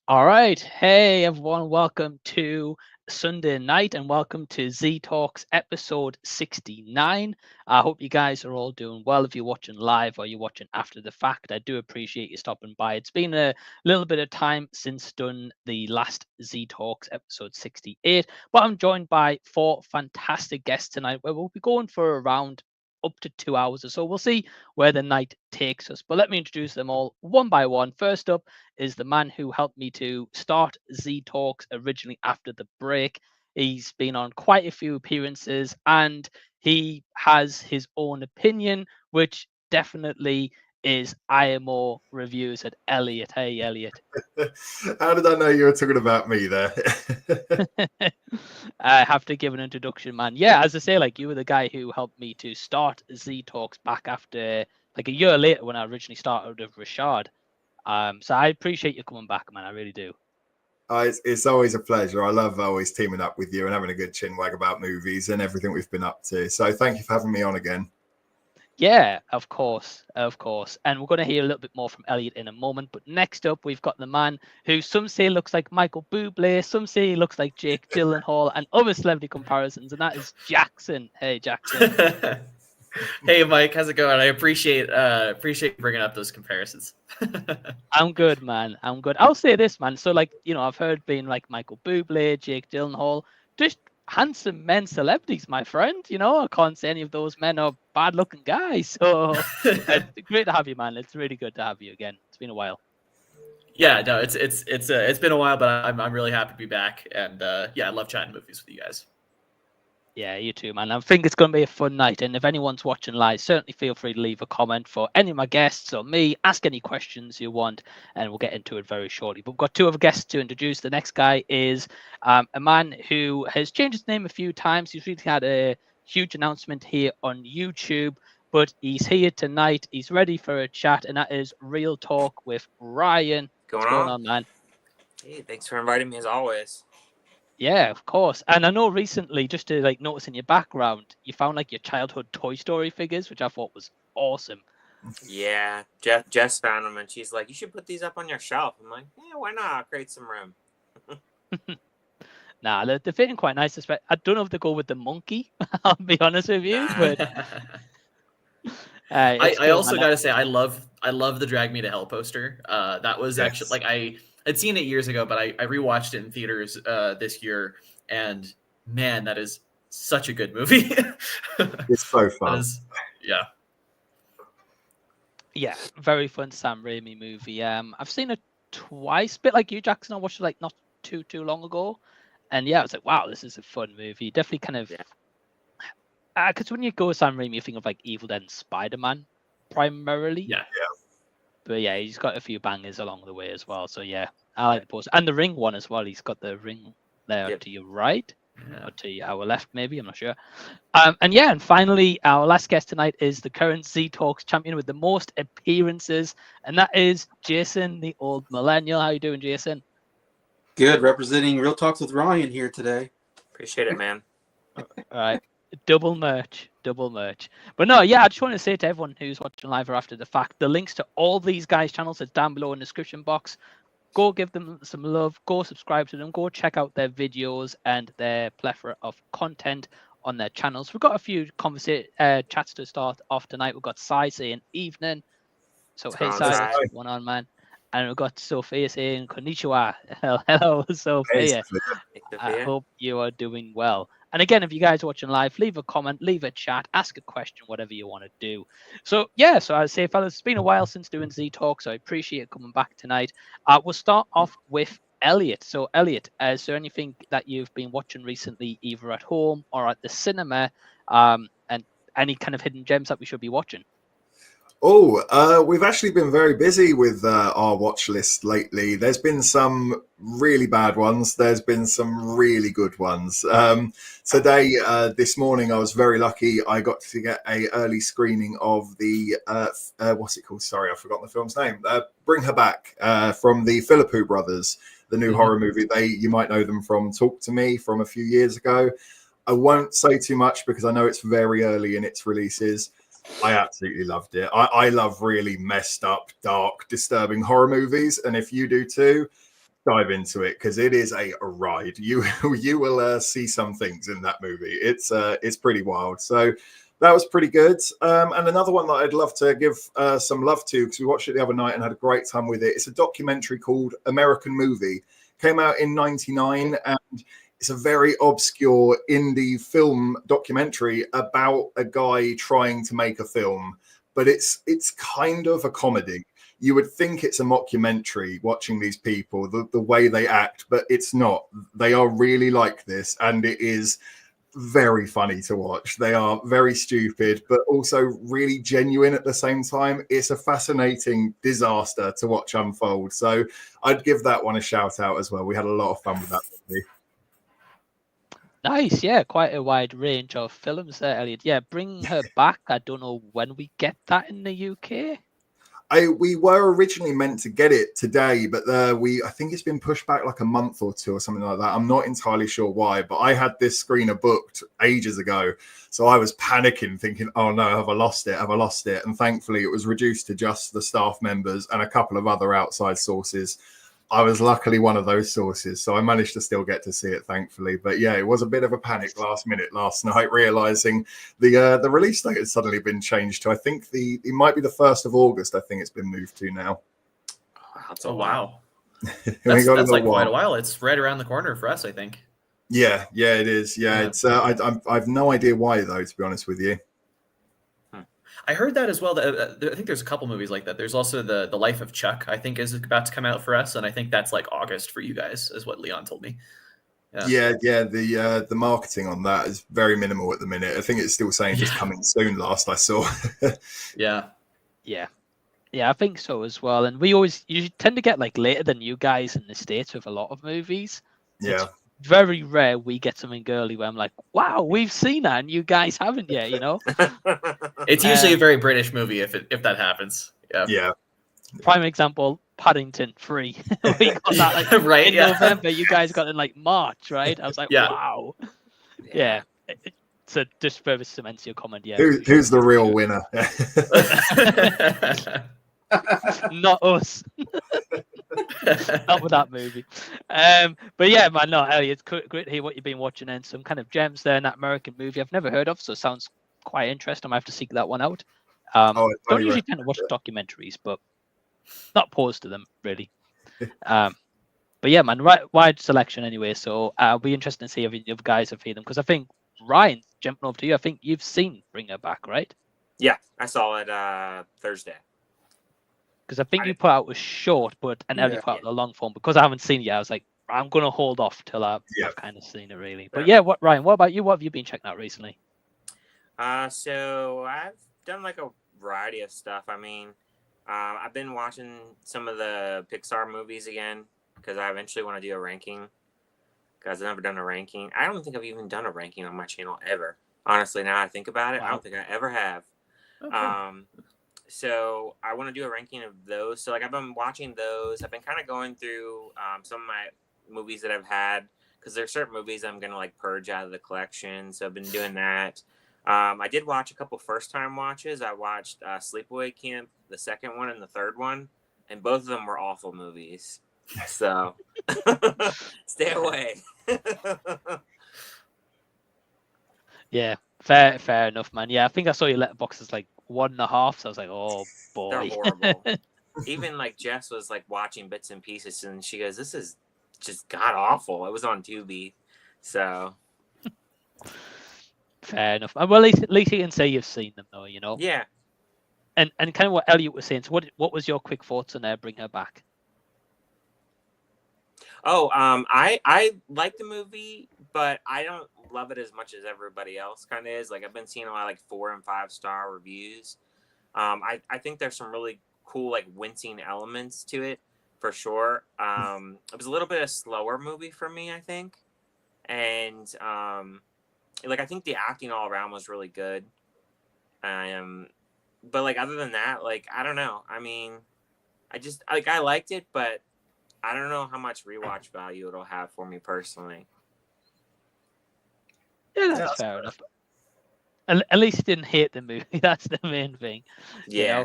All right. Hey, everyone. Welcome to Sunday night and welcome to Z Talks episode 69. I hope you guys are all doing well. If you're watching live or you're watching after the fact, I do appreciate you stopping by. It's been a little bit of time since done the last Z Talks episode 68, but I'm joined by four fantastic guests tonight where we'll be going for around up to 2 hours or so. We'll see where the night takes us. But let me introduce them all one by one. First up is the man who helped me to start Z Talks originally after the break. He's been on quite a few appearances and he has his own opinion, which definitely is IMO Reviews at Elliot. Hey, Elliot. How did I know you were talking about me there? I have to give an introduction, man. Yeah, as I say, like you were the guy who helped me to start Z Talks back after like a year later when I originally started with Rashad. So I appreciate you coming back, man. I really do. It's always a pleasure. I love always teaming up with you and having a good chin wag about movies and everything we've been up to. So thank you for having me on again. Yeah, of course, of course. And we're going to hear a little bit more from Elliot in a moment. But next up, we've got the man who some say looks like Michael Bublé, some say he looks like Jake Gyllenhaal, and other celebrity comparisons, and that is Jackson. Hey, Jackson. Hey, Mike, how's it going? I appreciate bringing up those comparisons. I'm good, man. I'm good. I'll say this, man. So, like, I've heard being like Michael Bublé, Jake Gyllenhaal, just handsome men celebrities, my friend. I can't say any of those men are bad-looking guys. So, it's great to have you, man. It's really good to have you again. It's been a while. Yeah, no, it's been a while, but I'm really happy to be back, and I love chatting movies with you guys. Yeah, you too, man. I think it's going to be a fun night. And if anyone's watching live, certainly feel free to leave a comment for any of my guests or me. Ask any questions you want, and we'll get into it very shortly. But we've got two other guests to introduce. The next guy is a man who has changed his name a few times. He's really had a huge announcement here on YouTube, but he's here tonight. He's ready for a chat, and that is Real Talk with Ryan. What's going on, man? Hey, thanks for inviting me as always. Yeah, of course. And I know recently, just to like notice in your background, you found like your childhood Toy Story figures, which I thought was awesome. Yeah, Jess found them and she's like, "You should put these up on your shelf." I'm like, "Yeah, why not? I'll create some room." Nah, they're fitting quite nice. I don't know if they go with the monkey. I'll be honest with you, but I also got to say I love the Drag Me to Hell poster. That was actually like I'd seen it years ago, but I rewatched it in theaters this year, and man, that is such a good movie. It's so fun. Yeah, very fun Sam Raimi movie. I've seen it twice, bit like you, Jackson. I watched it like not too long ago, and yeah, I was like, wow, this is a fun movie. Definitely kind of because when you go Sam Raimi, you think of like Evil Dead and Spider-Man primarily. Yeah. But yeah, he's got a few bangers along the way as well. So yeah, I like the poster. And the Ring one as well. He's got the Ring there to your right, or to our left, maybe. I'm not sure. And finally, our last guest tonight is the current Z Talks champion with the most appearances, and that is Jason, the Old Millennial. How you doing, Jason? Good, representing Real Talks with Ryan here today. Appreciate it, man. All right. Double merch. But no, yeah, I just want to say to everyone who's watching live or after the fact, the links to all these guys' channels are down below in the description box. Go give them some love. Go subscribe to them. Go check out their videos and their plethora of content on their channels. We've got a few chats to start off tonight. We've got Sai saying evening. So hey, Sai, what's going on, man? And we've got Sophia saying konnichiwa. Hello, Sophia. I hope you are doing well. And again, if you guys are watching live, leave a comment, leave a chat, ask a question, whatever you want to do. So yeah, so I say, fellas, it's been a while since doing Z Talk, so I appreciate coming back tonight. We'll start off with Elliot. So Elliot, is there anything that you've been watching recently, either at home or at the cinema, and any kind of hidden gems that we should be watching? We've actually been very busy with our watch list lately. There's been some really bad ones. There's been some really good ones. Today, this morning, I was very lucky. I got to get a early screening of the, what's it called? Sorry, I've forgotten the film's name. Bring Her Back from the Philippou brothers, the new horror movie. You might know them from Talk to Me from a few years ago. I won't say too much because I know it's very early in its releases. I absolutely loved it. I love really messed up, dark, disturbing horror movies. And if you do too, dive into it because it is a ride. You will see some things in that movie. It's pretty wild. So that was pretty good. And another one that I'd love to give some love to, because we watched it the other night and had a great time with it. It's a documentary called American Movie. Came out in '99, and it's a very obscure indie film documentary about a guy trying to make a film, but it's kind of a comedy. You would think it's a mockumentary watching these people, the way they act, but it's not. They are really like this, and it is very funny to watch. They are very stupid, but also really genuine at the same time. It's a fascinating disaster to watch unfold. So I'd give that one a shout out as well. We had a lot of fun with that movie. Nice, yeah, quite a wide range of films there, Elliot. Yeah, Bring Her Back. I don't know when we get that in the UK. We were originally meant to get it today, but I think it's been pushed back like a month or two or something like that. I'm not entirely sure why, but I had this screener booked ages ago, so I was panicking, thinking, "Oh no, have I lost it? Have I lost it?" And thankfully, it was reduced to just the staff members and a couple of other outside sources. I was luckily one of those sources, so I managed to still get to see it, thankfully. But yeah, it was a bit of a panic last minute last night, realizing the release date had suddenly been changed to, I think it might be the 1st of August. I think it's been moved to now. Oh wow, that's like quite a while. It's right around the corner for us, I think. Yeah, it is. Yeah. It's I've no idea why though, to be honest with you. I heard that as well. I think there's a couple movies like that. There's also the Life of Chuck, I think, is about to come out for us, and I think that's like August for you guys, is what Leon told me. Yeah. The marketing on that is very minimal at the minute. I think it's still saying just coming soon. Last I saw. Yeah. I think so as well. And you tend to get like later than you guys in the States with a lot of movies. Yeah. It's very rare we get something early where I'm like, wow, we've seen that and you guys haven't yet, you know? It's usually a very British movie if that happens. Yeah. Prime example, Paddington 3. We got that like right, in November. You guys got in like March, right? I was like, wow. Yeah. So just further cements your comment. Yeah. Who's the real winner? Not us. Not with that movie. But yeah, man, no, Elliot, it's great to hear what you've been watching and some kind of gems there in that American movie I've never heard of, so it sounds quite interesting. I might have to seek that one out. Don't usually tend to watch documentaries, but not opposed to them really. But yeah, man, wide selection anyway, so I'll be interested to see if you guys have seen them, because I think Ryan, jumping over to you, I think you've seen Bring Her Back, right? Yeah, I saw it Thursday. Because I think you put out a short, and Ellie put out the long form. Because I haven't seen it yet, I was like, I'm going to hold off till I've kind of seen it, really. But yeah, Ryan, what about you? What have you been checking out recently? So I've done like a variety of stuff. I mean, I've been watching some of the Pixar movies again, because I eventually want to do a ranking. Because I've never done a ranking. I don't think I've even done a ranking on my channel ever. Honestly, now I think about it, I don't think I ever have. Okay. So I want to do a ranking of those. So like I've been watching those. I've been kind of going through some of my movies that I've had, because there's certain movies I'm gonna like purge out of the collection. So I've been doing that. I did watch a couple first time watches. I watched Sleepaway Camp, the second one and the third one, and both of them were awful movies. So stay away. Yeah, fair enough, man. Yeah, I think I saw your letterbox as like 1.5, so I was like, oh boy. They're horrible. Even like Jess was like watching bits and pieces, and she goes, "This is just god awful." It was on Tubi, so fair enough. Well, at least you can say you've seen them, though, you know. Yeah. And kind of what Elliot was saying. So what was your quick thoughts on Bring Her Back? Oh, I like the movie, but I don't love it as much as everybody else kind of is. Like I've been seeing a lot of like 4 and 5 star reviews. I think there's some really cool like wincing elements to it for sure. It was a little bit of a slower movie for me, I think, and like I think the acting all around was really good. But like other than that, like I don't know. I mean, I liked it, but I don't know how much rewatch value it'll have for me personally. Yeah, that's fair enough. At least you didn't hate the movie. That's the main thing. Yeah. You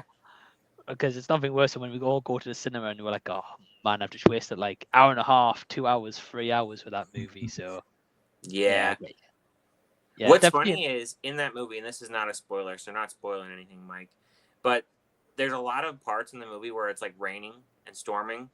know? because it's nothing worse than when we all go to the cinema and we're like, oh man, I've just wasted like hour and a half, 2 hours, 3 hours with that movie. So Yeah. Yeah, What's definitely. funny is in that movie, and this is not a spoiler, so not spoiling anything, Mike, but there's a lot of parts in the movie where it's like raining and storming.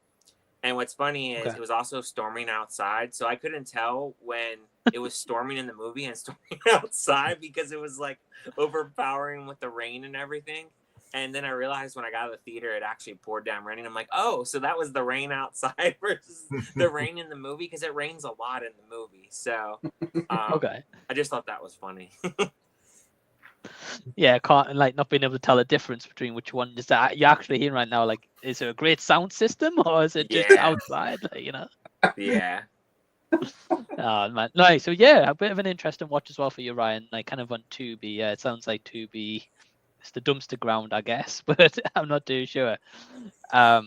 And what's funny is it was also storming outside, so I couldn't tell when it was storming in the movie and storming outside because it was like overpowering with the rain and everything. And then I realized when I got out of the theater, it actually poured down raining. I'm like, oh, so that was the rain outside versus the rain in the movie, because it rains a lot in the movie. So Okay. I just thought that was funny. Yeah, can't like not being able to tell the difference between which one is that you're actually hearing right now. Like, is it a great sound system or is it just outside? Like, you know. Yeah. Oh man, nice. So yeah, a bit of an interesting watch as well for you, Ryan. Like kind of on Tubi. Yeah, it sounds like Tubi. It's the dumpster ground, I guess, but I'm not too sure. But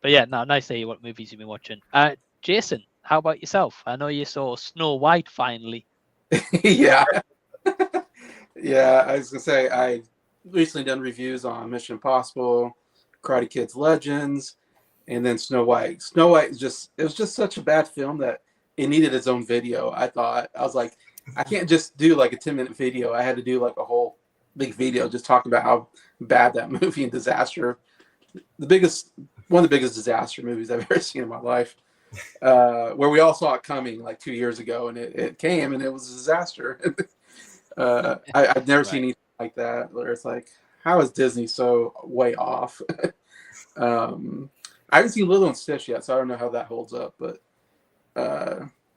yeah, no, nice to hear what movies you've been watching. Jason, how about yourself? I know you saw Snow White finally. Yeah. Yeah, I was gonna say I recently done reviews on Mission Impossible, Karate Kid's Legends, and then Snow White. Snow White was just such a bad film that it needed its own video. I was like, I can't just do like a 10-minute video. I had to do like a whole big video just talking about how bad that movie and disaster. One of the biggest disaster movies I've ever seen in my life. Where we all saw it coming like 2 years ago, and it came and it was a disaster. I've never seen anything like that where it's like, how is Disney so way off? I haven't seen Lilo and Stitch yet, so I don't know how that holds up. But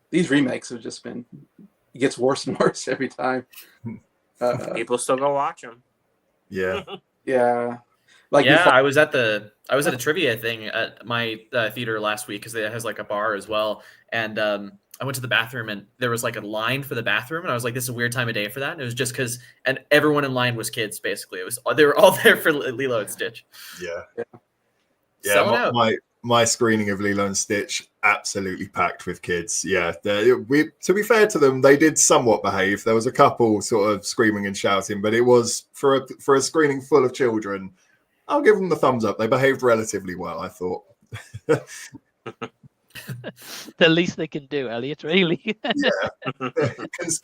these remakes have just been, it gets worse and worse every time. People still go watch them. Yeah. Yeah. I was at a trivia thing at my theater last week because it has like a bar as well, and I went to the bathroom and there was like a line for the bathroom, and I was like, this is a weird time of day for that. And it was just because, and everyone in line was kids basically. They were all there for Lilo and Stitch. Yeah. My screening of Lilo and Stitch absolutely packed with kids. Yeah, to be fair to them, they did somewhat behave. There was a couple sort of screaming and shouting, but it was for a screening full of children. I'll give them the thumbs up. They behaved relatively well, I thought. The least they can do, Elliot, really. Yeah.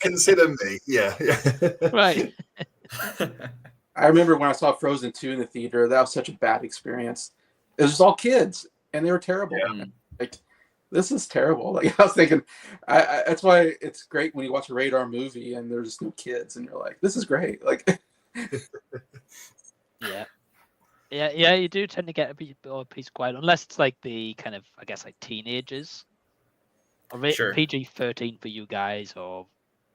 Consider me. Yeah. Right. I remember when I saw Frozen 2 in the theater, that was such a bad experience. It was just all kids, and they were terrible. Yeah. Like, this is terrible. Like, I was thinking, that's why it's great when you watch a radar movie and there's just no kids, and you're like, this is great. Like, Yeah, you do tend to get a piece of quiet, unless it's like the kind of, I guess, like teenagers, or Sure. PG-13 for you guys, or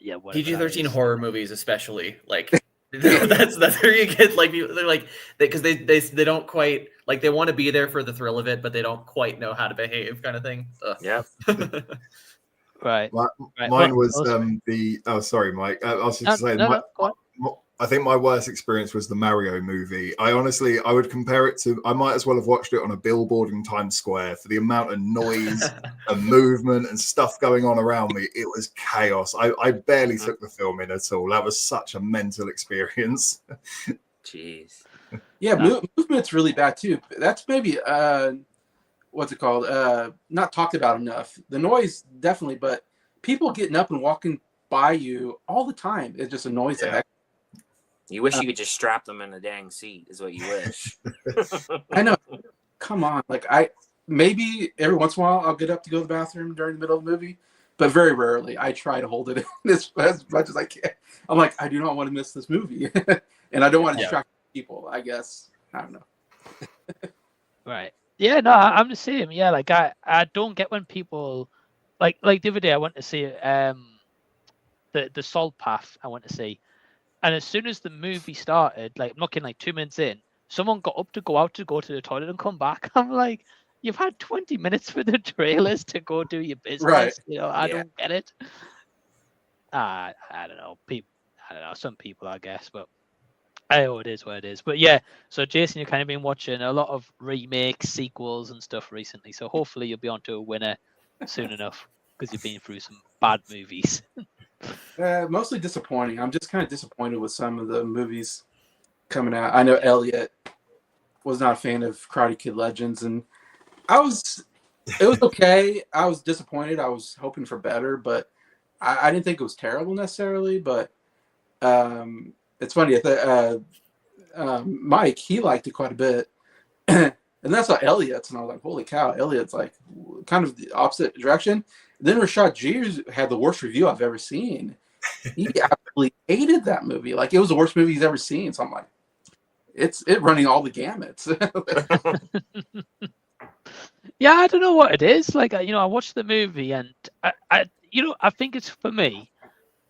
PG-13 horror movies, especially, like that's where you get like people. They're like, because they don't quite like, they want to be there for the thrill of it, but they don't quite know how to behave, kind of thing. Yep. Right. Mine was sorry, Mike. I was just saying. Go on. I think my worst experience was the Mario movie. I would compare it to, I might as well have watched it on a billboard in Times Square for the amount of noise and movement and stuff going on around me. It was chaos. I barely took the film in at all. That was such a mental experience. Jeez. yeah, movement's really bad too. That's maybe, what's it called? Not talked about enough. The noise, definitely, but people getting up and walking by you all the time, it just annoys the heck. You wish you could just strap them in a dang seat, is what you wish. I know. Come on. Like, maybe every once in a while I'll get up to go to the bathroom during the middle of the movie, but very rarely. I try to hold it in as much as I can. I'm like, I do not want to miss this movie. And I don't want to distract people, I guess. I don't know. Right. Yeah, no, I'm the same. Yeah, like I don't get when people like the other day I went to see the Salt Path I went to see. And as soon as the movie started, like I'm looking like 2 minutes in, someone got up to go out to go to the toilet and come back. I'm like, you've had 20 minutes for the trailers to go do your business. Right. You know, I don't get it. I don't know. Some people, I guess, but it is what it is. But yeah, so Jason, you've kind of been watching a lot of remakes, sequels, and stuff recently. So hopefully you'll be onto a winner soon enough, because you've been through some bad movies. Mostly disappointing. I'm just kind of disappointed with some of the movies coming out. I know Elliot was not a fan of Karate Kid Legends, and it was okay. I was disappointed. I was hoping for better, but I didn't think it was terrible necessarily. But it's funny. Mike, he liked it quite a bit. And that's not Elliot's, and I was like, holy cow, Elliot's like kind of the opposite direction. Then Rashad Jeers had the worst review I've ever seen. He absolutely hated that movie. Like, it was the worst movie he's ever seen. So I'm like, it's running all the gamuts. Yeah, I don't know what it is. Like, I watched the movie, and I think it's, for me,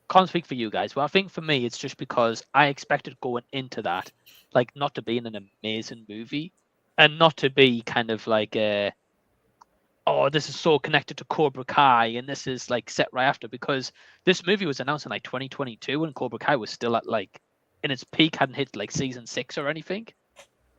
can't speak for you guys, but I think for me, it's just because I expected going into that, like, not to be in an amazing movie, and not to be kind of like oh, this is so connected to Cobra Kai, and this is like set right after, because this movie was announced in like 2022, and Cobra Kai was still at like in its peak, hadn't hit like season 6 or anything.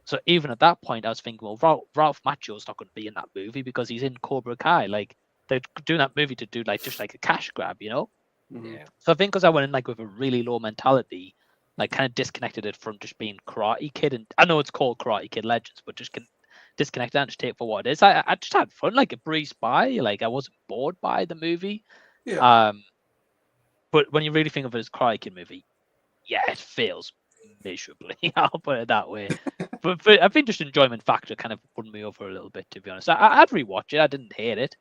So even at that point, I was thinking, well, Ralph Macchio's not going to be in that movie because he's in Cobra Kai. Like, they're doing that movie to do like just like a cash grab, you know? Yeah. So I think because I went in like with a really low mentality, like kind of disconnected it from just being Karate Kid, and I know it's called Karate Kid Legends, but just disconnect that and just take it for what it is. I just had fun, like it breezed by, like I wasn't bored by the movie. Yeah. But when you really think of it as Karate Kid movie, yeah, it fails miserably. I'll put it that way. but I think just enjoyment factor kind of won me over a little bit, to be honest. I'd rewatch it. I didn't hate it.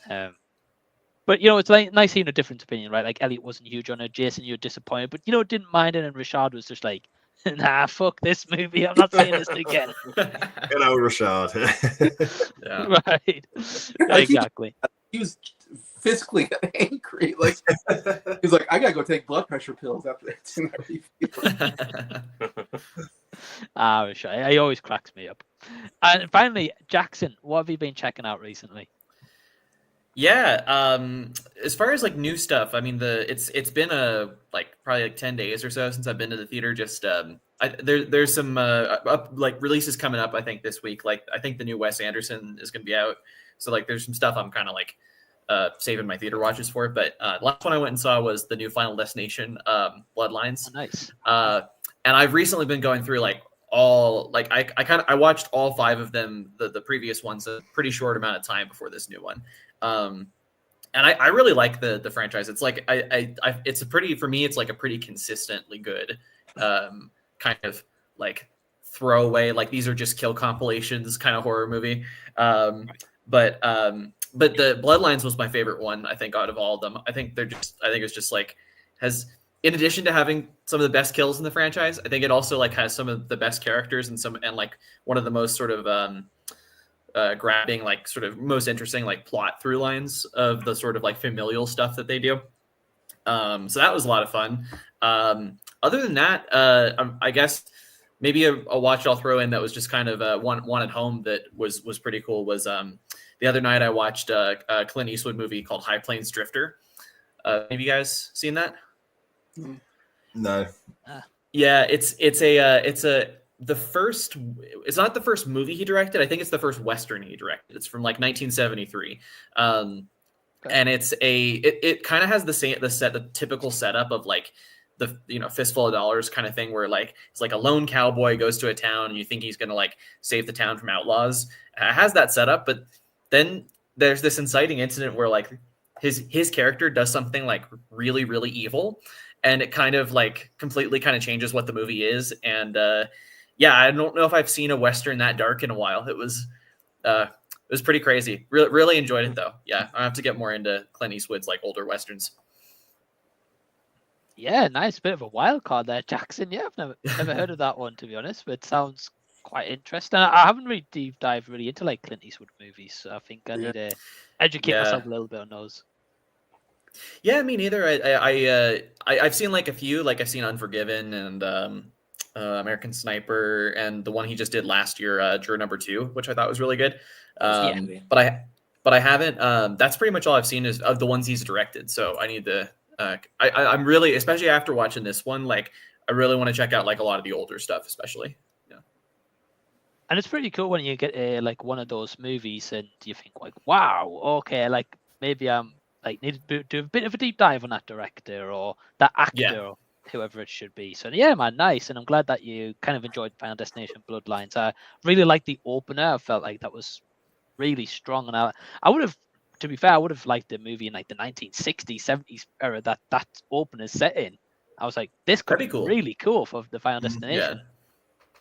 But it's like nice hearing a different opinion, right? Like Elliot wasn't huge on it, Jason, you're disappointed, but didn't mind it, and Rashad was just like, nah, fuck this movie. I'm not seeing this again. Rashad. Yeah. Right. Exactly. He was physically angry. Like, he's like, I gotta go take blood pressure pills after that review. Rashad, he always cracks me up. And finally, Jackson, what have you been checking out recently? Yeah, as far as like new stuff, I mean it's been probably like 10 days or so since I've been to the theater. Just there's some like releases coming up, I think, this week. Like, I think the new Wes Anderson is going to be out, so like there's some stuff I'm kind of like saving my theater watches for. But the last one I went and saw was the new Final Destination, Bloodlines. Oh, nice. And I've recently been going through like all, like I watched all 5 of them, the previous ones, a pretty short amount of time before this new one. And I really like the franchise. It's like it's for me it's like a pretty consistently good kind of like throwaway, like these are just kill compilations kind of horror movie. But the Bloodlines was my favorite one, I think, out of all of them. I think it's just like has, in addition to having some of the best kills in the franchise, I think it also like has some of the best characters and like one of the most sort of grabbing, like sort of most interesting like plot through lines of the sort of like familial stuff that they do. So that was a lot of fun. Other than that, I guess maybe a watch I'll throw in that was just kind of one at home that was pretty cool was the other night I watched a Clint Eastwood movie called High Plains Drifter. Have you guys seen that? No. Yeah, it's not the first movie he directed. I think it's the first Western he directed. It's from like 1973. And it kind of has the typical setup of like the Fistful of Dollars kind of thing, where like it's like a lone cowboy goes to a town and you think he's going to like save the town from outlaws. It has that setup, but then there's this inciting incident where like his character does something like really, really evil, and it kind of like completely kind of changes what the movie is. And yeah, I don't know if I've seen a Western that dark in a while. It was pretty crazy. Really enjoyed it though. Yeah, I have to get more into Clint Eastwood's like older Westerns. Yeah, nice bit of a wild card there, Jackson. Yeah, I've never heard of that one, to be honest, but it sounds quite interesting. I haven't really deep dived really into like Clint Eastwood movies, so I think I need to educate myself a little bit on those. Yeah, me neither. I've seen like a few, like I've seen Unforgiven and American Sniper, and the one he just did last year, Juror Number 2, which I thought was really good. But I haven't. That's pretty much all I've seen is of the ones he's directed. So I need to. I'm really, especially after watching this one, like I really want to check out like a lot of the older stuff, especially. Yeah. And it's pretty cool when you get like one of those movies and you think like, wow, okay, like maybe I'm like need to do a bit of a deep dive on that director or that actor. Yeah. whoever it should be. So yeah, man, nice. And I'm glad that you kind of enjoyed Final Destination Bloodlines. I really liked the opener. I felt like that was really strong, and I would have, to be fair, I would have liked the movie in like the 1960s, 70s era that opener set in. I was like, this could That'd be be cool. really cool for the Final Destination. Yeah.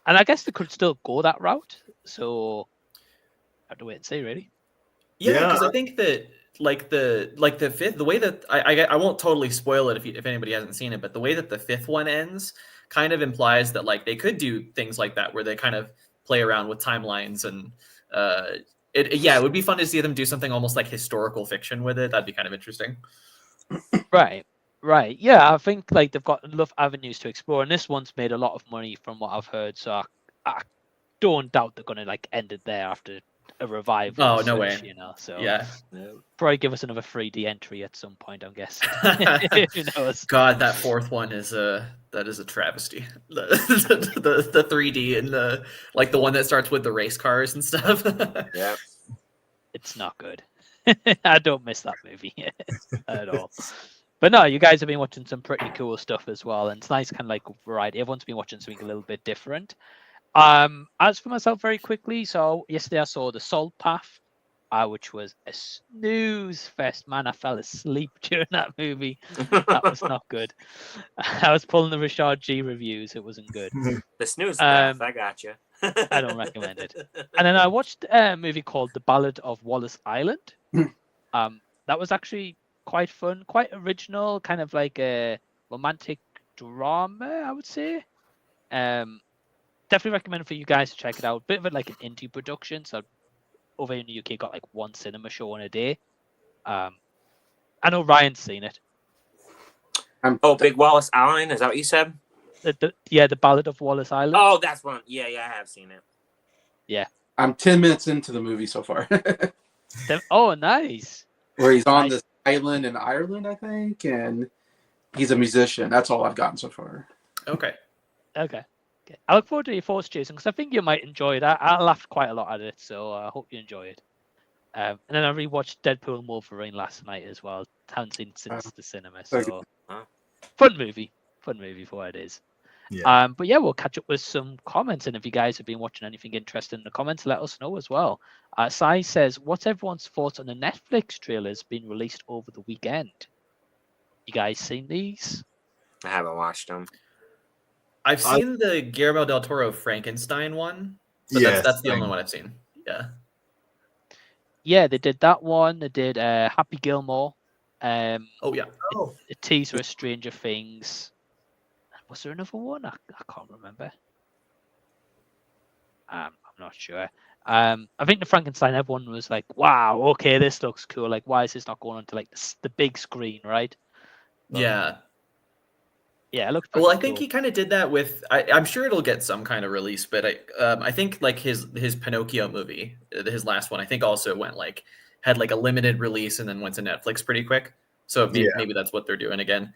And I guess they could still go that route. So I have to wait and see, really. Yeah, because I think that the fifth, the way that I won't totally spoil it if anybody hasn't seen it, but the way that the fifth one ends kind of implies that like they could do things like that where they kind of play around with timelines and it would be fun to see them do something almost like historical fiction with it. That'd be kind of interesting. Right. Yeah, I think like they've got enough avenues to explore, and this one's made a lot of money from what I've heard. So I don't doubt they're gonna like end it there after a revival. Oh, no way. You know, so Yeah. Probably give us another 3D entry at some point, I'm guessing. Who knows? God, that fourth one is a travesty. The 3D and the one that starts with the race cars and stuff. Yeah. It's not good. I don't miss that movie at all. But no, you guys have been watching some pretty cool stuff as well, and it's nice kind of like variety. Everyone's been watching something a little bit different. As for myself, very quickly, so yesterday I saw The Salt Path, which was a snooze fest. Man, I fell asleep during that movie. That was not good. I was pulling the Richard G reviews. It wasn't good. The snooze path, I got you. I don't recommend it. And then I watched a movie called The Ballad of Wallace Island. That was actually quite fun, quite original, kind of like a romantic drama, I would say. Definitely recommend for you guys to check it out. Bit of it like an indie production. So over in the UK, got like one cinema show in a day. I know Ryan's seen it. Big Wallace Island, is that what you said? The Ballad of Wallace Island. Oh, that's one. Yeah, I have seen it. Yeah. I'm 10 minutes into the movie so far. Oh, nice. Where he's on this island in Ireland, I think, and he's a musician. That's all I've gotten so far. Okay. I look forward to your thoughts, Jason, because I think you might enjoy it. I laughed quite a lot at it, so I hope you enjoy it. And then I rewatched Deadpool and Wolverine last night as well. Haven't seen since the cinema, so fun movie for what it is. Yeah. But yeah, we'll catch up with some comments, and if you guys have been watching anything interesting in the comments, let us know as well. Sai says, "What's everyone's thoughts on the Netflix trailers being released over the weekend? You guys seen these?" I haven't watched them. I've seen the Guillermo del Toro Frankenstein one. But that's the only one I've seen. Yeah. Yeah, they did that one. They did Happy Gilmore. Oh yeah. A teaser of Stranger Things. Was there another one? I can't remember. I'm not sure. I think the Frankenstein, everyone was like, "Wow, okay, this looks cool. Like, why is this not going onto like the big screen, right?" But, yeah. Yeah, it looked. Well, I think he kind of did that with. I'm sure it'll get some kind of release, but I think like his Pinocchio movie, his last one, I think also had like a limited release and then went to Netflix pretty quick. So maybe that's what they're doing again.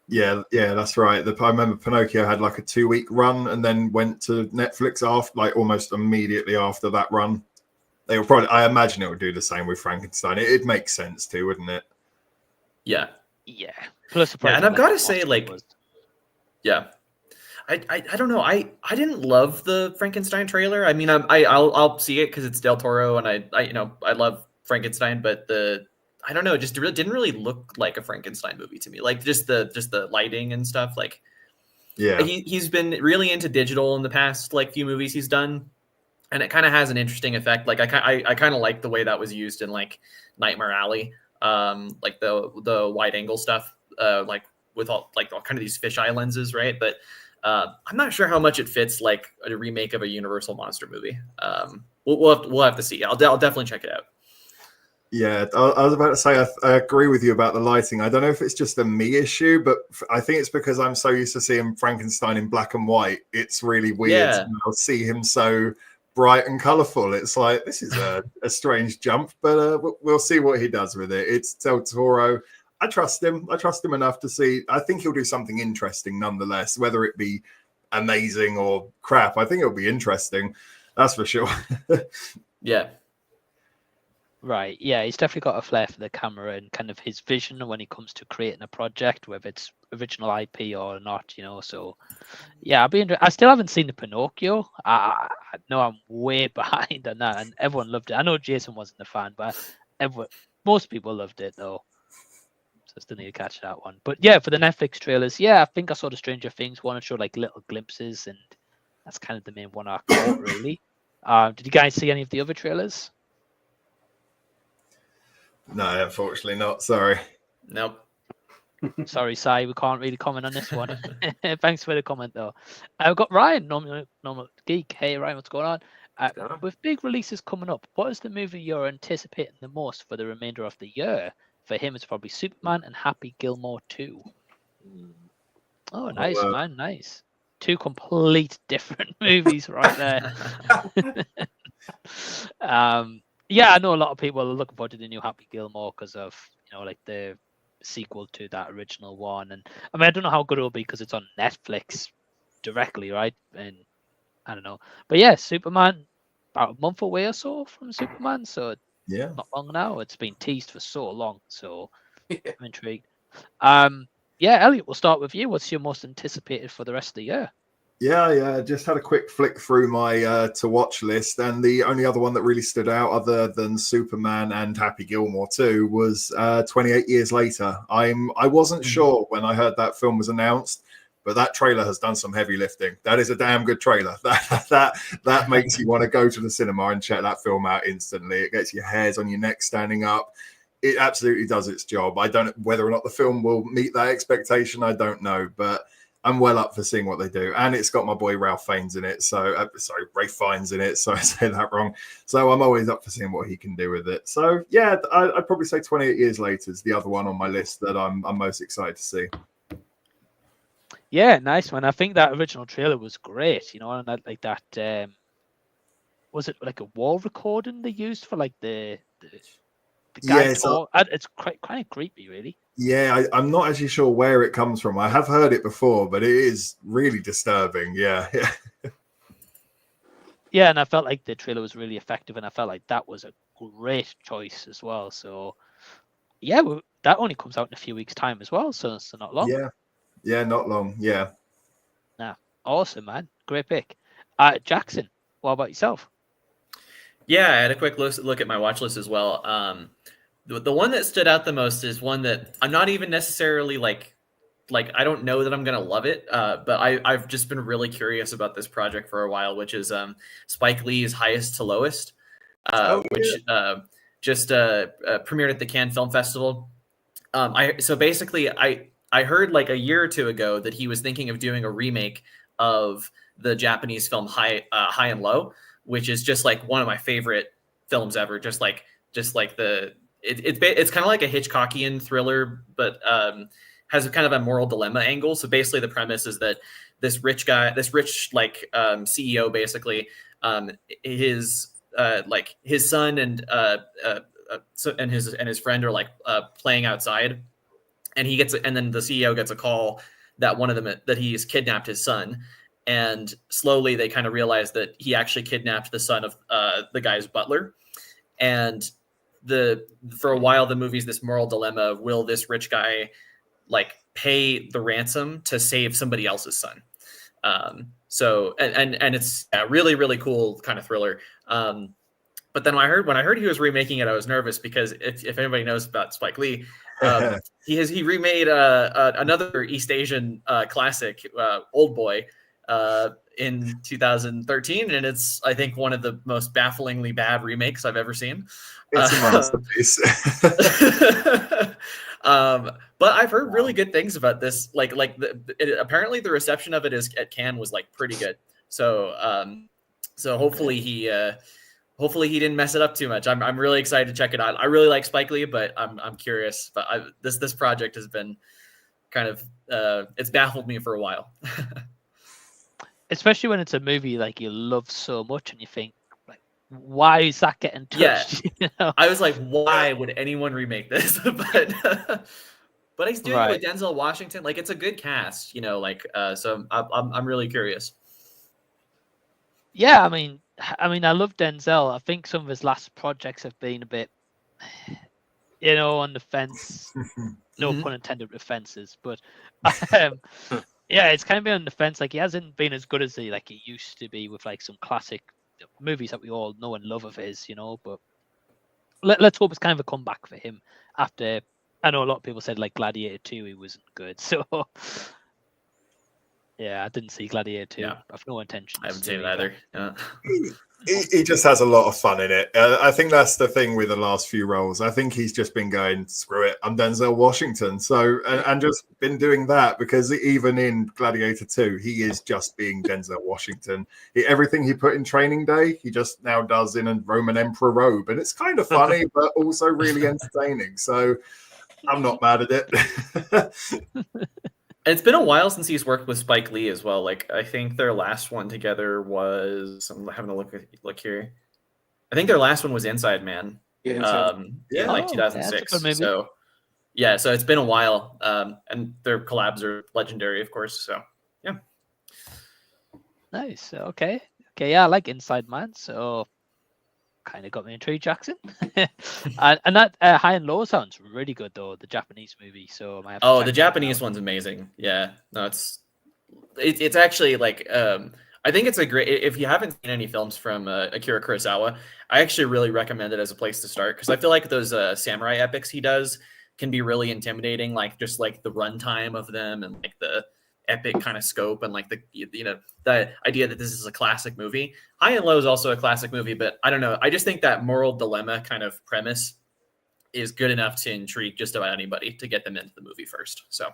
Yeah, that's right. I remember Pinocchio had like a 2-week run and then went to Netflix after, like almost immediately after that run. They will probably, I imagine it would do the same with Frankenstein. It makes sense too, wouldn't it? Yeah. Yeah. Plus, and I've got to say, like, yeah, I don't know. I didn't love the Frankenstein trailer. I mean, I'll see it because it's Del Toro, and I love Frankenstein, but I don't know, it just didn't really look like a Frankenstein movie to me. Like just the lighting and stuff. Like, yeah, he's been really into digital in the past like few movies he's done, and it kind of has an interesting effect. Like I kind of like the way that was used in like Nightmare Alley, like the wide angle stuff, like with all kind of these fisheye lenses, right? But I'm not sure how much it fits like a remake of a Universal monster movie. We'll have to see. I'll definitely check it out. Yeah, I was about to say, I agree with you about the lighting. I don't know if it's just a me issue, but I think it's because I'm so used to seeing Frankenstein in black and white. It's really weird to now see him so bright and colorful. It's like, this is a strange jump, but we'll see what he does with it. It's Del Toro. I trust him. I trust him enough to see. I think he'll do something interesting nonetheless, whether it be amazing or crap. I think it'll be interesting. That's for sure. Yeah. Right, yeah, he's definitely got a flair for the camera and kind of his vision when it comes to creating a project, whether it's original IP or not, So yeah, I still haven't seen the Pinocchio. I know I'm way behind on that, and everyone loved it. I know Jason wasn't a fan, but most people loved it though. So I still need to catch that one. But yeah, for the Netflix trailers, I think I saw the Stranger Things one and showed like little glimpses, and that's kind of the main one I caught really. Did you guys see any of the other trailers? No, unfortunately not. Sorry. Nope. Sorry, Sai, we can't really comment on this one. Thanks for the comment, though. I've got Ryan, normal geek. Hey, Ryan, what's going on? With big releases coming up, what is the movie you're anticipating the most for the remainder of the year? For him, it's probably Superman and Happy Gilmore 2. Oh, nice, man, nice. Two complete different movies right there. I know a lot of people are looking forward to the new Happy Gilmore because of, like the sequel to that original one. And I mean, I don't know how good it'll be because it's on Netflix directly, right? And I don't know. But yeah, Superman, about a month away or so from Superman. So not long now. It's been teased for so long. So I'm intrigued. Elliot, we'll start with you. What's your most anticipated for the rest of the year? Yeah. Just had a quick flick through my to watch list, and the only other one that really stood out, other than Superman and Happy Gilmore 2, was 28 Years Later. I wasn't sure when I heard that film was announced, but that trailer has done some heavy lifting. That is a damn good trailer. That makes you want to go to the cinema and check that film out instantly. It gets your hairs on your neck standing up. It absolutely does its job. I don't know whether or not the film will meet that expectation. I don't know, but I'm well up for seeing what they do. And it's got my boy Ralph Fiennes in it. So, Ray Fiennes in it. So I say that wrong. So I'm always up for seeing what he can do with it. So yeah, I'd probably say 28 Years Later is the other one on my list that I'm most excited to see. Yeah, nice one. I think that original trailer was great, and that was it like a wall recording they used for like the guy tour? It's quite kind of creepy, really. Yeah, I'm not actually sure where it comes from. I have heard it before, but it is really disturbing. Yeah. Yeah, and I felt like the trailer was really effective, and I felt like that was a great choice as well. So, yeah, that only comes out in a few weeks' time as well, so not long. Yeah, not long. Yeah. Nah, awesome, man. Great pick. Jackson, what about yourself? Yeah, I had a quick look at my watch list as well. The one that stood out the most is one that I'm not even necessarily like I don't know that I'm gonna love it, but I've just been really curious about this project for a while, which is Spike Lee's Highest to Lowest, which just premiered at the Cannes Film Festival. I heard like a year or two ago that he was thinking of doing a remake of the Japanese film High and Low, which is just like one of my favorite films ever. Just like it's kind of like a Hitchcockian thriller, but has a kind of a moral dilemma angle. So basically the premise is that this rich CEO, basically, his son and his friend are like playing outside, and then the CEO gets a call that one of them that he's kidnapped his son. And slowly they kind of realize that he actually kidnapped the son of the guy's butler. And for a while, the movie's this moral dilemma of, will this rich guy like pay the ransom to save somebody else's son? So it's a really, really cool kind of thriller. But then when I heard he was remaking it, I was nervous because if anybody knows about Spike Lee, he remade another East Asian classic, Old Boy, in 2013, and it's, I think, one of the most bafflingly bad remakes I've ever seen. It's a masterpiece. But I've heard really good things about this. Apparently the reception of it at Cannes was like pretty good. So hopefully he didn't mess it up too much. I'm really excited to check it out. I really like Spike Lee, but I'm curious. But this project has been kind of it's baffled me for a while. Especially when it's a movie like you love so much and you think, like, why is that getting touched? Yeah. I was like, why would anyone remake this? but he's doing it with Denzel Washington. Like, it's a good cast, so I'm really curious. Yeah, I mean, I love Denzel. I think some of his last projects have been a bit, on the fence. no Mhm. pun intended with fences, but um, yeah, it's kind of been on the fence. Like he hasn't been as good as he used to be with like some classic movies that we all know and love of his, But let's hope it's kind of a comeback for him after. I know a lot of people said like Gladiator 2 he wasn't good, so yeah, I didn't see Gladiator 2. Yeah. I've no intention. I haven't seen it either. Yeah. He just has a lot of fun in it. I think that's the thing with the last few roles. I think he's just been going, screw it, I'm Denzel Washington. So, and just been doing that because even in Gladiator 2, he is just being Denzel Washington. Everything he put in Training Day, he just now does in a Roman Emperor robe. And it's kind of funny, but also really entertaining. So I'm not mad at it. It's been a while since he's worked with Spike Lee as well. Like I think their last one together was, I'm having a look here. I think their last one was Inside Man. Yeah, Inside. In like Oh, that's a 2006. good movie. So yeah, so it's been a while. And their collabs are legendary, of course. So yeah. Nice. Okay. Yeah, I like Inside Man, so kind of got me intrigued, Jackson. and that High and Low sounds really good though, the Japanese movie. So I might have to check The that Japanese out. one's amazing. Yeah, no, it's actually like I think it's a great. If you haven't seen any films from Akira Kurosawa, I actually really recommend it as a place to start because I feel like those samurai epics he does can be really intimidating. Like just like the runtime of them and like the epic kind of scope and like the the idea that this is a classic movie. High and Low is also a classic movie, but I don't know. I just think that moral dilemma kind of premise is good enough to intrigue just about anybody to get them into the movie first. So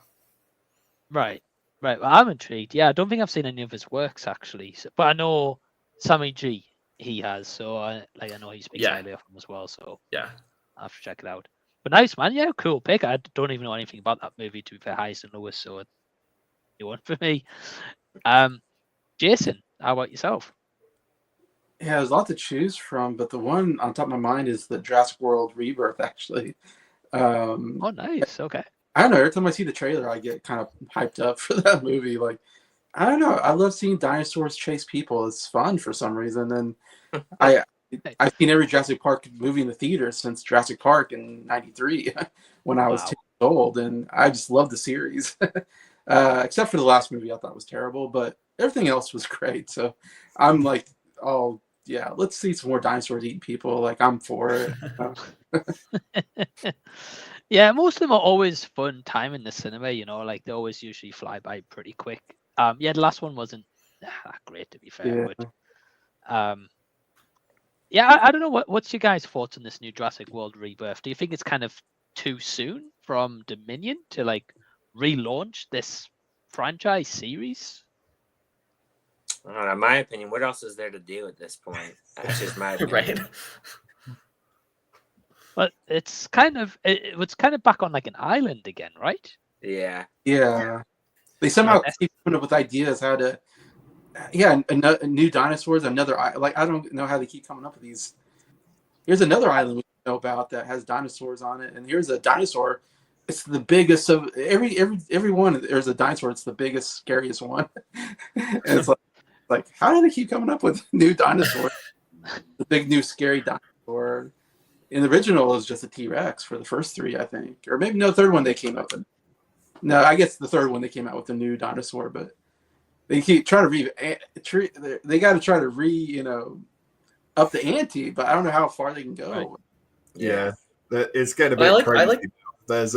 Right. Well, I'm intrigued. Yeah, I don't think I've seen any of his works actually, but I know Sammy G he has. So I know he speaks highly of him as well. So yeah, I have to check it out. But nice, man. Yeah, cool pick. I don't even know anything about that movie to be fair. Highest and Lowest, so it's a new one for me. Jason, how about yourself? Yeah, there's a lot to choose from, but the one on top of my mind is the Jurassic World Rebirth, actually. Oh, nice. Okay. I don't know. Every time I see the trailer, I get kind of hyped up for that movie. Like, I don't know. I love seeing dinosaurs chase people. It's fun for some reason. And I've seen every Jurassic Park movie in the theater since Jurassic Park in '93 when I was 10 years old. And I just love the series. Except for the last movie I thought was terrible, but everything else was great. So I'm like, oh, yeah, let's see some more dinosaurs eating people. Like, I'm for it. Yeah, most of them are always fun time in the cinema, like they always usually fly by pretty quick. Yeah, the last one wasn't that great to be fair, Yeah. but yeah, I don't know what's your guys' thoughts on this new Jurassic World Rebirth? Do you think it's kind of too soon from Dominion to like relaunch this franchise series? I don't know. In my opinion, what else is there to do at this point? That's just my opinion. right. But it's kind of back on like an island again, right? Yeah. Yeah. They somehow keep coming up with ideas how to, a new dinosaurs, another, like, I don't know how they keep coming up with these. Here's another island we know about that has dinosaurs on it, and here's a dinosaur. It's the biggest of every one. There's a dinosaur. It's the biggest, scariest one. And it's like, how do they keep coming up with new dinosaurs? The big, new, scary dinosaur. In the original, it was just a T-Rex for the first three, I think, or maybe no, third one they came up with. No, I guess the third one they came out with the new dinosaur, but they keep trying to they got to try to up the ante, but I don't know how far they can go. Right. Yeah, it's getting a bit crazy. There's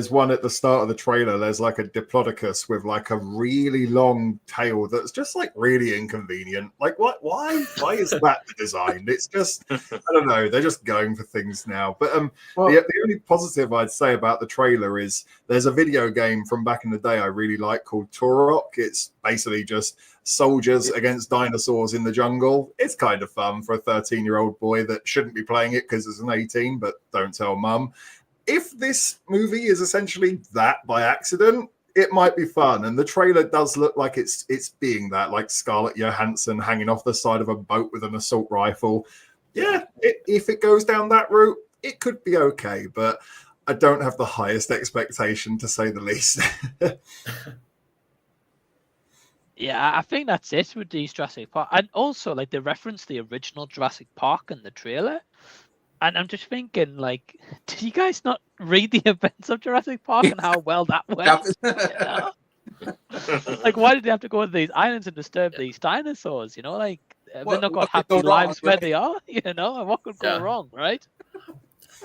one at the start of the trailer. There's like a Diplodocus with like a really long tail that's just like really inconvenient. Like what? Why is that the design? It's just I don't know. They're just going for things now. But the only positive I'd say about the trailer is there's a video game from back in the day I really like called Turok. It's basically just soldiers against dinosaurs in the jungle. It's kind of fun for a 13-year-old boy that shouldn't be playing it because it's an 18, but don't tell mum. If this movie is essentially that by accident, it might be fun. And the trailer does look like it's being that, like Scarlett Johansson hanging off the side of a boat with an assault rifle. Yeah, if it goes down that route, it could be okay. But I don't have the highest expectation, to say the least. Yeah, I think that's it with these Jurassic Park. And also, like, they reference the original Jurassic Park in the trailer. And I'm just thinking, like, did you guys not read the events of Jurassic Park and how well that went? You know? Like, why did they have to go to these islands and disturb these dinosaurs? You know, like, have they not got What could happy go wrong, lives where right? they are? You know, and what could go Yeah. wrong, right?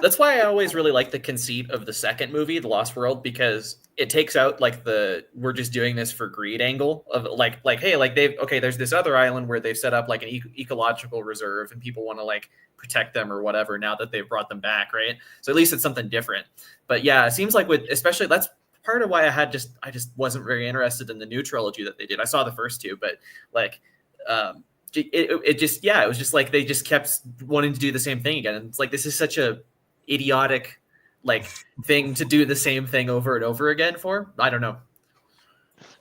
That's why I always really like the conceit of the second movie, The Lost World, because it takes out like the we're just doing this for greed angle of like hey, like there's this other island where they've set up like an ecological reserve and people want to like protect them or whatever now that they've brought them back, right? So at least it's something different. But yeah, it seems like especially that's part of why I just wasn't very interested in the new trilogy that they did. I saw the first two, but like it was just like they just kept wanting to do the same thing again. And it's like this is such a idiotic like thing to do the same thing over and over again for. I don't know.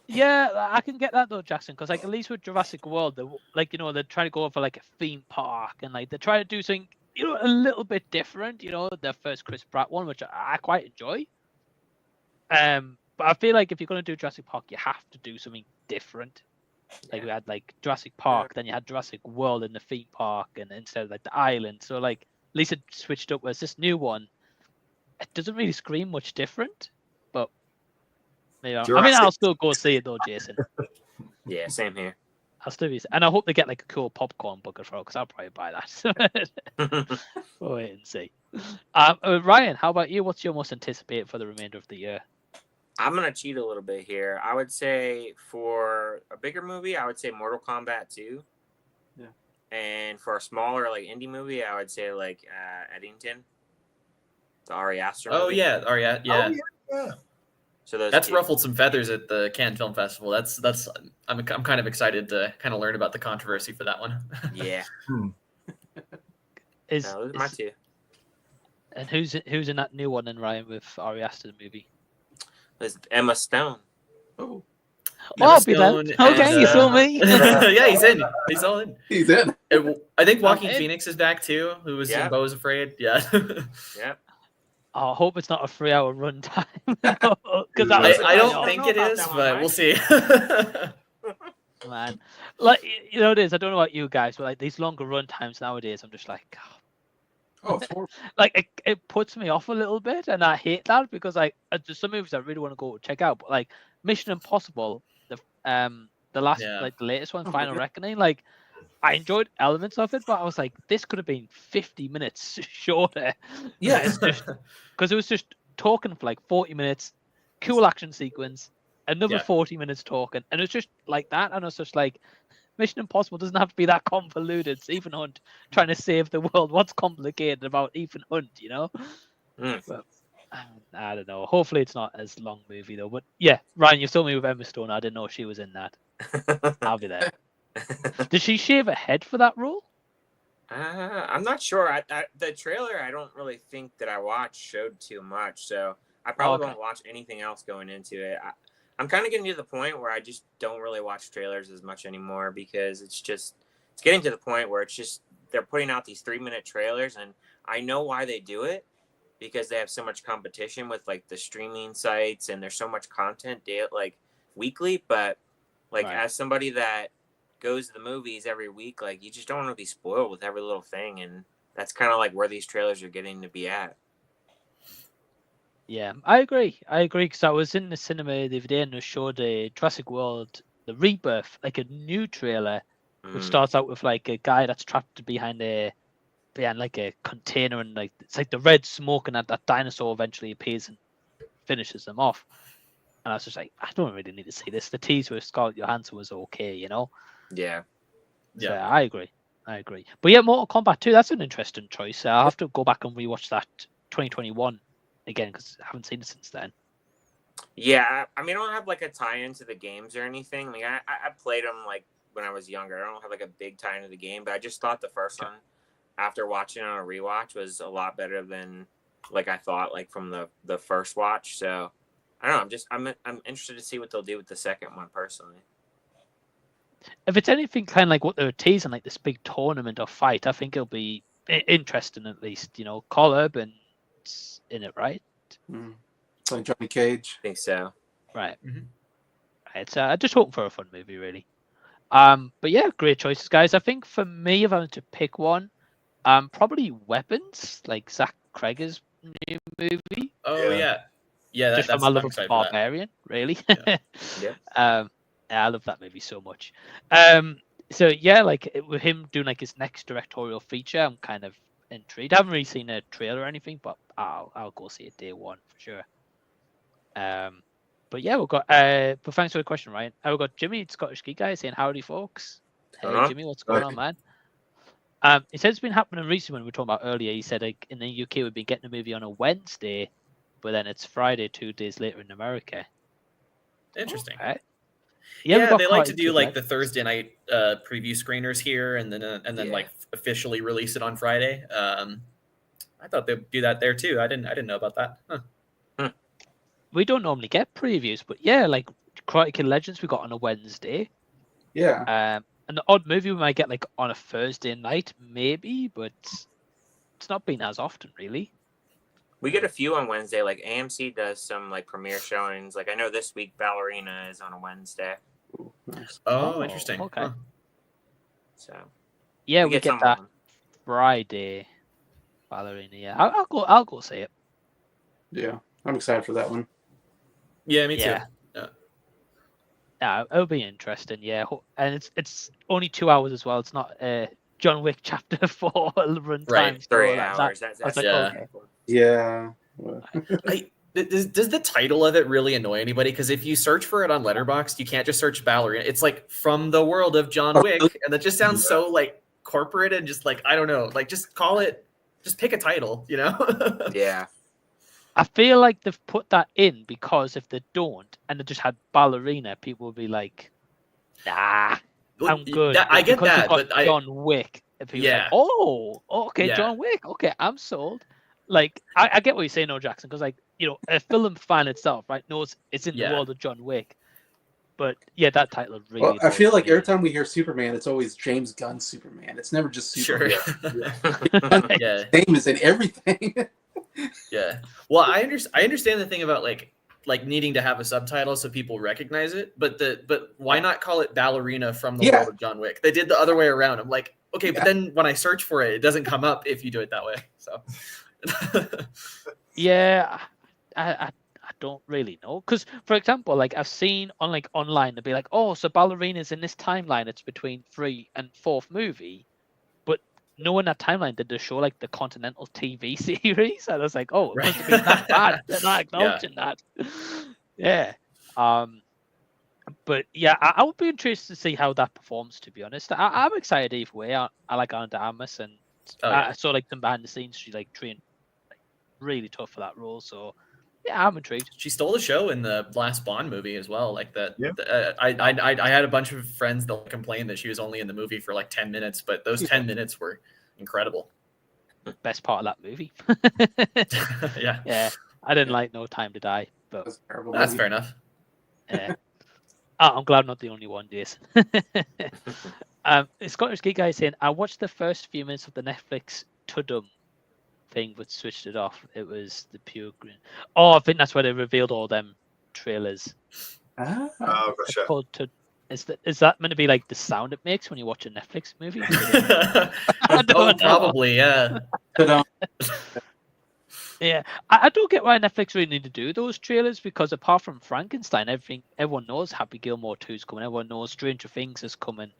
Yeah, I can get that though, Jackson, because like at least with Jurassic World, they're trying to go for like a theme park and like they're trying to do something a little bit different. Their first Chris Pratt one, which I quite enjoy. But I feel like if you're going to do Jurassic Park, you have to do something different. Like we had like Jurassic Park, then you had Jurassic World in the theme park, and instead of like the island. So like at least it switched up. Whereas this new one, it doesn't really scream much different. But I'll still go see it though, Jason. Yeah, same here. I'll still be, and I hope they get like a cool popcorn bucket for it, because I'll probably buy that. We'll wait and see. Ryan, how about you? What's your most anticipated for the remainder of the year? I'm gonna cheat a little bit here. I would say for a bigger movie, I would say Mortal Kombat 2. Yeah. And for a smaller like indie movie, I would say like Eddington, the Ari Aster movie. Oh yeah. Oh, yeah. So That's two. ruffled some feathers at the Cannes Film Festival. I'm kind of excited to kind of learn about the controversy for that one. Yeah. Those are my two. And who's in that new one then, Ryan, with Ari Aster movie? There's Emma Stone. Oh, I'll be there. Okay, you saw me. Yeah, he's in. He's all in. he's in. I think Joaquin in. Phoenix is back too, who was Yeah. in Beau is Afraid. Yeah. Yep. I hope it's not a 3-hour runtime. Because I don't think it about is, that one, but Mike. we'll see. Man, like it is. I don't know about you guys, but like these longer run times nowadays, I'm just like, Oh, it's horrible. like it puts me off a little bit, and I hate that because like there's some movies I really want to go check out, but like Mission Impossible, the last like the latest one, Final Reckoning, like I enjoyed elements of it, but I was like, this could have been 50 minutes shorter. Yeah, it's just because it was just talking for like 40 minutes, cool action sequence, another 40 minutes talking, and it's just like that, and it's just like. Mission Impossible doesn't have to be that convoluted. It's Ethan Hunt trying to save the world. What's complicated about Ethan Hunt, But, I don't know. Hopefully it's not as long movie though. But yeah, Ryan, you saw me with Emma Stone. I didn't know she was in that. I'll be there. Did she shave her head for that role? I'm not sure. The trailer, I don't really think that I watched showed too much, so I probably won't watch anything else going into it. I'm kind of getting to the point where I just don't really watch trailers as much anymore because it's getting to the point where it's just they're putting out these 3-minute trailers, and I know why they do it because they have so much competition with like the streaming sites and there's so much content like weekly. But like as somebody that goes to the movies every week, like you just don't want to be spoiled with every little thing, and that's kind of like where these trailers are getting to be at. Yeah, I agree because I was in the cinema the other day and they showed a Jurassic World, the Rebirth, like a new trailer, which starts out with like a guy that's trapped behind like a container, and like it's like the red smoke, and that dinosaur eventually appears and finishes them off. And I was just like, I don't really need to see this. The teaser with Scarlett Johansson was okay, Yeah. So I agree. But yeah, Mortal Kombat 2, that's an interesting choice. I'll have to go back and rewatch that 2021 again because I haven't seen it since then. Yeah, I mean, I don't have like a tie-in to the games or anything. I mean, I played them like when I was younger. I don't have like a big tie-in to the game, but I just thought the first one, after watching it on a rewatch, was a lot better than like I thought, like from the first watch. So I don't know. I'm interested to see what they'll do with the second one personally. If it's anything kind of like what they're teasing, like this big tournament or fight, I think it'll be interesting at least. Carl Urban's in it, right? Like Johnny Cage. I think so. Right. It's just hoping for a fun movie, really. But yeah, great choices, guys. I think for me, if I was to pick one, Probably Weapons, like Zach Cregger's new movie. Oh Yeah. yeah. Just for That's my I'm love of excited for that. Barbarian, really. Yeah. Yep. Yeah, I love that movie so much. So yeah, like with him doing like his next directorial feature, I'm kind of intrigued. I haven't really seen a trailer or anything, but I'll go see it day one for sure. But yeah, we've got but thanks for the question, Ryan. We've got Jimmy, Scottish Geek Guy, saying howdy folks. Hey Uh-huh. Jimmy, what's going on, man? He said it's been happening recently when we were talking about earlier. He said like in the UK we've been getting a movie on a Wednesday, but then it's Friday 2 days later in America. Interesting. Okay. Yeah, they like to Karate do Kid like the Legends. Thursday night preview screeners here, and then Yeah. like officially release it on Friday. I thought they'd do that there too. I didn't know about that. Huh. We don't normally get previews, but yeah, like Karate Kid Legends we got on a Wednesday. Yeah. And the odd movie we might get like on a Thursday night, maybe, but it's not been as often really. We get a few on Wednesday. Like AMC does some like premiere showings. Like I know this week Ballerina is on a Wednesday. Ooh, nice. Oh, interesting. Okay. Huh. So Yeah, we get some that of them. Friday. Ballerina, yeah. I'll go see it. Yeah. I'm excited for that one. Yeah, me too. Yeah. Yeah, it'll be interesting, yeah. And it's only 2 hours as well. It's not John Wick Chapter 4 run Right. time. 3 so hours. I was That's like, yeah. okay. Yeah. Does the title of it really annoy anybody? Because if you search for it on Letterboxd, you can't just search Ballerina. It's like from the world of John Wick, and that just sounds so like corporate and just like I don't know. Like just call it. Just pick a title, you know? Yeah. I feel like they've put that in because if they don't and they just had Ballerina, people would be like, nah, I'm good. I get Because they've that, got but John Wick. And people are Yeah. like, oh, okay, Yeah. John Wick. Okay, I'm sold. Like, I get what you're saying, no, Jackson, because, like, you know, a film fan itself, right, knows it's in the Yeah. world of John Wick. But, yeah, that title really Well, I feel annoys like me. every time we hear Superman, it's always James Gunn's Superman. It's never just sure. Superman. Yeah. His name is in everything. Yeah. Well, I understand the thing about like needing to have a subtitle so people recognize it, but why not call it Ballerina from the world of John Wick? They did the other way around. I'm like, okay, but then when I search for it, it doesn't come up if you do it that way. So Yeah, I don't really know. Because, for example, like I've seen on like online, they'll be like, oh, so Ballerina's in this timeline. It's between 3 and 4th movie. But no in that timeline did they show like the Continental TV series. And I was like, oh, it must have been that bad. They're not acknowledging that. Yeah. But yeah, I would be interested to see how that performs, to be honest. I'm excited either way. I like Anna de Armas, and I saw like them behind the scenes. She like trained like, really tough for that role. So yeah, I'm intrigued. she stole the show in the last Bond movie as well. Like that. Yeah. I had a bunch of friends that complained that she was only in the movie for like 10 minutes, but those 10 minutes were incredible. Best part of that movie. Yeah. Yeah, I didn't like No Time to Die, but That's terrible. That's fair enough. yeah. I'm glad I'm not the only one, Jason. Scottish Geek Guy saying, I watched the first few minutes of the Netflix Tudum thing, but switched it off. It was the pure green. Oh, I think that's where they revealed all them trailers. Ah. Oh, It's gotcha. called is that meant to be like the sound it makes when you watch a Netflix movie? I don't know. Probably, yeah. But, Yeah, I don't get why Netflix really need to do those trailers, because apart from Frankenstein, everyone knows Happy Gilmore 2 is coming. Everyone knows Stranger Things is coming.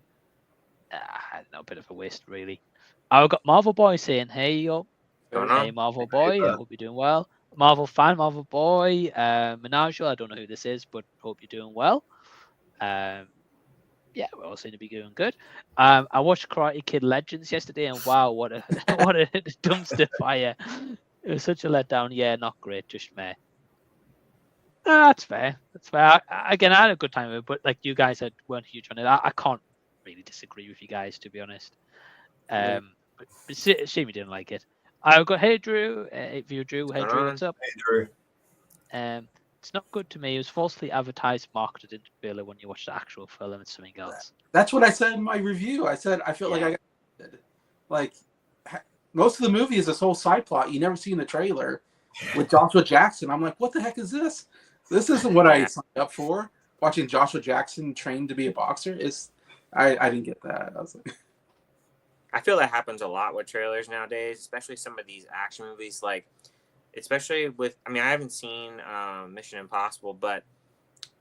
A bit of a waste, really. I've got Marvel Boy saying, hey, yo. Hey, Marvel Boy. I hope you're doing well. Marvel fan, Marvel Boy. Menagio, I don't know who this is, but hope you're doing well. Yeah, we all seem to be doing good. I watched Karate Kid Legends yesterday, and wow, what a what a dumpster fire. It was such a letdown. Yeah, not great, just meh. That's fair. That's fair. Again, I had a good time with it, but like you guys weren't huge on it. I can't really disagree with you guys, to be honest. But shame you didn't like it. I've got Hey Drew. If you Drew, hey Drew, what's up? Hey, Drew. It's not good to me. It was falsely advertised, marketed into trailer. When you watch the actual film, it's something else. that's what I said in my review. I said I feel like I got like most of the movie is this whole side plot you never see in the trailer with Joshua Jackson. I'm like, what the heck is this? This isn't what I signed up for. Watching Joshua Jackson train to be a boxer is I didn't get that. I was like, I feel that happens a lot with trailers nowadays, especially some of these action movies. Like, especially with, I mean, I haven't seen Mission Impossible, but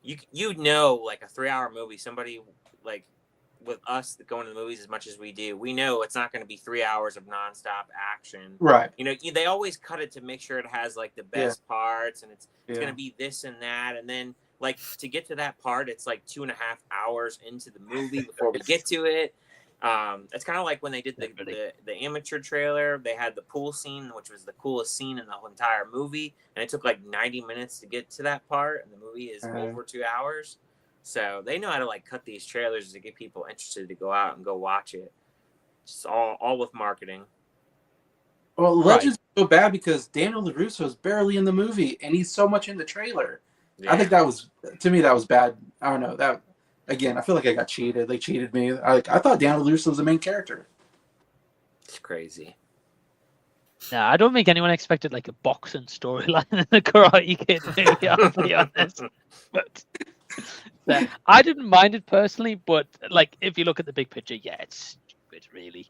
you know, like a 3-hour movie, somebody like with us going to the movies as much as we do, we know it's not going to be 3 hours of nonstop action. Right. You know, they always cut it to make sure it has like the best parts, and it's going to be this and that, and then like to get to that part, it's like 2.5 hours into the movie before we get to it. It's kind of like when they did the amateur trailer. They had the pool scene, which was the coolest scene in the whole entire movie, and it took like 90 minutes to get to that part, and the movie is over 2 hours. So they know how to like cut these trailers to get people interested to go out and go watch it. It's all with marketing. Well, Legends is so bad because Daniel LaRusso is barely in the movie, and he's so much in the trailer. Yeah. I think that was, to me, that was bad. I don't know. That, again, I feel like I got cheated. They cheated me. I thought Daniel LaRusso was the main character. It's crazy. No, I don't think anyone expected like a boxing storyline in the Karate Kid movie, I'll be honest. But I didn't mind it personally, but like if you look at the big picture, yeah, it's stupid, really.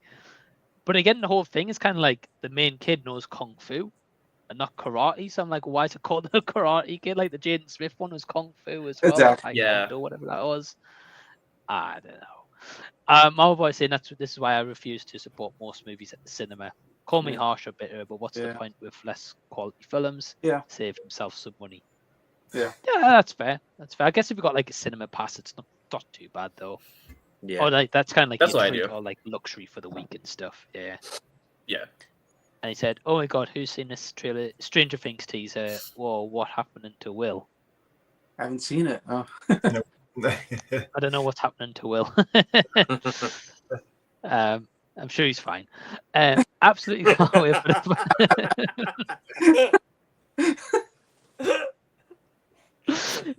But again, the whole thing is kind of like the main kid knows Kung Fu and not karate. So I'm like, why is it called the Karate Kid? Like the Jaden Smith one was Kung Fu as well. Exactly. Yeah. Whatever that was. I don't know. My boy saying this is why I refuse to support most movies at the cinema. Call me harsh or bitter, but what's the point with less quality films? Yeah. Save himself some money. Yeah. Yeah, that's fair. That's fair. I guess if you've got like a cinema pass, it's not too bad though. Yeah. Or like that's kind of like that's what I do. Or like luxury for the week and stuff. Yeah. Yeah. And he said, "Oh my God, who's seen this trailer? Stranger Things teaser. Whoa, what happened to Will?" I haven't seen it. Oh. I don't know what's happening to Will. I'm sure he's fine. Absolutely can't wait for the...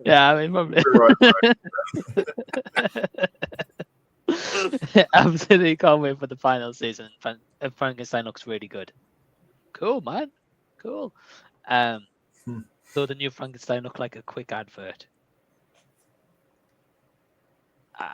Yeah, I mean, probably. Absolutely can't wait for the final season. Frankenstein looks really good. Cool, man. Cool. So the new Frankenstein looked like a quick advert.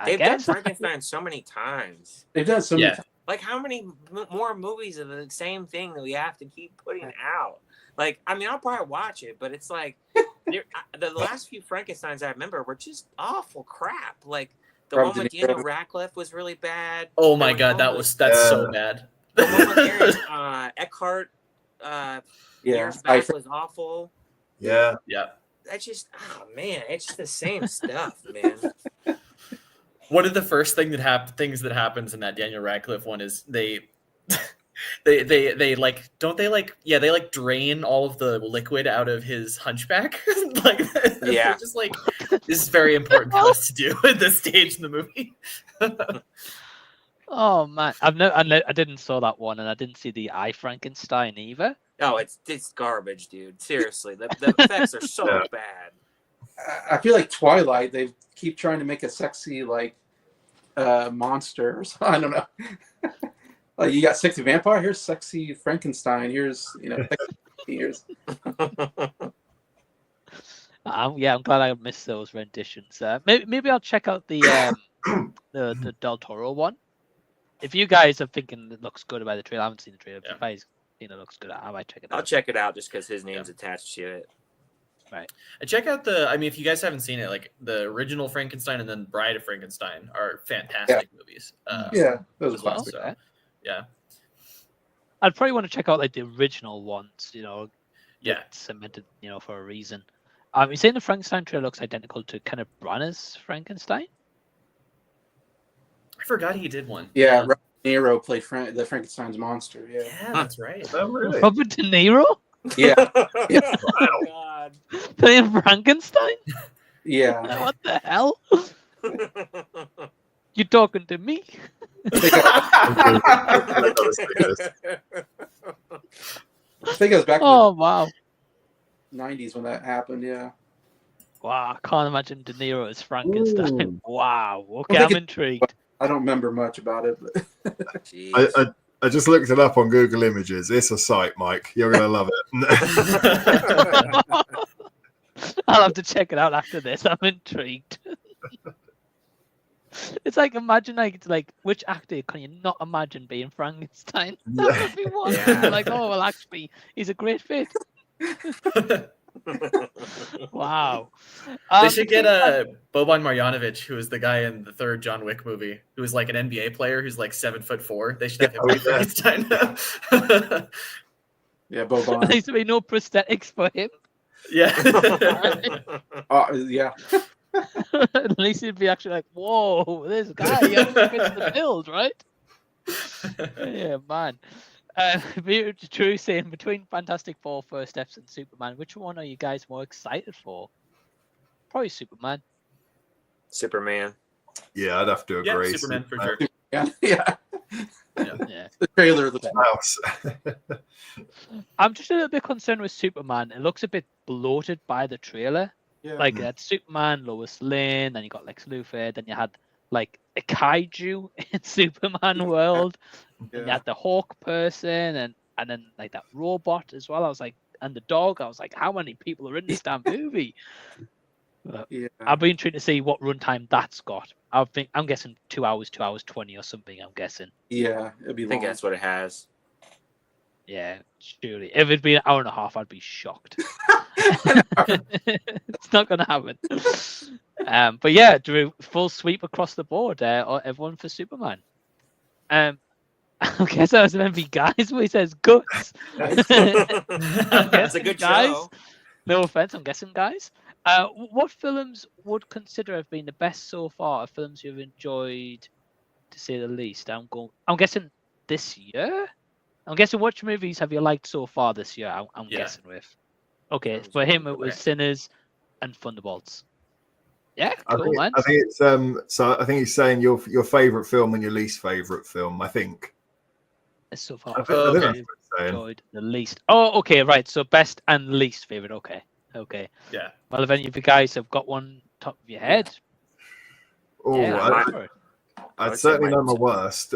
They've done Frankenstein so many times. They've done so many times. Like, how many more movies of the same thing that we have to keep putting out? Like, I mean, I'll probably watch it, but it's like the last few Frankensteins I remember were just awful crap. Like the one with Daniel Radcliffe was really bad. Oh my God, that's so bad. The one with Aaron Eckhart years back was awful. Yeah. That's just, oh man, it's just the same stuff, man. One of the first things that happens in that Daniel Radcliffe one is they like they like drain all of the liquid out of his hunchback. Like just like this is very important for us to do at this stage in the movie. Oh man, I didn't saw that one, and I didn't see the I Frankenstein either. Oh, it's garbage, dude. Seriously, the effects are so bad. I feel like Twilight. They keep trying to make a sexy like monster or something. I don't know. Like you got sexy vampire. Here's sexy Frankenstein. Here's here's. I'm glad I missed those renditions. Maybe I'll check out the Del Toro one. If you guys are thinking it looks good about the trailer, I haven't seen the trailer. If you guys think it looks good, I might check it out. I'll check it out just because his name's attached to it. Right. Check out if you guys haven't seen it, like the original Frankenstein and then Bride of Frankenstein are fantastic movies. Those are classic. So, yeah. I'd probably want to check out like the original ones, cemented, for a reason. You're saying the Frankenstein trailer looks identical to Kenneth Branagh's Frankenstein? I forgot he did one. Yeah, Robert De Niro played the Frankenstein's monster. Yeah, that's right. Oh, really? Robert De Niro? Yeah. Oh, God. Playing Frankenstein? Yeah. What the hell? You talking to me? I think it was back in wow. the 90s when that happened, yeah. Wow, I can't imagine De Niro as Frankenstein. Ooh. Wow. Okay, I'm intrigued. I don't remember much about it. But I just looked it up on Google Images. It's a sight, Mike. You're going to love it. I'll have to check it out after this. I'm intrigued. It's like imagine like which actor can you not imagine being Frankenstein? That would be one. Yeah. Like, oh well, actually, he's a great fit. Wow. They should get Boban Marjanovic, who is the guy in the third John Wick movie, who is like an NBA player who's like 7'4". They should have him be Frankenstein. Yeah, There Boban. needs to be no prosthetics for him. Yeah. Yeah. At least he'd be actually like, whoa, this guy actually fits the build, right? Yeah, man. True saying between Fantastic Four, First Steps, and Superman, which one are you guys more excited for? Probably Superman. Superman. Yeah, I'd have to Yeah, agree. Superman for sure. Yeah. Yeah. The trailer looks Mouse. I'm just a little bit concerned with Superman. It looks a bit bloated by the trailer. yeah. Like that's Superman, Lois Lane, then you got Lex Luthor, then you had like a kaiju in Superman world, and you had the Hawk person, and then like that robot as well. I was like, and the dog. I was like, how many people are in this damn movie? Yeah. I'll be intrigued to see what runtime that's got. I'm guessing 2 hours, 2 hours 20 or something. I'm guessing. Yeah, it'd be I think long. that's what it has. Yeah, surely. If it'd be an hour and a half, I'd be shocked. It's not going to happen. But yeah, Drew, full sweep across the board. Everyone for Superman. I guess I was meant to be guys, but he says guts. That's a good guys. show. No offense, I'm guessing, guys. What films would consider have been the best so far? Of films you've enjoyed, to say the least. I'm guessing this year. I'm guessing which movies have you liked so far this year? I'm guessing with. Okay, for him it was Sinners and Thunderbolts. Yeah, cool, man. I think it's so I think he's saying your favorite film and your least favorite film. I think. So far, I think that's what I've he's saying. enjoyed the least. Oh, okay, right. So best and least favorite. Okay. Yeah. Well, if any of you guys have got one top of your head, Oh, yeah, I'm up for it. I'd certainly know my worst.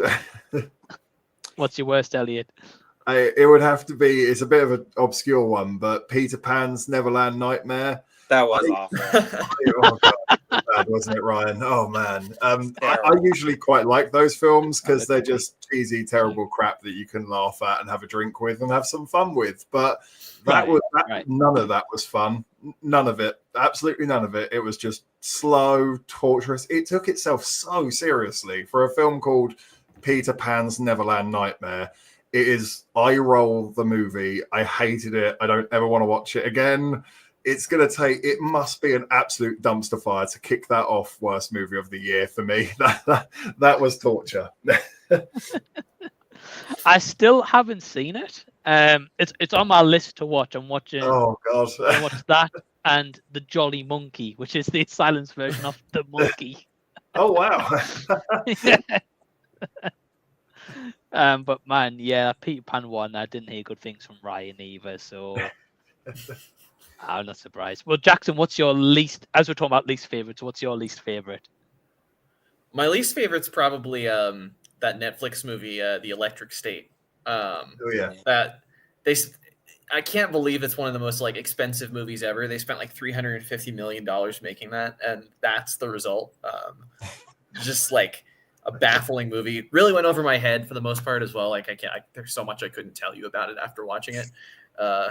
What's your worst, Elliot? It would have to be. It's a bit of an obscure one, but Peter Pan's Neverland Nightmare. That was awful. Oh, God, bad, wasn't it, Ryan? Oh man, I usually quite like those films because they're just cheesy, terrible crap that you can laugh at and have a drink with and have some fun with. But none of that was fun. None of it. Absolutely none of it. It was just slow, torturous. It took itself so seriously for a film called Peter Pan's Neverland Nightmare. It is eye roll the movie. I hated it. I don't ever want to watch it again. It must be an absolute dumpster fire to kick that off worst movie of the year for me. That was torture. I still haven't seen it. It's on my list to watch. I'm watching. Oh God! I watched that and The Jolly Monkey, which is the silence version of The Monkey. Oh wow! But man, yeah, Peter Pan one. I didn't hear good things from Ryan either, so I'm not surprised. Well, Jackson, what's your least? As we're talking about least favorites, what's your least favorite? My least favorite's probably that Netflix movie, The Electric State. Oh yeah. I can't believe it's one of the most like expensive movies ever. They spent like $350 million making that, and that's the result. Just like a baffling movie. Really went over my head for the most part as well. Like there's so much I couldn't tell you about it after watching it.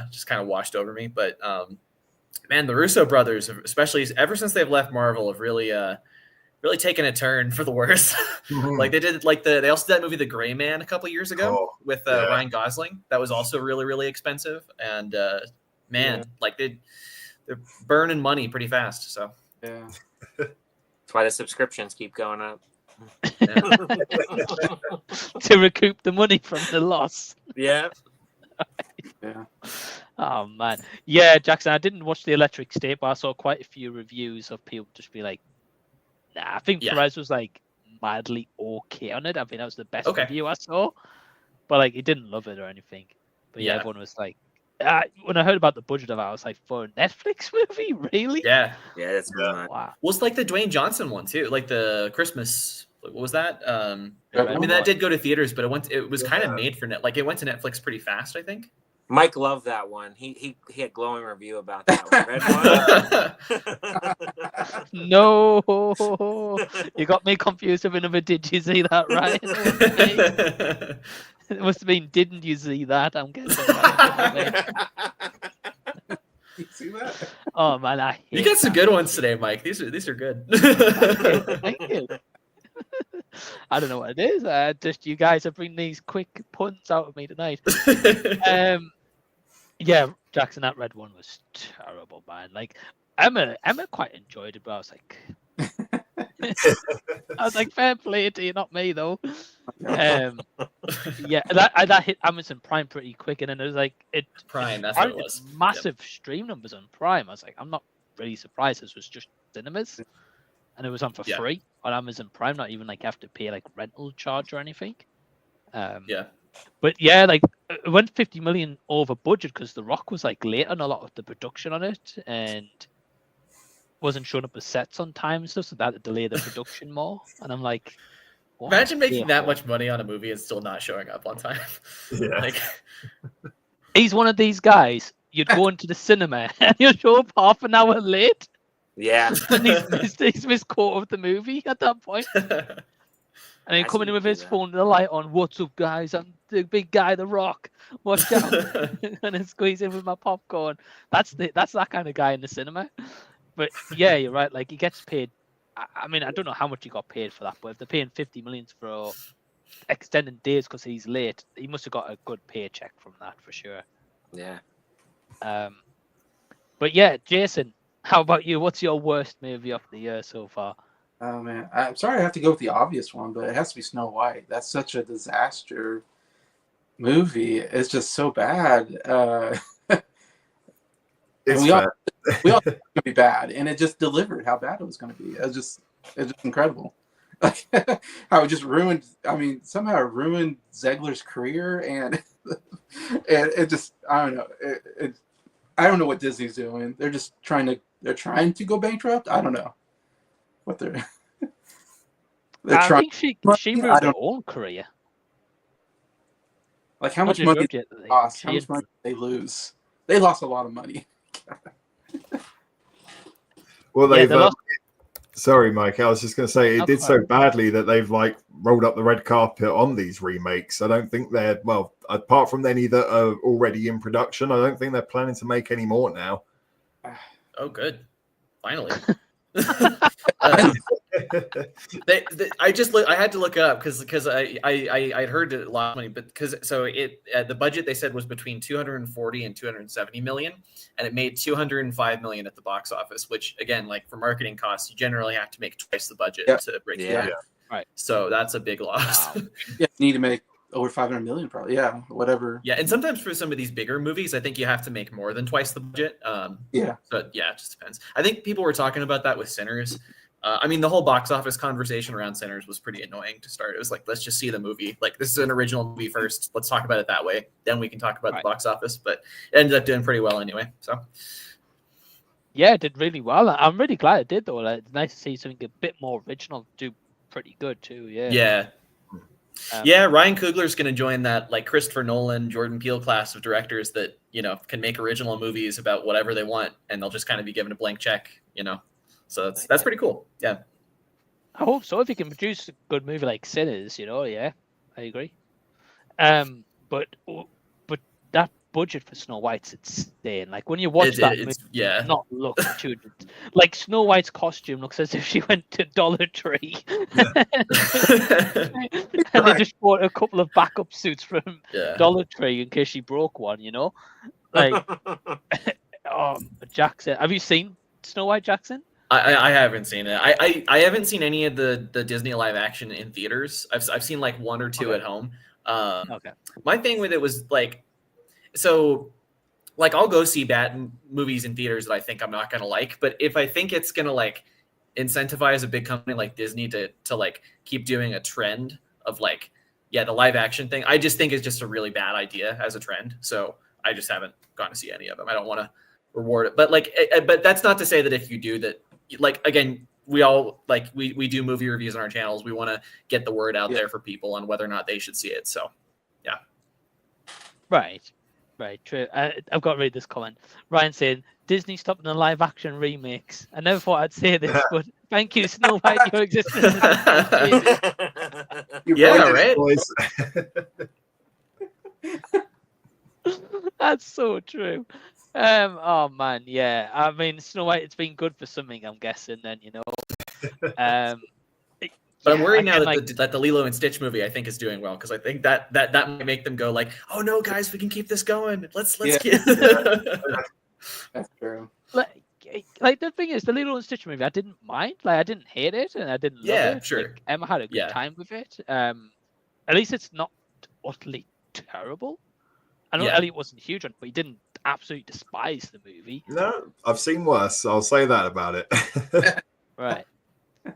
Just kind of washed over me. But man, the Russo brothers, especially ever since they've left Marvel, have really taken a turn for the worse. Like they did, they also did that movie The Gray Man a couple years ago with Ryan Gosling. That was also really, really expensive. And like they're burning money pretty fast. So Yeah. That's why the subscriptions keep going up. To recoup the money from the loss. Yeah. Yeah. Oh man, yeah, Jackson. I didn't watch The Electric State, but I saw quite a few reviews of people just be like, "Nah." I think Perez was like mildly okay on it. I think that was the best review I saw, but like he didn't love it or anything. But yeah, everyone was like, when I heard about the budget of it, I was like, for a Netflix movie, really? yeah, that's Wow. Well, it's like the Dwayne Johnson one too, like the Christmas. What was that? I Red mean, that did go to theaters, but it was kind of made for net. Like it went to Netflix pretty fast, I think. Mike loved that one. He had a glowing review about that one. Red one. No, you got me confused with another. Did you see that, right? It must have been. Didn't you see that? I'm guessing. You see that? Oh man, You got some good ones today, Mike. These are good. Thank you. I don't know what it is. Just you guys are bringing these quick puns out of me tonight. Yeah, Jackson, that red one was terrible, man. Like Emma quite enjoyed it, but I was like, fair play to you, not me though. Yeah, that hit Amazon Prime pretty quick, and then it was like Prime. That's what it was. Massive stream numbers on Prime. I was like, I'm not really surprised. This was just cinemas, and it was on for free on Amazon Prime. Not even like you have to pay like rental charge or anything. But yeah, like it went 50 million over budget because The Rock was like late on a lot of the production on it and wasn't showing up as sets on time and stuff, so that had to delay the production more. And I'm like, what? Imagine making that much money on a movie and still not showing up on time. Yeah. Like, he's one of these guys. You'd go into the cinema and you'll show up half an hour late. Yeah. And he's missed quarter of the movie at that point. And then coming in with his phone, the light on. What's up, guys? I'm the big guy, The Rock. Watch out! And then squeeze in with my popcorn. That's that kind of guy in the cinema. But yeah, you're right. Like he gets paid. I mean, I don't know how much he got paid for that, but if they're paying 50 million for extending days because he's late, he must have got a good paycheck from that for sure. Yeah. But yeah, Jason, how about you? What's your worst movie of the year so far? Oh man, I'm sorry I have to go with the obvious one, but it has to be Snow White. That's such a disaster movie. It's just so bad. We all thought it was going to be bad, and it just delivered how bad it was going to be. It's just incredible. Like how it just ruined. I mean, somehow it ruined Zegler's career, and it just I don't know. I don't know what Disney's doing. They're just trying to go bankrupt. I don't know what they're I trying. think she ruined her own career. Like how much money they lost? How much money did they lose? They lost a lot of money. Well, they've. Sorry, Mike. I was just going to say it did so badly that they've like rolled up the red carpet on these remakes. I don't think they're apart from any that are already in production. I don't think they're planning to make any more now. Oh, good. Finally. I had to look up because I heard it a lot of money, but the budget they said was between 240 and 270 million, and it made 205 million at the box office, which again, like for marketing costs, you generally have to make twice the budget to break even. Right. So that's a big loss. Yeah, you need to make over 500 million probably. Yeah, whatever. Yeah, and sometimes for some of these bigger movies, I think you have to make more than twice the budget. But yeah, it just depends. I think people were talking about that with Sinners. I mean, the whole box office conversation around Sinners was pretty annoying to start. It was like, let's just see the movie. Like, this is an original movie first. Let's talk about it that way. Then we can talk about the box office. But it ended up doing pretty well anyway. So, yeah, it did really well. I'm really glad it did, though. Like, it's nice to see something a bit more original do pretty good, too. Yeah. Ryan Coogler's going to join that, like, Christopher Nolan, Jordan Peele class of directors that, can make original movies about whatever they want, and they'll just kind of be given a blank check, So that's pretty cool. Yeah. I hope so. If you can produce a good movie like Sinners, I agree. But that budget for Snow White's insane. Like when you watch that movie, not look too like Snow White's costume looks as if she went to Dollar Tree. And they just bought a couple of backup suits from Dollar Tree in case she broke one, Like Jackson. Have you seen Snow White, Jackson? I haven't seen it. I haven't seen any of the Disney live action in theaters. I've seen like one or two at home. My thing with it was like, so like I'll go see bad movies in theaters that I think I'm not gonna like, but if I think it's gonna like incentivize a big company like Disney to like keep doing a trend of like the live action thing, I just think it's just a really bad idea as a trend. So I just haven't gone to see any of them. I don't want to reward it, but like, but that's not to say that if you do that. Like, again, we all like we do movie reviews on our channels. We want to get the word out there for people on whether or not they should see it. So, yeah. Right. Right, true. I've got to read this comment. Ryan saying, Disney stopping the live action remakes. I never thought I'd say this, but thank you, Snow White, your existence. You Yeah, boys, right? boys. That's so true. Oh man, yeah. I mean, Snow White, it's been good for something, I'm guessing. Then But I'm worried again, now that the Lilo and Stitch movie I think is doing well, because I think that might make them go like, oh no, guys, we can keep this going. Let's get. That's true. like the thing is, the Lilo and Stitch movie, I didn't mind. Like, I didn't hate it, and I didn't love Yeah, it. sure. Like, Emma had a good time with it. At least it's not utterly terrible. I know Elliot wasn't huge on it, but he didn't absolutely despise the movie. No, I've seen worse. I'll say that about it. Right.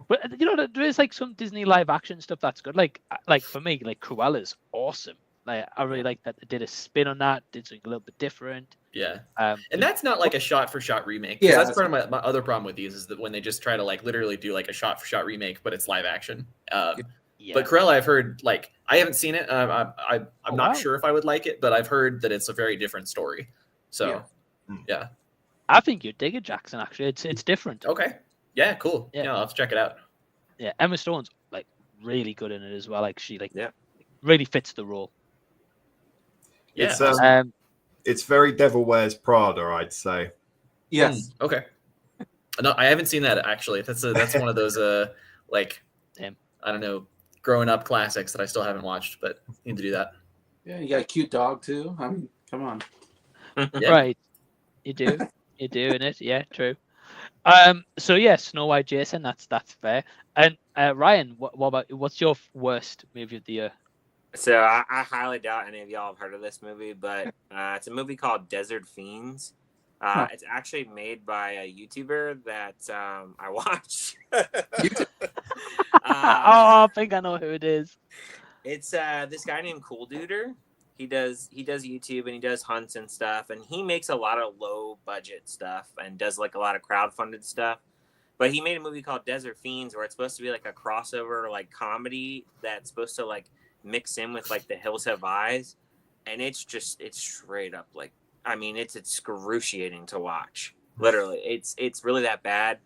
But you know, there is like some Disney live action stuff that's good. Like for me, like Cruella's awesome. Like I really like that they did a spin on that, did something a little bit different. Yeah. And that's not like a shot for shot remake. Yeah, That's part of my other problem with these is that when they just try to like literally do like a shot for shot remake, but it's live action. But Cruella, I've heard, like, I haven't seen it. I'm not sure if I would like it, but I've heard that it's a very different story. So, yeah. I think you'd dig it, Jackson. Actually, it's different. Okay. Yeah. Cool. Yeah. I'll have to check it out. Yeah. Emma Stone's like really good in it as well. Like she really fits the role. Yeah. It's very Devil Wears Prada, I'd say. Yes. Okay. No, I haven't seen that actually. That's one of those like I don't know, growing up classics that I still haven't watched, but need to do that. Yeah, you got a cute dog too. I mean, come on. Right. You do. You do in it. Yeah, true. So yeah, Snow White, Jason, that's fair. And Ryan, what about what's your worst movie of the year? So I highly doubt any of y'all have heard of this movie, but it's a movie called Desert Fiends. It's actually made by a YouTuber that I watch. I think I know who it is. It's this guy named Cool Duder. He does YouTube and he does hunts and stuff, and he makes a lot of low budget stuff and does like a lot of crowdfunded stuff. But he made a movie called Desert Fiends where it's supposed to be like a crossover like comedy that's supposed to like mix in with like The Hills Have Eyes, and it's straight up like, I mean, it's excruciating to watch. Literally, it's really that bad.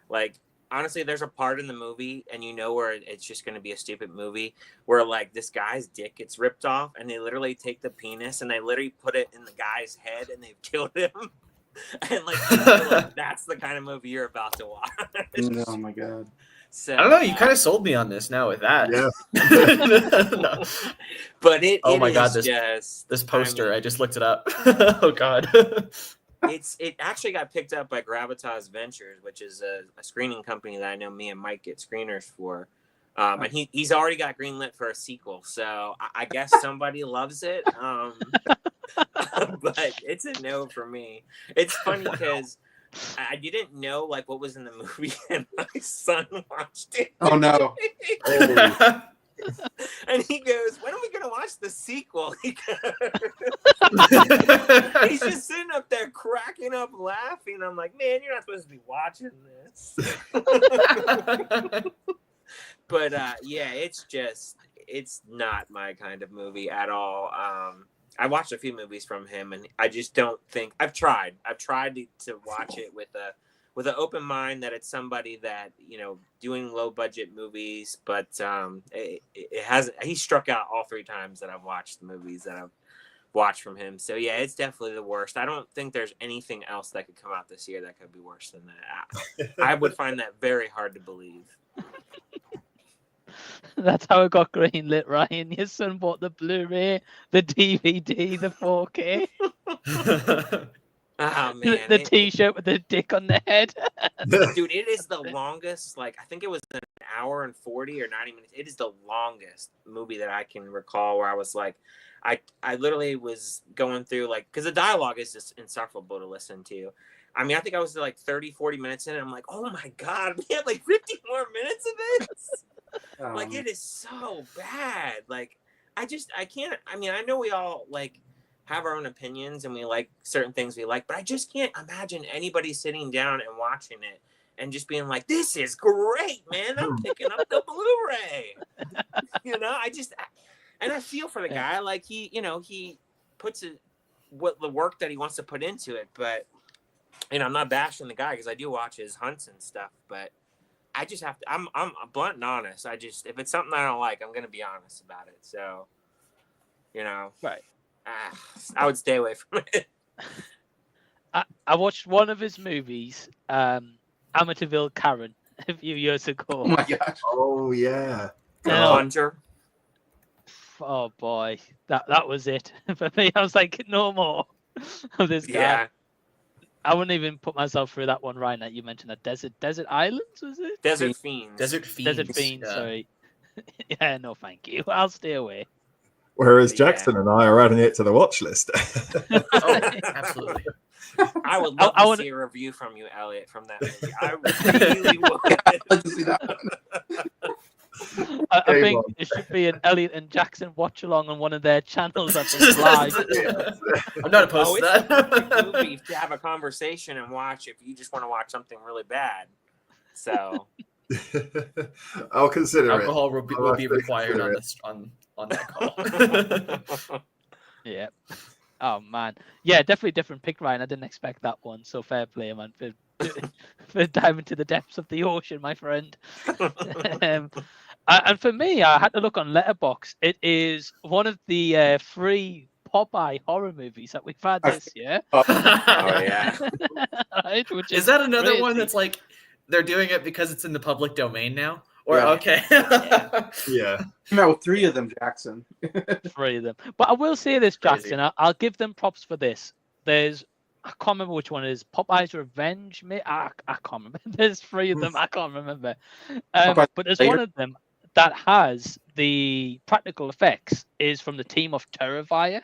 Like, honestly, there's a part in the movie, and you know where it's just going to be a stupid movie, where like this guy's dick gets ripped off, and they literally take the penis and they literally put it in the guy's head, and they've killed him. And like, that's the kind of movie you're about to watch. Oh my god. So, I don't know. You kind of sold me on this now with that. Yeah. No. But it. Oh it my god! This poster. I just looked it up. Oh god. It actually got picked up by Gravitas Ventures, which is a screening company that I know me and Mike get screeners for. And he's already got greenlit for a sequel, so I guess somebody loves it. But it's a no for me. It's funny because I didn't know like what was in the movie, and my son watched it. Oh no! And he goes, "When are we gonna watch the sequel?" He goes, he's just sitting up there cracking up, laughing. I'm like, "Man, you're not supposed to be watching this." But yeah, it's not my kind of movie at all. I watched a few movies from him, and I just don't think I've tried to watch it with an open mind that it's somebody that, you know, doing low budget movies, but it hasn't. He struck out all three times that I've watched the movies that I've watched from him. So yeah, it's definitely the worst. I don't think there's anything else that could come out this year that could be worse than that. I would find that very hard to believe. That's how it got greenlit, Ryan. Your son bought the Blu-ray, the DVD, the 4K. Oh man, the T-shirt with the dick on the head. Dude, it is the longest. Like, I think it was an hour and 40 or 90 minutes. It is the longest movie that I can recall where I was like, I literally was going through, like, because the dialogue is just insufferable to listen to. I mean, I think I was like 30, 40 minutes in, and I'm like, oh my god, we have like 50 more minutes of this. Like, it is so bad. Like, I can't. I mean, I know we all like have our own opinions and we like certain things we like, but I just can't imagine anybody sitting down and watching it and just being like, this is great, man. I'm picking up the Blu-ray. You know, and I feel for the guy. Like, he puts it, what the work that he wants to put into it. But I'm not bashing the guy because I do watch his hunts and stuff. But I just have to. I'm blunt and honest. If it's something I don't like, I'm gonna be honest about it. So, Right. I would stay away from it. I watched one of his movies, Amityville Karen, a few years ago. Oh my gosh. Oh yeah. Hunter. Oh boy, that was it for me. I was like, no more of this guy. Yeah. I wouldn't even put myself through that one, Ryan. That you mentioned, that Desert Islands, was it? Desert Fiends. Desert Fiends. Desert Fiends. Yeah. Sorry. Yeah, no, thank you. I'll stay away. Whereas Yeah. Jackson and I are adding it to the watch list. Oh, absolutely. I would love I to would- see a review from you, Elliot, from that movie. I really would. I'd like to see that one. I Game think on. it should be an Elliot and Jackson watch along on one of their channels. I think live. I'm not opposed to It's a perfect that. movie to have a conversation and watch if you just want to watch something really bad. So I'll consider Alcohol will I'll be have to required consider on it. this on that call. Yeah. Oh man. Yeah, definitely different pick, Ryan. I didn't expect that one. So fair play, man, for diving to the depths of the ocean, my friend. And for me, I had to look on Letterboxd. It is one of the free Popeye horror movies that we've had this year. oh yeah. Right, which Is that another crazy. one that's like they're doing it because it's in the public domain now? Or Yeah. okay. Yeah. Came out with 3 of them, Jackson. Three of them. But I will say this, Crazy. Jackson. I'll give them props for this. I can't remember which one it is. Popeye's Revenge. I can't remember. There's 3 of them. I can't remember. Popeye But there's later. one of them that has the practical effects is from the team of Terrifier.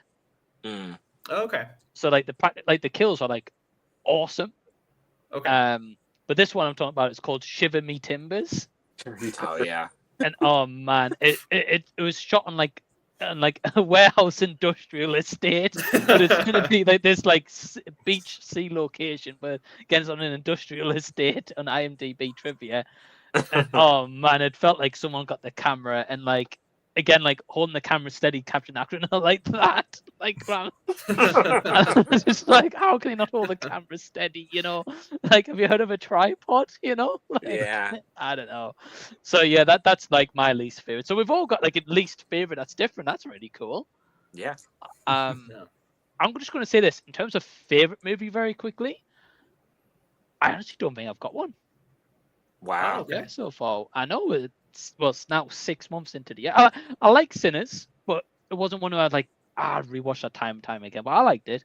Mm. Okay. So like the kills are like awesome. Okay. But this one I'm talking about is called Shiver Me Timbers. Oh yeah. And oh man, it was shot on like a warehouse industrial estate, but it's gonna be like this like beach sea location, but again it's on an industrial estate on IMDb trivia. And, oh man, it felt like someone got the camera and like again like holding the camera steady, capturing actor like that, like man. I was just like, how can he not hold the camera steady? Like have you heard of a tripod? Like, Yeah. I don't know. So yeah, that's like my least favorite. So we've all got like a least favorite that's different. That's really cool. Yeah. Yeah. I'm just going to say this in terms of favorite movie very quickly. I honestly don't think I've got one. Wow. Okay. Yeah, so far I know it's now 6 months into the year. I like Sinners, but it wasn't one where I'd like I'd rewatch that time and time again. But I liked it.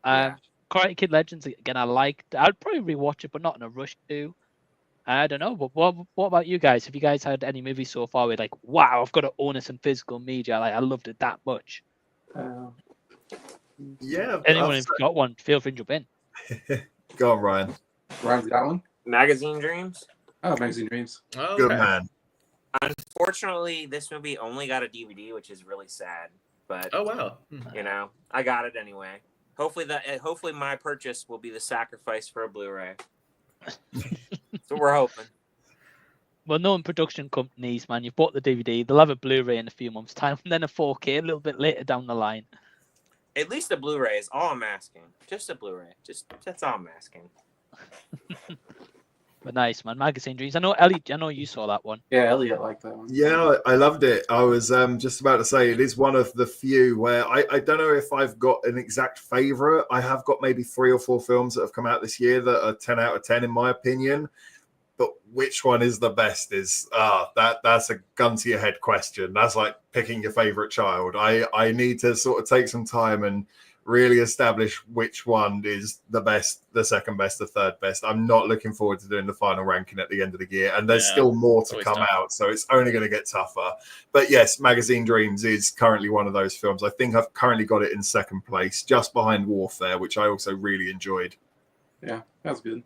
Yeah. Karate Kid Legends again. I'd probably rewatch it, but not in a rush to. I don't know. But what about you guys? Have you guys had any movies so far where like, wow, I've got to own this in physical media? Like I loved it that much. Yeah. Anyone who's got one, feel free to jump in. Go on, Ryan. Ryan's got one. Magazine Dreams. Oh, Magazine Dreams. Okay. Good man. Unfortunately, this movie only got a DVD, which is really sad. But Oh wow. I got it anyway. Hopefully my purchase will be the sacrifice for a Blu-ray. So we're hoping. Well, knowing production companies, man, you've bought the DVD, they'll have a Blu-ray in a few months' time, and then a 4K a little bit later down the line. At least a Blu-ray is all I'm asking. Just a Blu-ray. That's all I'm asking. But nice, man. Magazine Dreams. I know, Ellie, I know you saw that one. Yeah, Elliot liked that one. Yeah, I loved it. I was just about to say it is one of the few where I don't know if I've got an exact favorite. I have got maybe 3 or 4 films that have come out this year that are 10 out of 10 in my opinion. But which one is the best is that's a gun to your head question. That's like picking your favorite child. I need to sort of take some time and really establish which one is the best, the second best, the third best. I'm not looking forward to doing the final ranking at the end of the year, and there's still more to always come tough. out, so it's only going to get tougher. But yes, Magazine Dreams is currently one of those films. I think I've currently got it in second place, just behind Warfare, which I also really enjoyed. Yeah, that's good.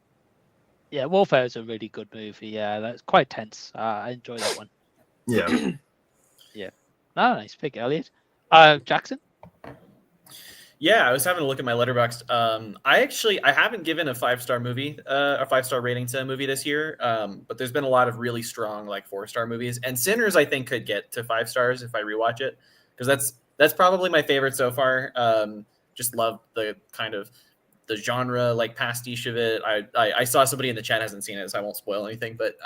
Yeah, Warfare is a really good movie. Yeah, that's quite tense. I enjoy that one. Yeah. Oh, nice pick, Elliot. Jackson? Yeah, I was having a look at my Letterboxd. I haven't given a 5-star movie, a 5-star rating to a movie this year. But there's been a lot of really strong like 4-star movies, and Sinners I think could get to 5 stars if I rewatch it, because that's probably my favorite so far. just love the kind of the genre, like pastiche of it. I saw somebody in the chat hasn't seen it, so I won't spoil anything, but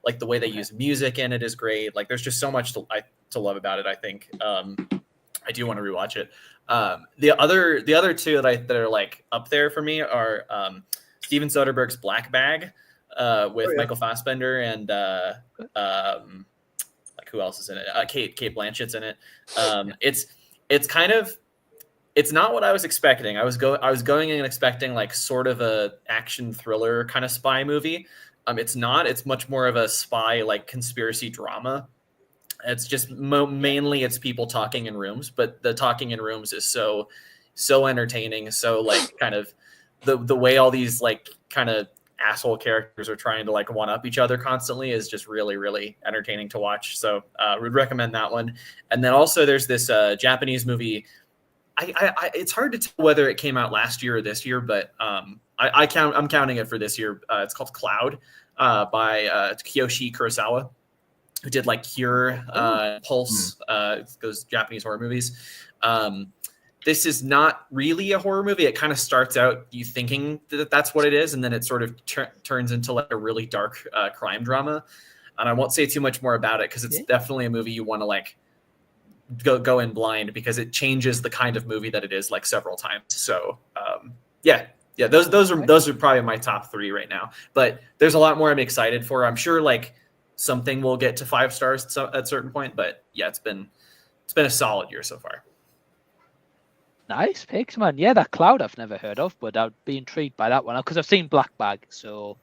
like the way they use music in it is great. Like there's just so much to love about it. I think I do want to rewatch it. The other two that are like up there for me are Steven Soderbergh's Black Bag with Michael Fassbender and like who else is in it? Kate Blanchett's in it. It's kind of, it's not what I was expecting. I was going in expecting like sort of a action thriller kind of spy movie. It's not. It's much more of a spy like conspiracy drama. It's just mainly it's people talking in rooms, but the talking in rooms is so entertaining. So like kind of the way all these like kind of asshole characters are trying to like one up each other constantly is just really, really entertaining to watch. So would recommend that one. And then also there's this Japanese movie. It's hard to tell whether it came out last year or this year, but I'm counting it for this year. It's called Cloud by Kiyoshi Kurosawa, who did like Cure, Pulse, those Japanese horror movies. This is not really a horror movie. It kind of starts out you thinking that that's what it is, and then it sort of turns into like a really dark crime drama. And I won't say too much more about it because it's definitely a movie you want to like go in blind, because it changes the kind of movie that it is like several times. So those are probably my top three right now. But there's a lot more I'm excited for. I'm sure like something will get to 5 stars at a certain point. But yeah, it's been a solid year so far. Nice picks, man. Yeah, that Cloud I've never heard of, but I'd be intrigued by that one because I've seen Black Bag. So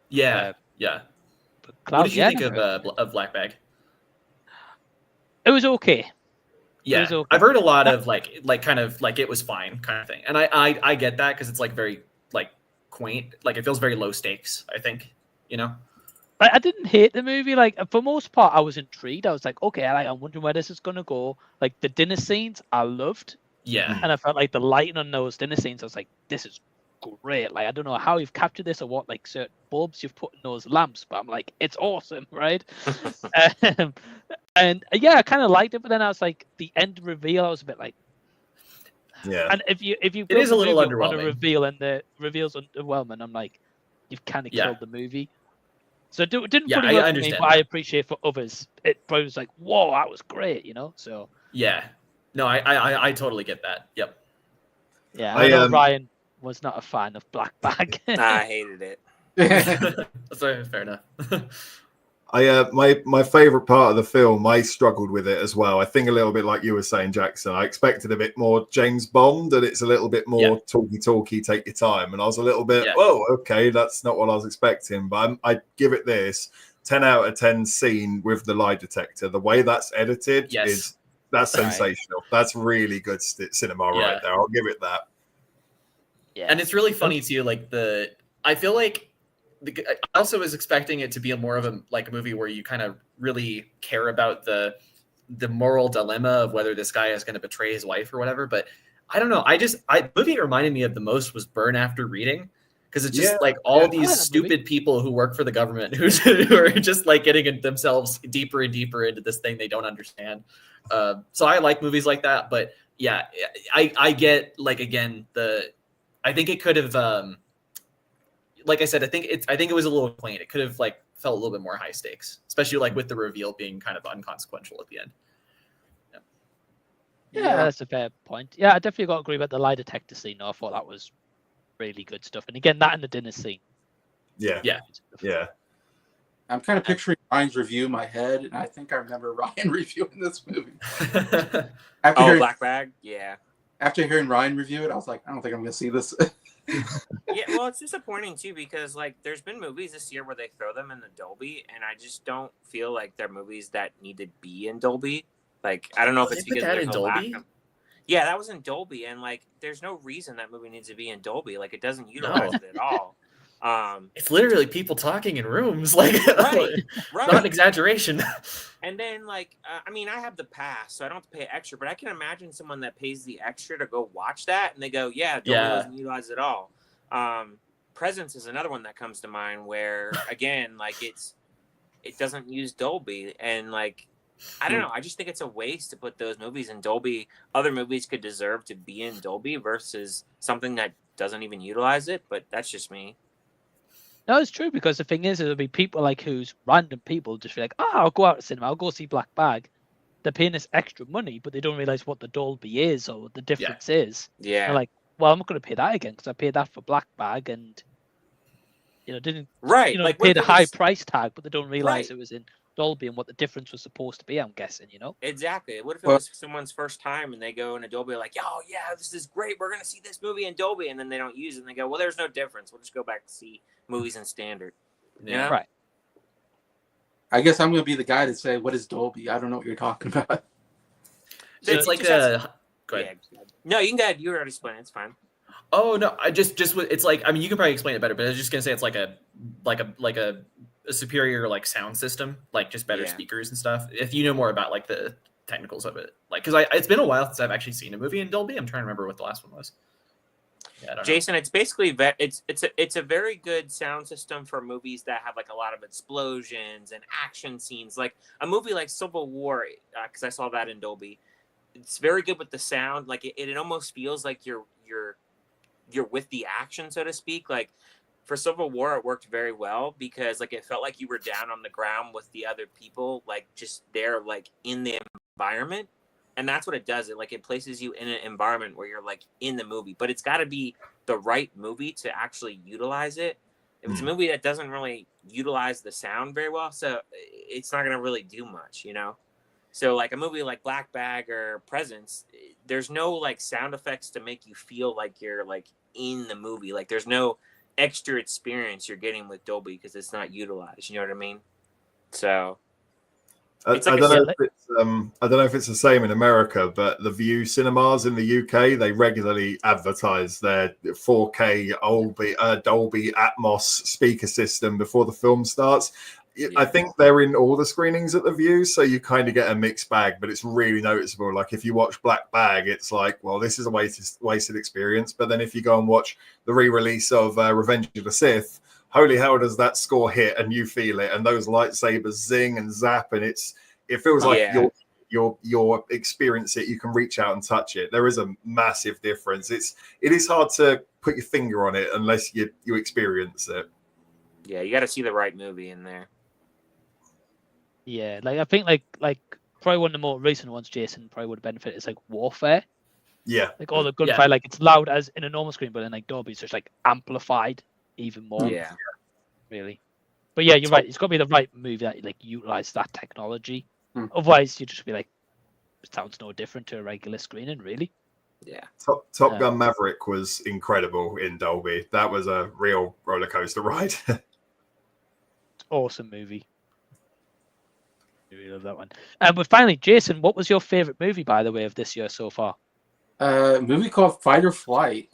yeah. But Cloud, what did you think of Black Bag? It was okay. Yeah, okay. I've heard a lot of like kind of like it was fine kind of thing, and I get that because it's like very like quaint, like it feels very low stakes. I think, you know. I didn't hate the movie. Like for most part, I was intrigued. I was like, okay, I'm wondering where this is gonna go. Like the dinner scenes, I loved. Yeah, and I felt like the lighting on those dinner scenes, I was like, this is great. Like I don't know how you've captured this or what like certain bulbs you've put in those lamps, but I'm like, it's awesome, right? And yeah, I kind of liked it, but then I was like, the end reveal, I was a bit like, yeah. And if you it is a little underwhelming. On a reveal and the reveal's underwhelming, I'm like, you've kind of killed the movie. So it didn't fully work for me, but I appreciate for others. It probably was like, whoa, that was great, you know. So yeah, no, I totally get that. Yep. Yeah, I know Ryan was not a fan of Black Bag. I hated it. That's fair enough. My favorite part of the film, I struggled with it as well. I think a little bit like you were saying, Jackson. I expected a bit more James Bond, and it's a little bit more talky, take your time. And I was a little bit, whoa, okay, that's not what I was expecting. But I give it this 10 out of 10 scene with the lie detector. The way that's edited that's sensational. That's really good cinema right there. I'll give it that. Yeah, and it's really funny too. Like I feel like. I also was expecting it to be more of a movie where you kind of really care about the moral dilemma of whether this guy is going to betray his wife or whatever. But I don't know. The movie it reminded me of the most was Burn After Reading, because it's just like all these stupid people who work for the government who are just like getting themselves deeper and deeper into this thing they don't understand. So I like movies like that. But yeah, I get again I think it could have. Like I said, I think it was a little quaint. It could have felt a little bit more high stakes, especially with the reveal being kind of unconsequential at the end. Yeah, that's a fair point. Yeah, I definitely got to agree about the lie detector scene. I thought that was really good stuff. And again, that in the dinner scene. Yeah. I'm kind of picturing Ryan's review in my head, and I think I remember Ryan reviewing this movie. Black Bag? Yeah. After hearing Ryan review it, I was like, I don't think I'm going to see this. Yeah, well, it's disappointing too, because there's been movies this year where they throw them in the Dolby, and I just don't feel like they're movies that need to be in Dolby. I don't know if it's because there's no lack of... Yeah, that was in Dolby, and there's no reason that movie needs to be in Dolby. It doesn't utilize it at all. It's literally people talking in rooms, right. Not an exaggeration. And then I have the pass, so I don't have to pay extra, but I can imagine someone that pays the extra to go watch that, and they go, Dolby doesn't utilize it at all. Presence is another one that comes to mind where, again, it doesn't use Dolby, and I don't know. I just think it's a waste to put those movies in Dolby. Other movies could deserve to be in Dolby versus something that doesn't even utilize it. But that's just me. No, it's true, because the thing is, there'll be people like random people just be like, I'll go out to cinema, I'll go see Black Bag. They're paying this extra money, but they don't realize what the Dolby is or what the difference is. Yeah. They're like, well, I'm not going to pay that again because I paid that for Black Bag and didn't Right. like what pay if the it high was- price tag, but they don't realize Right. it was in Dolby and what the difference was supposed to be. I'm guessing, Exactly. What if it Well- was someone's first time and they go in a Dolby like, oh yeah, this is great. We're gonna see this movie in Dolby, and then they don't use it and they go, well, there's no difference. We'll just go back to see movies in standard. Yeah. Right. I guess I'm going to be the guy to say, what is Dolby? I don't know what you're talking about. It's It like just has- go ahead. Yeah. No, you can go ahead. You already explained it. It's fine. Oh no, I just it's like, I mean, you can probably explain it better, but I was just gonna say it's like a superior like sound system, like just better Yeah. speakers and stuff. If you know more about like the technicals of it, like because it's been a while since I've actually seen a movie in Dolby. I'm trying to remember what the last one was. Yeah, I don't Jason, it's basically it's a very good sound system for movies that have like a lot of explosions and action scenes, like a movie like Civil War, because I saw that in Dolby. It's very good with the sound. Like it almost feels like you're with the action, so to speak. Like for Civil War, it worked very well because like it felt like you were down on the ground with the other people, like just there, like in the environment. And that's what it does. It places you in an environment where you're like in the movie, but it's got to be the right movie to actually utilize it. If it's a movie that doesn't really utilize the sound very well, so it's not going to really do much, So like a movie like Black Bag or Presents, there's no like sound effects to make you feel like you're like in the movie. Like there's no extra experience you're getting with Dolby because it's not utilized. You know what I mean? So I It's like don't a- know if it's I don't know if it's the same in America, but the View cinemas in the UK, they regularly advertise their 4K Dolby Atmos speaker system before the film starts. I think they're in all the screenings at the View, so you kind of get a mixed bag, but it's really noticeable. Like if you watch Black Bag, it's like, well, this is a wasted experience. But then if you go and watch the re-release of Revenge of the Sith, holy hell, does that score hit and you feel it, and those lightsabers zing and zap, and it feels like you're experience it. You can reach out and touch it. There is a massive difference. It is hard to put your finger on it unless you experience it. Yeah, you got to see the right movie in there. Yeah, like I think like probably one of the more recent ones, Jason probably would benefit is like Warfare. Yeah, Like all the gunfire, like it's loud as in a normal screen, but then like Dolby, so it's like amplified even more. Yeah. Really. But yeah, you're right. It's got to be the right movie that like utilize that technology. Otherwise, you just be like, it sounds no different to a regular screening, really. Yeah. Top Gun Maverick was incredible in Dolby. That was a real roller coaster ride. Awesome movie. I really love that one. But finally, Jason, what was your favorite movie, by the way, of this year so far? A movie called Fight or Flight,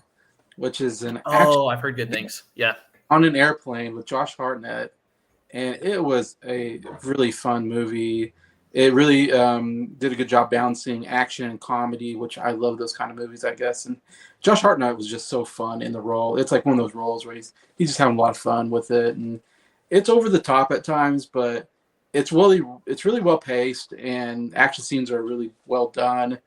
which is an action I've heard good things. Yeah. on an airplane with Josh Hartnett, and it was a really fun movie. It really did a good job balancing action and comedy, which I love those kind of movies, I guess. And Josh Hartnett was just so fun in the role. It's like one of those roles where he's just having a lot of fun with it, and it's over the top at times, but it's really well paced, and action scenes are really well done.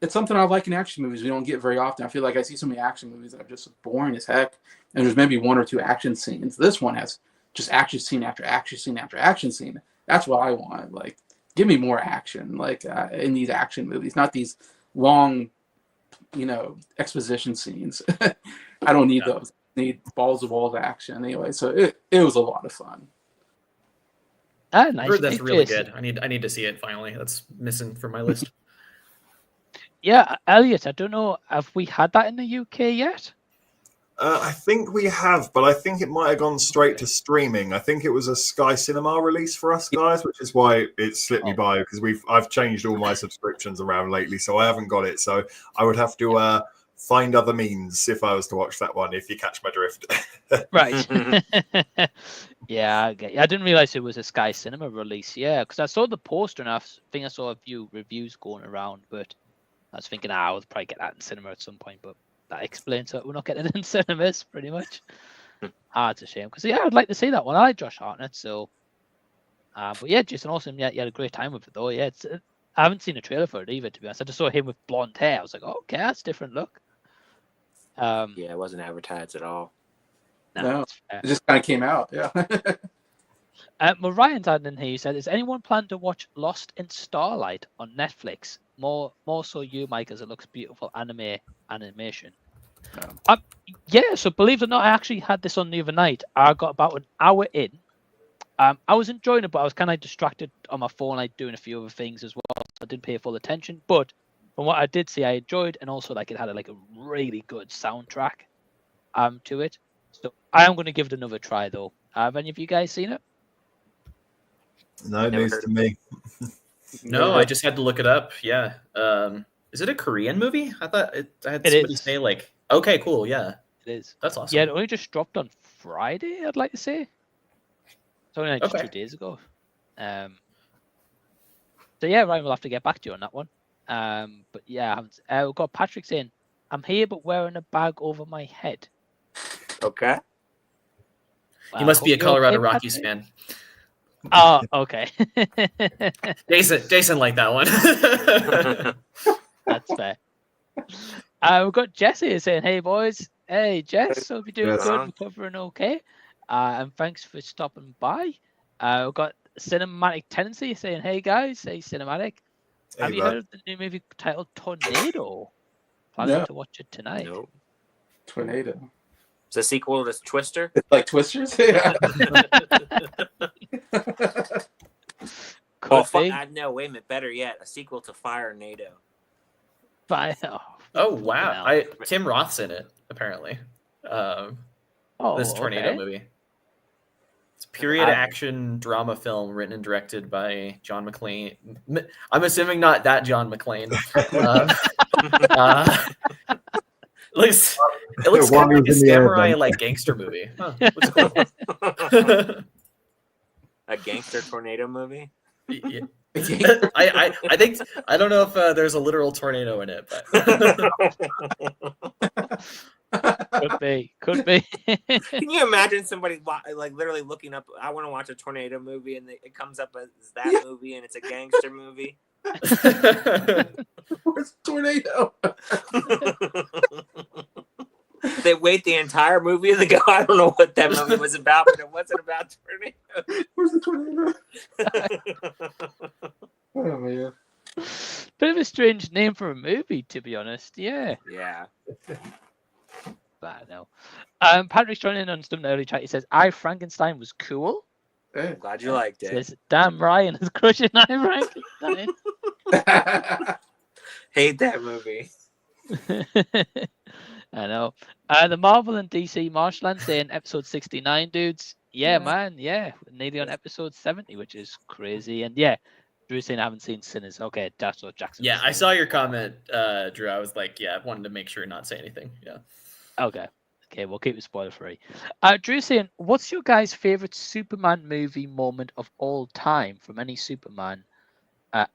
It's something I like in action movies. We don't get very often. I feel like I see so many action movies that are just boring as heck, and there's maybe one or two action scenes. This one has just action scene after action scene after action scene. That's what I want. Like, give me more action, like in these action movies, not these long, exposition scenes. I don't need those. I need balls of action anyway. So it was a lot of fun. Nice. I've heard that's pick, really Jason. good. I need to see it finally. That's missing from my list. Yeah, Elliot, I don't know, have we had that in the UK yet? I think we have, but I think it might have gone straight to streaming. I think it was a Sky Cinema release for us guys, which is why it slipped me by, because I've changed all my subscriptions around lately, so I haven't got it. So I would have to find other means if I was to watch that one, if you catch my drift. Right. Yeah, I didn't realize it was a Sky Cinema release. Yeah, because I saw the poster and I think I saw a few reviews going around, but I was thinking, I'll probably get that in cinema at some point, but that explains it. We're not getting it in cinemas, pretty much. It's a shame, because I'd like to see that one. I like Josh Hartnett, so But yeah, Jason Awesome, yeah, you had a great time with it though. Yeah, I haven't seen a trailer for it either, to be honest. I just saw him with blonde hair. I was like, oh, okay, that's a different look. Yeah, it wasn't advertised at all. No, it just kind of came out. Yeah. Ryan's adding in here. He said, "Is anyone plan to watch Lost in Starlight on Netflix? More so you, Mike, as it looks beautiful animation." Yeah. So believe it or not, I actually had this on the other night. I got about an hour in. I was enjoying it, but I was kind of distracted on my phone, like doing a few other things as well. So I didn't pay full attention. But from what I did see, I enjoyed, and also like it had a really good soundtrack to it. So I am going to give it another try though. Have any of you guys seen it? No news to me. No, I just had to look it up. Yeah. Is it a Korean movie? I thought I had somebody say like, okay, cool. Yeah. It is. That's awesome. Yeah, it only just dropped on Friday, I'd like to say. It's only like just 2 days ago. So yeah, Ryan, we'll have to get back to you on that one. But yeah, I haven't. We've got Patrick saying, "I'm here, but wearing a bag over my head." Okay. He must be a Colorado Rockies fan. Oh, okay. Jason liked that one. That's fair. We've got Jesse saying, "Hey boys, hey Jess, hope you're doing good, recovering okay, and thanks for stopping by." We've got Cinematic Tendency saying, "Hey guys, hey Cinematic, have you heard of the new movie titled Tornado? Planning to watch it tonight." No. Tornado. It's a sequel to Twister. It's like Twisters. Yeah. No, wait a minute. Better yet, a sequel to Fire NATO. Oh wow! Tim Roth's in it apparently. This Tornado movie. It's a period action drama film written and directed by John McClane. I'm assuming not that John McClane. It looks kind of like a samurai gangster movie. Huh, cool. A gangster tornado movie. Yeah. I think I don't know if there's a literal tornado in it, but could be. Can you imagine somebody literally looking up? I want to watch a tornado movie, and it comes up as that movie, and it's a gangster movie. Where's tornado? They wait the entire movie and they go, I don't know what that movie was about, but it wasn't about tornado. Where's the tornado? Oh man. Bit of a strange name for a movie, to be honest. Yeah. Yeah. But no. Patrick's joining in on some early chat. He says, I Frankenstein was cool. I'm glad you liked it. Says, damn, Ryan is crushing I Frankenstein. Hate that movie. I know. The Marvel and DC Marshland saying episode 69, dudes. Yeah, man. Yeah. Nearly on episode 70, which is crazy. And yeah, Drew saying I haven't seen Sinners. Okay, that's what Jackson. Yeah, I saw your comment, Drew. I was like, yeah, I wanted to make sure not say anything. Yeah. Okay, we'll keep it spoiler free. Drew saying, what's your guys' favorite Superman movie moment of all time from any Superman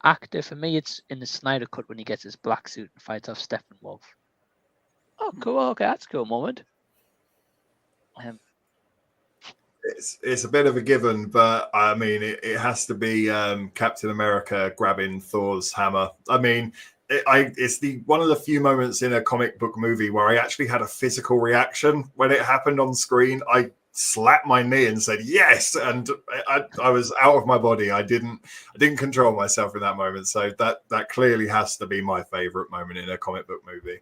actor? For me, it's in the Snyder Cut when he gets his black suit and fights off Steppenwolf. Oh, cool. Okay, that's a cool moment. It's a bit of a given, but I mean, it has to be Captain America grabbing Thor's hammer. I mean, it's one of the few moments in a comic book movie where I actually had a physical reaction when it happened on screen. I slapped my knee and said yes, and I was out of my body. I didn't control myself in that moment. So that clearly has to be my favorite moment in a comic book movie.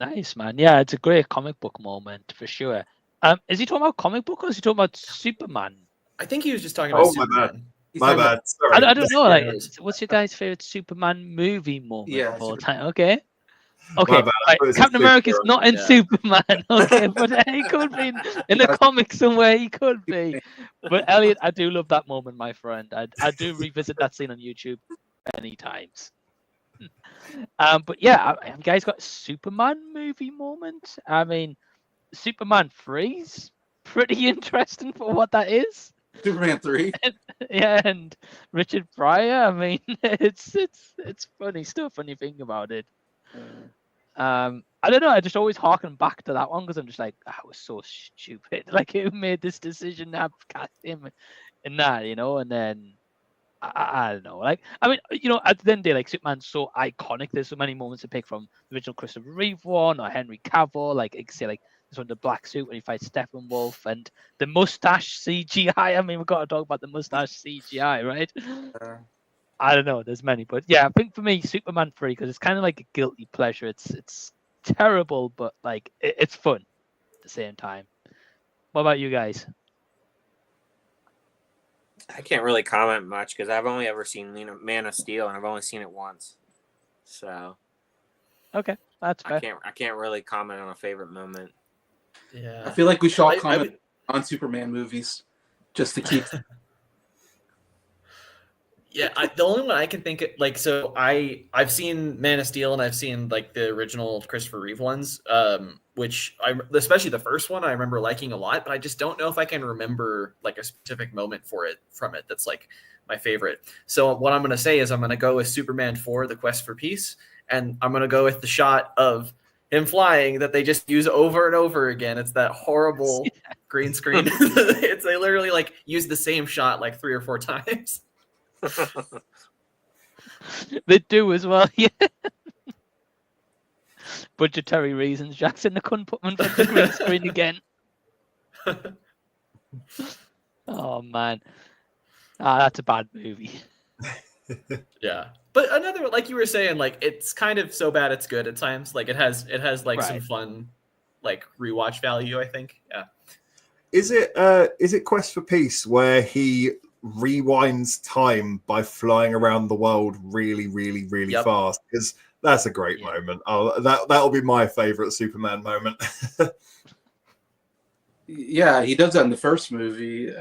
Nice, man. Yeah, it's a great comic book moment for sure. Is he talking about comic book or is he talking about Superman? I think he was just talking about Superman. My bad. Sorry. I don't know. Like, what's your guys' favorite Superman movie moment of all time? Okay. Right. Captain America's not in Superman. Okay, but he could be in the comics somewhere. He could be. But Elliot, I do love that moment, my friend. I do revisit that scene on YouTube many times. But yeah, have you guys got a Superman movie moment? I mean, Superman 3's pretty interesting for what that is. Superman 3. And Richard Pryor. I mean, it's funny stuff when you think about it. I don't know. I just always harken back to that one because I'm just like, that was so stupid. Like, who made this decision to have cast him in that, you know, and then I don't know. Like, I mean, you know, at the end of the day, like, Superman's so iconic. There's so many moments to pick from the original Christopher Reeve one or Henry Cavill. Like, you say, like, this one, the black suit when he fights Steppenwolf, and the mustache CGI. I mean, we've got to talk about the mustache CGI, right? I don't know. There's many, but yeah, I think for me, Superman 3, because it's kind of like a guilty pleasure. It's terrible, but like it's fun at the same time. What about you guys? I can't really comment much because I've only ever seen Man of Steel, and I've only seen it once. So Okay, that's fair. I can't really comment on a favorite moment. Yeah. I feel like we should all comment on Superman movies just to keep. Yeah, the only one I can think of, like, so I've seen Man of Steel and I've seen like the original Christopher Reeve ones, which especially the first one I remember liking a lot, but I just don't know if I can remember like a specific moment from it that's like my favorite. So what I'm going to say is I'm going to go with Superman 4, The Quest for Peace, and I'm going to go with the shot of him flying that they just use over and over again. It's that horrible green screen. They literally like use the same shot like 3 or 4 times. They do as well, yeah. Budgetary reasons, Jackson. They couldn't put them on the green screen again. Oh man, that's a bad movie. Yeah, but another, like you were saying, like it's kind of so bad it's good at times. Like it has like some fun, like rewatch value. I think. Yeah. Is it Quest for Peace where he rewinds time by flying around the world really, really, really fast? Because that's a great moment. That'll be my favorite Superman moment. Yeah, he does that in the first movie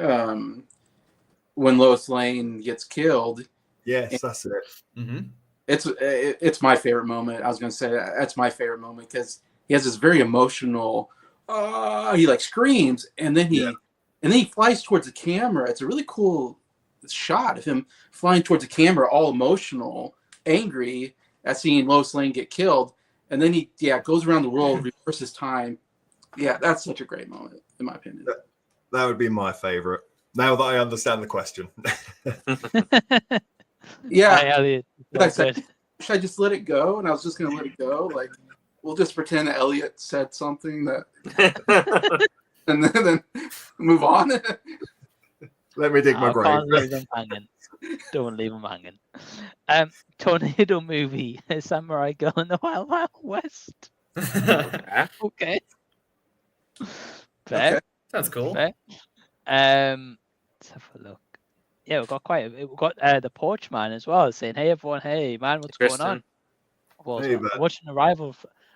when Lois Lane gets killed. Yes, that's it. Mm-hmm. It's my favorite moment. I was gonna say that's my favorite moment because he has this very emotional. He like screams and then he flies towards the camera. It's a really cool shot of him flying towards the camera, all emotional, angry at seeing Lois Lane get killed, and then he goes around the world, reverses time. Yeah, that's such a great moment, in my opinion. That would be my favorite. Now that I understand the question. Yeah. Hey, Elliot, I said, should I just let it go? And I was just going to let it go. Like, we'll just pretend that Elliot said something that, and then move on. Let me dig my grave. Can't leave them hanging. Don't leave them hanging. Tornado movie, Samurai Girl in the Wild Wild West. Okay. Fair. Okay. Sounds cool. Fair. Let's have a look. Yeah, we've got we've got the Porch Man as well, saying, "Hey everyone, hey man, what's going on?" Hey, I'm watching Arrival.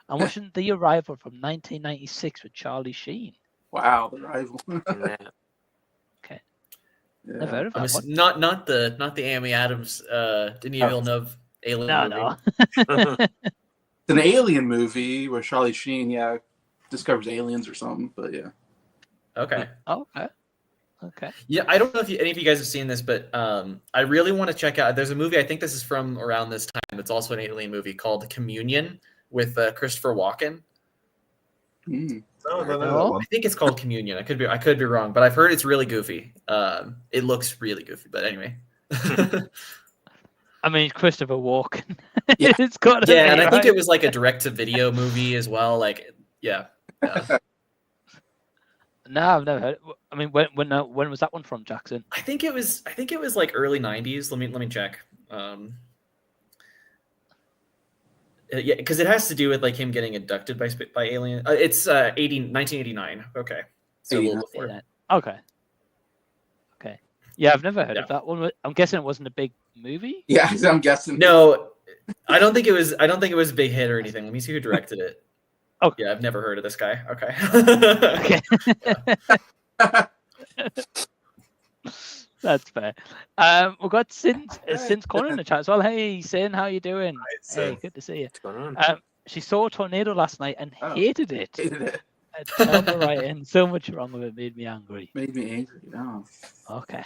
I'm watching The Arrival from 1996 with Charlie Sheen. Wow, The Arrival. Okay. Yeah. Never heard of that one. Not the Amy Adams, Denis Villeneuve alien movie. No. It's an alien movie where Charlie Sheen, discovers aliens or something, but yeah. Okay. Okay. Yeah, I don't know if any of you guys have seen this, but I really want to check out. There's a movie, I think this is from around this time. It's also an alien movie called Communion with Christopher Walken. I think it's called Communion. I could be wrong, but I've heard it's really goofy. It looks really goofy, but anyway. I mean, Christopher Walken. Yeah. It's got to and I think right? it was like a direct-to-video movie as well. Like, yeah. No, I've never heard. I mean, when was that one from, Jackson? I think it was like early 90s. Let me check. Yeah, because it has to do with like him getting abducted by alien. It's 1989. Okay, so a little before. Okay. Yeah, I've never heard of that one. I'm guessing it wasn't a big movie. Yeah, I'm guessing. No, I don't think it was a big hit or anything. Let me see who directed it. Oh, yeah, I've never heard of this guy. Okay. Okay. That's fair. We've got Sin's calling in the chat as well. Hey, Sin, how you doing? Hey, good to see you. What's going on? She saw a tornado last night and hated it. Terrible writing. So much wrong with it. Made me angry. Made me angry. Oh. Okay.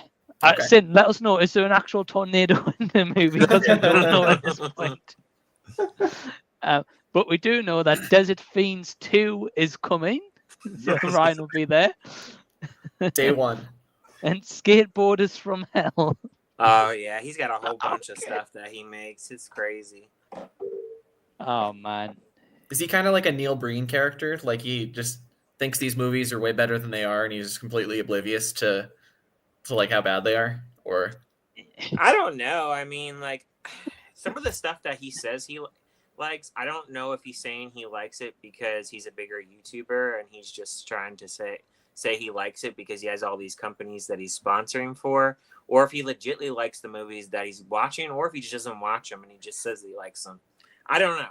Sin, let us know. Is there an actual tornado in the movie? Because we don't know at this point. But we do know that Desert Fiends 2 is coming. So Ryan will be there. Day one. and Skateboarders from Hell. Oh yeah, he's got a whole bunch of stuff that he makes. It's crazy. Oh man. Is he kind of like a Neil Breen character? Like he just thinks these movies are way better than they are, and he's completely oblivious to like how bad they are? Or I don't know. I mean, like some of the stuff that he says he likes, I don't know if he's saying he likes it because he's a bigger YouTuber and he's just trying to say he likes it because he has all these companies that he's sponsoring for, or if he legitimately likes the movies that he's watching, or if he just doesn't watch them and he just says he likes them. I don't know.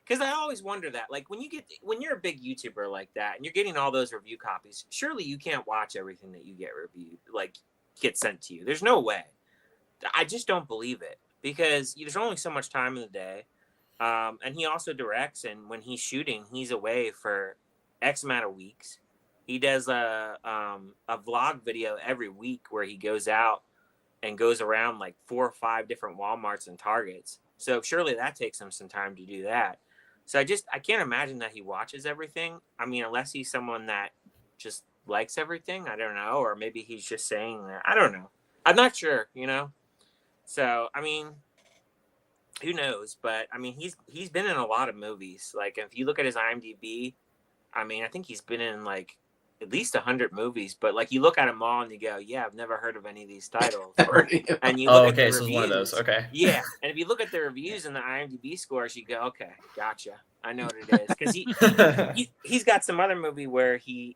Because I always wonder that, like, when you're a big YouTuber like that and you're getting all those review copies, surely you can't watch everything that you get reviewed, like, get sent to you. There's no way. I just don't believe it because there's only so much time in the day. And he also directs, and when he's shooting, he's away for X amount of weeks. He does a vlog video every week where he goes out and goes around like 4 or 5 different Walmarts and Targets. So surely that takes him some time to do that. So I can't imagine that he watches everything. I mean, unless he's someone that just likes everything, I don't know. Or maybe he's just saying that. I don't know. I'm not sure, So, I mean, who knows? But, I mean, he's been in a lot of movies. Like, if you look at his IMDb, I mean, I think he's been in, like, at least 100 movies. But, like, you look at them all and you go, yeah, I've never heard of any of these titles. And you look at the reviews. So it's one of those. Okay. Yeah. And if you look at the reviews and the IMDb scores, you go, okay, gotcha. I know what it is. Because he's got some other movie where he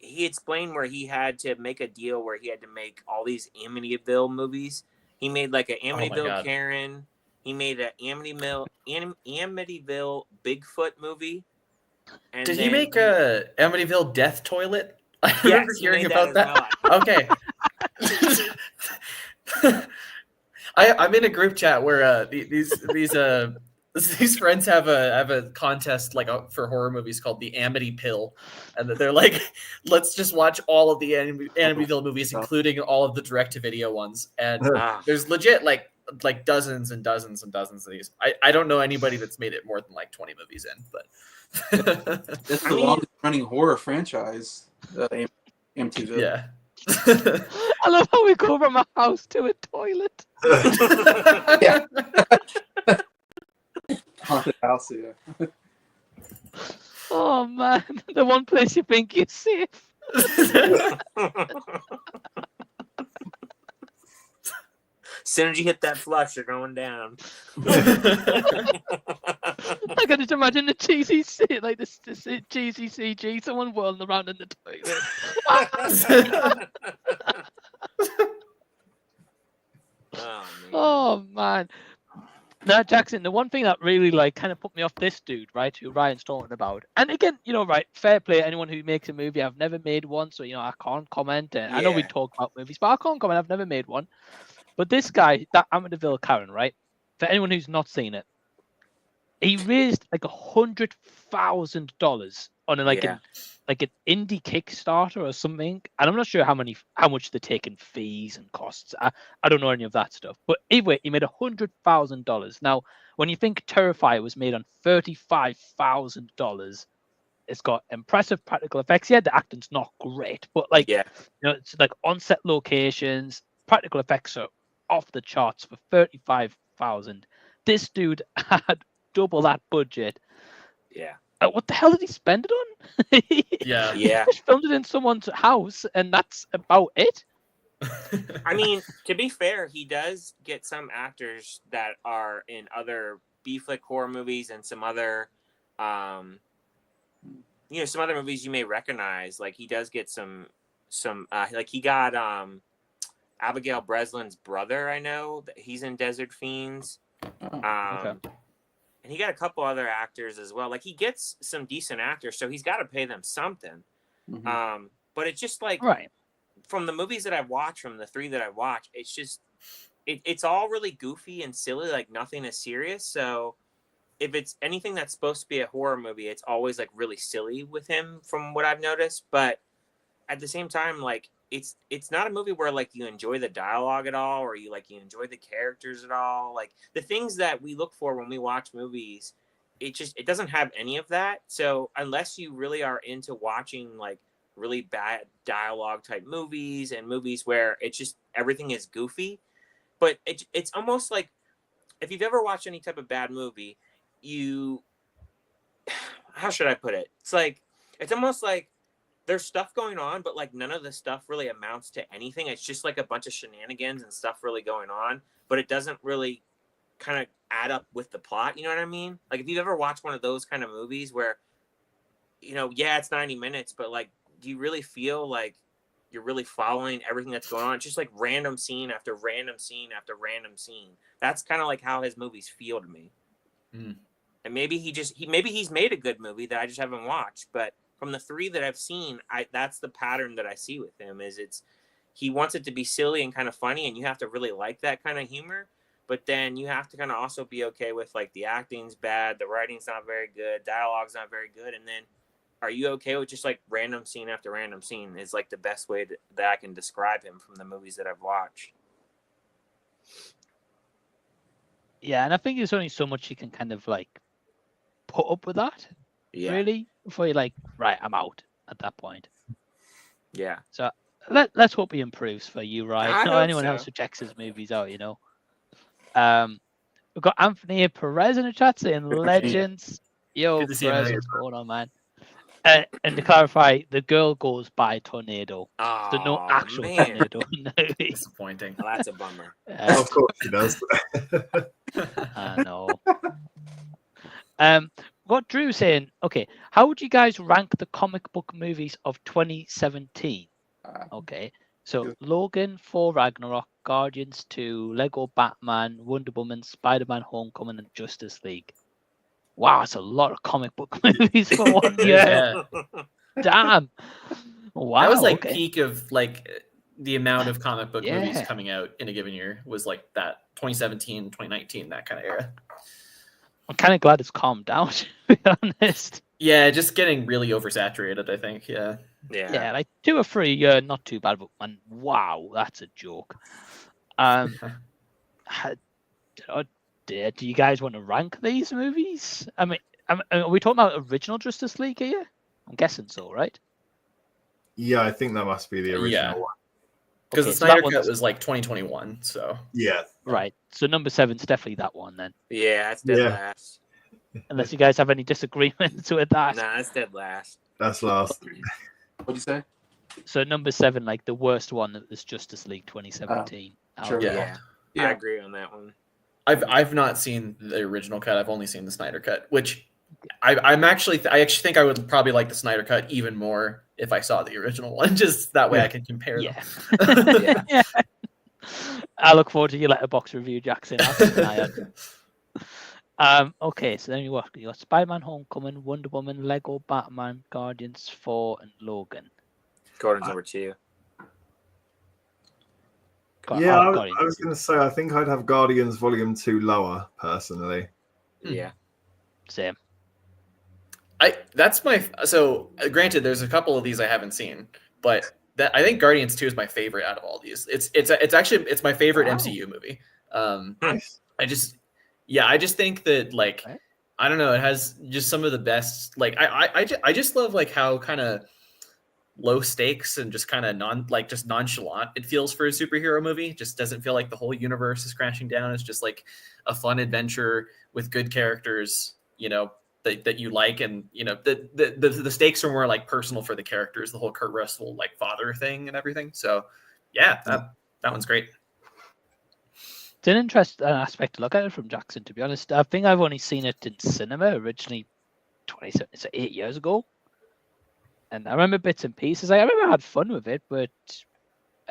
explained where he had to make a deal where he had to make all these Amityville movies. He made like an Amityville Karen. He made an Amityville Bigfoot movie. And did he make a Amityville Death Toilet? I yes, remember hearing about that. Well. Okay. I'm in a group chat where these friends have a contest like for horror movies called the Amity Pill, and that they're like, let's just watch all of the Amityville movies, including all of the direct-to-video ones. And there's legit like dozens and dozens and dozens of these. I don't know anybody that's made it more than like 20 movies in, but that's the longest running horror franchise. Amityville. Yeah. I love how we go from a house to a toilet. Yeah. Haunted house, yeah. Oh man, the one place you think you're safe. As soon as you hit that flush, you're going down. I can just imagine the cheesy like this cheesy CG, someone whirling around in the toilet. Oh man. Now, Jackson, the one thing that really kind of put me off this dude, right, who Ryan's talking about, and again, right, fair play, anyone who makes a movie, I've never made one, so, I can't comment. I know we talk about movies, but I can't comment, I've never made one. But this guy, that Amityville Karen, right, for anyone who's not seen it, he raised like $100,000 on an indie Kickstarter or something, and I'm not sure how much they're taking fees and costs. I don't know any of that stuff. But anyway, he made $100,000. Now, when you think Terrifier was made on $35,000, it's got impressive practical effects. Yeah, the acting's not great, but it's like on-set locations, practical effects are off the charts for $35,000. This dude had double that budget. Yeah. What the hell did he spend it on? Yeah. He just filmed it in someone's house, and that's about it. I mean, to be fair, he does get some actors that are in other B-flick horror movies and some other, some other movies you may recognize. Like he does get some like he got Abigail Breslin's brother. I know that he's in Desert Fiends. Okay. And he got a couple other actors as well. Like he gets some decent actors, so he's got to pay them something. Mm-hmm. But it's just like from the movies that I've watched, from the 3 that I watched, it's just it's all really goofy and silly. Like nothing is serious. So if it's anything that's supposed to be a horror movie, it's always like really silly with him, from what I've noticed. But at the same time, like it's not a movie where like you enjoy the dialogue at all, or you enjoy the characters at all. Like the things that we look for when we watch movies, it doesn't have any of that. So unless you really are into watching like really bad dialogue type movies and movies where it's just everything is goofy. But it's almost like, if you've ever watched any type of bad movie, how should I put it? It's almost like there's stuff going on, but like none of the stuff really amounts to anything. It's just like a bunch of shenanigans and stuff really going on, but it doesn't really kind of add up with the plot. You know what I mean? Like if you've ever watched one of those kind of movies where, yeah, it's 90 minutes, but like, do you really feel like you're really following everything that's going on? It's just like random scene after random scene after random scene. That's kind of like how his movies feel to me. Mm. And maybe he's made a good movie that I just haven't watched, but from the 3 that I've seen, that's the pattern that I see with him. He wants it to be silly and kind of funny, and you have to really like that kind of humor. But then you have to kind of also be okay with like the acting's bad, the writing's not very good, dialogue's not very good, and then are you okay with just like random scene after random scene? Is like the best way that I can describe him from the movies that I've watched. Yeah, and I think there's only so much you can kind of like put up with that. Yeah. Really, before you're like, right, I'm out at that point. Yeah. So let's hope he improves for you, right? I Not hope anyone so. else who checks his movies out, We've got Anthony Perez in the chat saying legends. Yo, Good to see you, Perez, man. what's going on, man? And to clarify, the girl goes by tornado. So no Aw, actual man. tornado. No. Disappointing. Well, that's a bummer. Of course he does. I know. What Drew saying, okay, how would you guys rank the comic book movies of 2017? Okay, so Good. Logan, Thor Ragnarok, Guardians 2, Lego Batman, Wonder Woman, Spider-Man Homecoming, and Justice League. Wow, that's a lot of comic book movies for one year. Yeah. Damn. Wow. That was like okay. peak of like the amount of comic book movies Yeah. coming out in a given year was like that 2017, 2019, that kind of era. I'm kind of glad it's calmed down, to be honest. Yeah, just getting really oversaturated, I think. Yeah. Yeah, like 2 or 3, not too bad, but man, wow, that's a joke. Do you guys want to rank these movies? I mean, are we talking about original Justice League here? I'm guessing so, right? Yeah, I think that must be the original Yeah. one. Because Okay, the so that Snyder one's- Cut was like 2021, so Yeah. Right. So number 7's definitely that one then. Yeah, that's dead Yeah. last. Unless you guys have any disagreements with that. Nah, that's dead last. That's last. What'd you say? So number 7, like the worst one, was Justice League 2017. sure. Out. Yeah. Yeah, I agree on that one. I've not seen the original cut. I've only seen the Snyder Cut, which I actually think I would probably like the Snyder Cut even more if I saw the original one. Just that way I can compare Yeah. them. Yeah. I look forward to your letterbox review, Jackson. I'll keep an eye on. Okay, so then you got Spider-Man Homecoming, Wonder Woman, Lego Batman, Guardians 4, and Logan. Gordon's number 2. Yeah, I Guardians. was going to say, I think I'd have Guardians Volume 2 lower, personally. Yeah. Same. Granted, there's a couple of these I haven't seen, but I think Guardians 2 is my favorite out of all these. It's actually my favorite Wow. MCU movie. Nice. I just think that like Right. I don't know, it has just some of the best like I just love like how kind of low stakes and just kind of nonchalant it feels for a superhero movie. It just doesn't feel like the whole universe is crashing down. It's just like a fun adventure with good characters, that you like, and the stakes are more like personal for the characters, the whole Kurt Russell like father thing and everything. So yeah, that one's great. It's an interesting aspect to look at it from Jackson, to be honest. I think I've only seen it in cinema originally 8 years ago. And I remember bits and pieces. I remember I had fun with it, but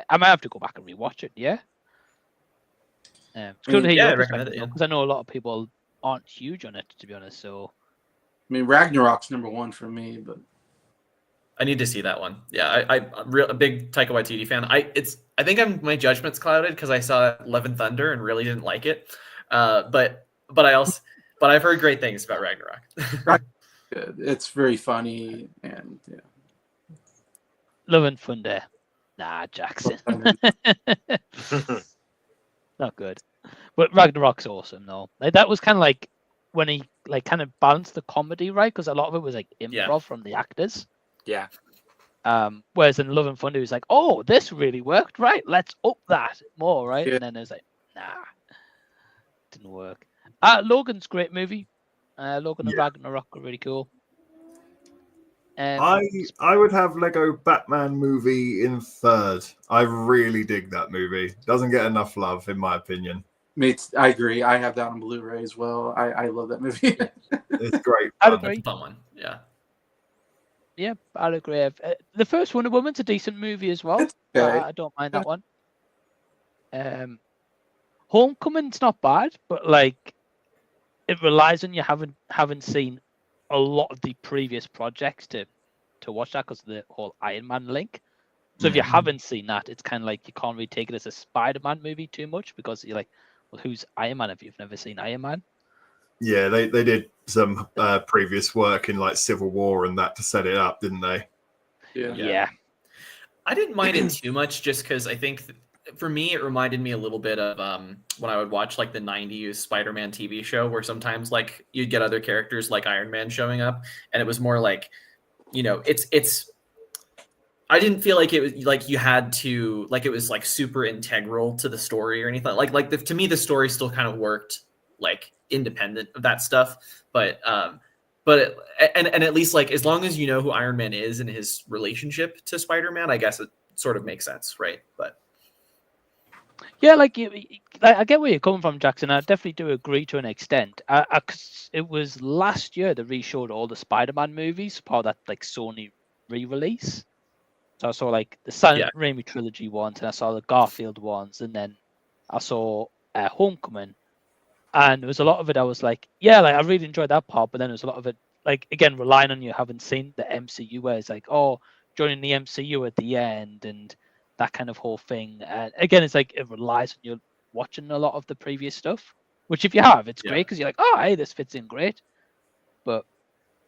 I might have to go back and rewatch it, yeah? It's good to hear I your recommend perspective, it, yeah. because I know a lot of people aren't huge on it, to be honest. So I mean, Ragnarok's number 1 for me, but I need to see that one. Yeah, I'm a big Taika Waititi fan. I think my judgment's clouded because I saw Love and Thunder and really didn't like it. But I've heard great things about Ragnarok. good. It's very funny and yeah. Love and Thunder. Nah, Jackson. Not good. But Ragnarok's awesome, though. Like, that was kind of like when he like kind of balanced the comedy, right? Because a lot of it was like improv from the actors. Yeah. Whereas in Love and Thunder, it was like, oh, this really worked, right? Let's up that more, right? Yeah. And then it was like, nah, didn't work. Logan's a great movie. Logan and Ragnarok are really cool. I would have Lego Batman movie in third. I really dig that movie. Doesn't get enough love, in my opinion. I agree. I have that on Blu-ray as well. I love that movie. It's great. I'd fun. agree. That's a fun one. Yeah. Yeah, I'd agree. The first Wonder Woman's a decent movie as well. Okay. I don't mind that one. Homecoming's not bad, but like it relies on you haven't seen a lot of the previous projects to watch that because of the whole Iron Man link. So if you haven't seen that, it's kind of like you can't really take it as a Spider-Man movie too much because you're like, well, who's Iron Man if you've never seen Iron Man? Yeah, they did some previous work in like Civil War and that to set it up, didn't they? Yeah. I didn't mind it too much just because I think for me it reminded me a little bit of when I would watch like the 90s Spider-Man TV show where sometimes like you'd get other characters like Iron Man showing up and it was more like, you know, it's I didn't feel like it was like you had to like it was like super integral to the story or anything. To me the story still kind of worked like independent of that stuff, but at least like as long as you know who Iron Man is and his relationship to Spider-Man, I guess it sort of makes sense, right? But Yeah, like I get where you're coming from, Jackson. I definitely do agree to an extent. It was last year they re-showed all the Spider-Man movies, part of that like Sony re-release. So I saw like the Sam Raimi trilogy ones, and I saw the Garfield ones, and then I saw Homecoming. And there was a lot of it I was like, yeah, like I really enjoyed that part, but then there's a lot of it, like again, relying on you haven't seen the MCU, where it's like, oh, joining the MCU at the end and that kind of whole thing. And again, it's like it relies on you watching a lot of the previous stuff, which if you have, it's great because you're like, oh, hey, this fits in great. But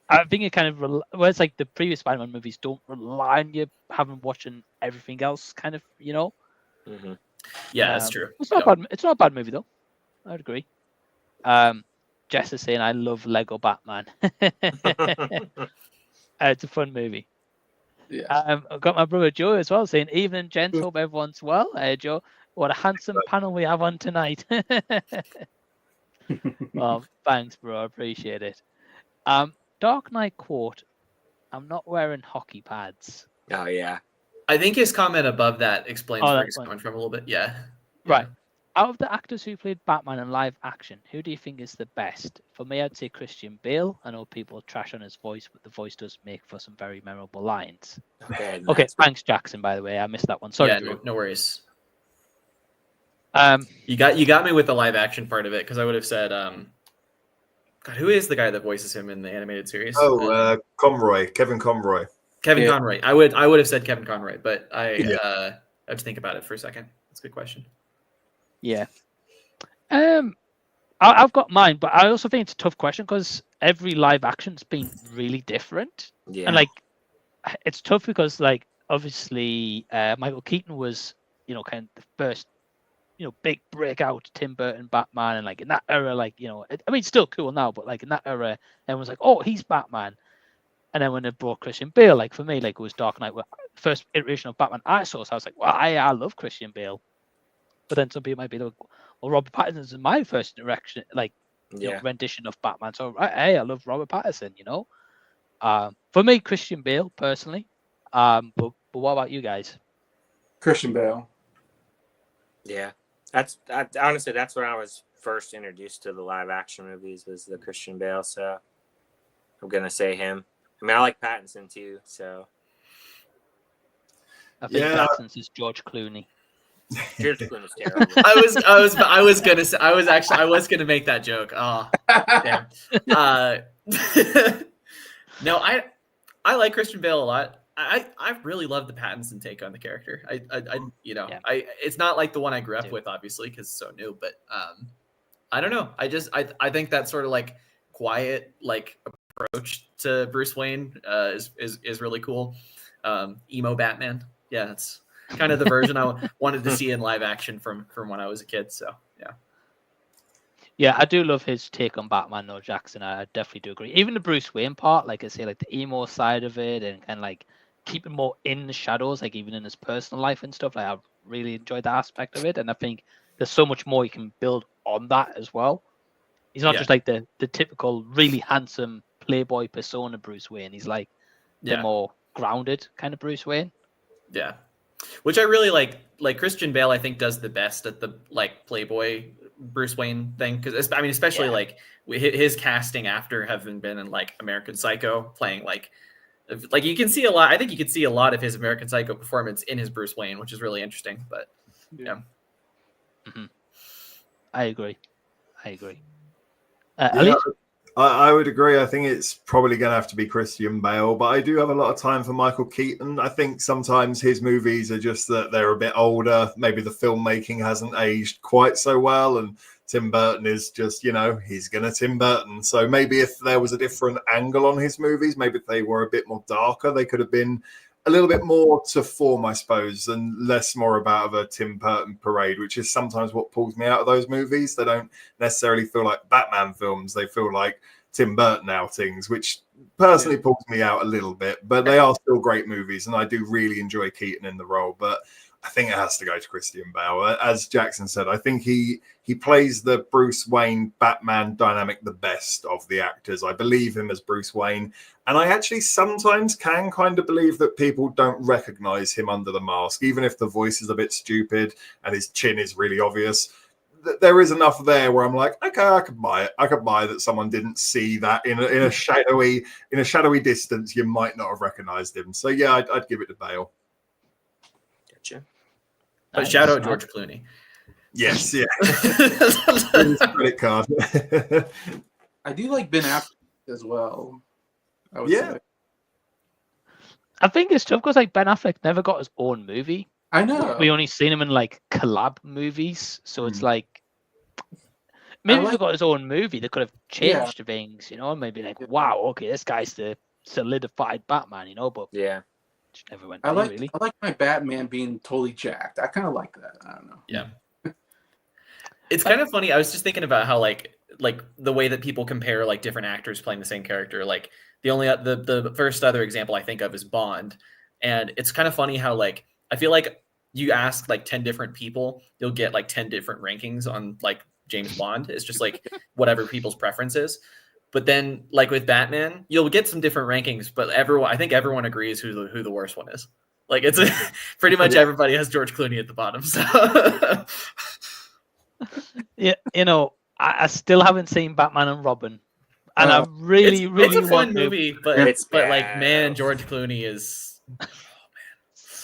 I think it kind of whereas like the previous Spider-Man movies don't rely on you having watching everything else, kind of, you know. Mm-hmm. Yeah, that's true. It's not bad. It's not a bad movie though. I'd agree. Jess is saying I love Lego Batman. It's a fun movie. Yeah. I've got my brother Joe as well saying, evening gents, hope everyone's well. Joe, what a handsome panel we have on tonight. Well, thanks, bro. I appreciate it. Dark Knight quote, I'm not wearing hockey pads. Oh, yeah. I think his comment above that explains where he's coming from a little bit. Yeah. Right. Out of the actors who played Batman in live action, who do you think is the best? For me, I'd say Christian Bale. I know people trash on his voice, but the voice does make for some very memorable lines. Okay, thanks, Jackson, by the way. I missed that one. Sorry. Yeah, no worries. You got me with the live action part of it, because I would have said, God, who is the guy that voices him in the animated series? Kevin Conroy. Kevin Conroy. I would have said Kevin Conroy, but I have to think about it for a second. That's a good question. Yeah. I've got mine, but I also think it's a tough question because every live action's been really different. Yeah. And like, it's tough because like, obviously, Michael Keaton was, you know, kind of the first, you know, big breakout Tim Burton Batman. And like in that era, like, you know, I mean, it's still cool now, but like in that era, everyone's like, oh, he's Batman. And then when they brought Christian Bale, like for me, like it was Dark Knight, first iteration of Batman I saw. So I was like, well, I love Christian Bale. But then some people might be like, well, Robert Pattinson's my first direction, like you know, rendition of Batman. So hey, I love Robert Pattinson, you know. For me, Christian Bale personally. But what about you guys? Christian Bale. Yeah, honestly, that's when I was first introduced to the live action movies was the Christian Bale. So I'm gonna say him. I mean, I like Pattinson too. So I think Pattinson's is George Clooney. George Clooney's terrible. I was gonna make that joke. Oh, damn. No, I like Christian Bale a lot. I really love the Pattinson take on the character. It's not like the one I grew up with, obviously, because it's so new. But I don't know. I think that sort of like quiet like approach to Bruce Wayne is really cool. Emo Batman. Yeah, that's kind of the version I wanted to see in live action from when I was a kid. So yeah, I do love his take on Batman, though, Jackson. I definitely do agree. Even the Bruce Wayne part, like I say, like the emo side of it, and kind of like keeping more in the shadows, like even in his personal life and stuff. Like I really enjoyed that aspect of it, and I think there's so much more you can build on that as well. He's not just like the typical really handsome playboy persona Bruce Wayne. He's like the more grounded kind of Bruce Wayne. Yeah, which I really like. Like Christian Bale, I think does the best at the like playboy Bruce Wayne thing, because I mean, especially like his casting after having been in like American Psycho, playing like you can see a lot. I think you could see a lot of his American Psycho performance in his Bruce Wayne, which is really interesting. But I agree. Yeah, I would agree. I think it's probably going to have to be Christian Bale, but I do have a lot of time for Michael Keaton. I think sometimes his movies are just that they're a bit older. Maybe the filmmaking hasn't aged quite so well, and Tim Burton is just, he's going to Tim Burton. So maybe if there was a different angle on his movies, maybe if they were a bit more darker, they could have been a little bit more to form, I suppose, and less more about a Tim Burton parade, which is sometimes what pulls me out of those movies. They don't necessarily feel like Batman films. They feel like Tim Burton outings, which personally pulls me out a little bit, but they are still great movies, and I do really enjoy Keaton in the role. But I think it has to go to Christian Bale. As Jackson said, I think he plays the Bruce Wayne Batman dynamic the best of the actors. I believe him as Bruce Wayne, and I actually sometimes can kind of believe that people don't recognize him under the mask, even if the voice is a bit stupid and his chin is really obvious. There is enough there where I'm like, okay, I could buy it. I could buy that someone didn't see that in a shadowy distance. You might not have recognized him. So yeah, I'd give it to Bale. Gotcha. But shout out George Clooney. Yes, yeah. His credit card. I do like Ben Affleck as well. I would say. I think it's tough because like Ben Affleck never got his own movie. I know. We only seen him in like collab movies, so it's like maybe if he got his own movie, they could have changed things, maybe like, wow, okay, this guy's the solidified Batman, but just never went. I like really. I like my Batman being totally jacked. I kind of like that. I don't know. Yeah. It's kind of funny. I was just thinking about how like the way that people compare like different actors playing the same character. Like the first other example I think of is Bond, and it's kind of funny how like I feel like you ask like 10 different people, you'll get like 10 different rankings on like James Bond. It's just like whatever people's preference is. But then like with Batman, you'll get some different rankings, but I think everyone agrees who the worst one is. Like it's pretty much everybody has George Clooney at the bottom. So yeah, I still haven't seen Batman and Robin. And I really it's a want fun movie, but like man, George Clooney is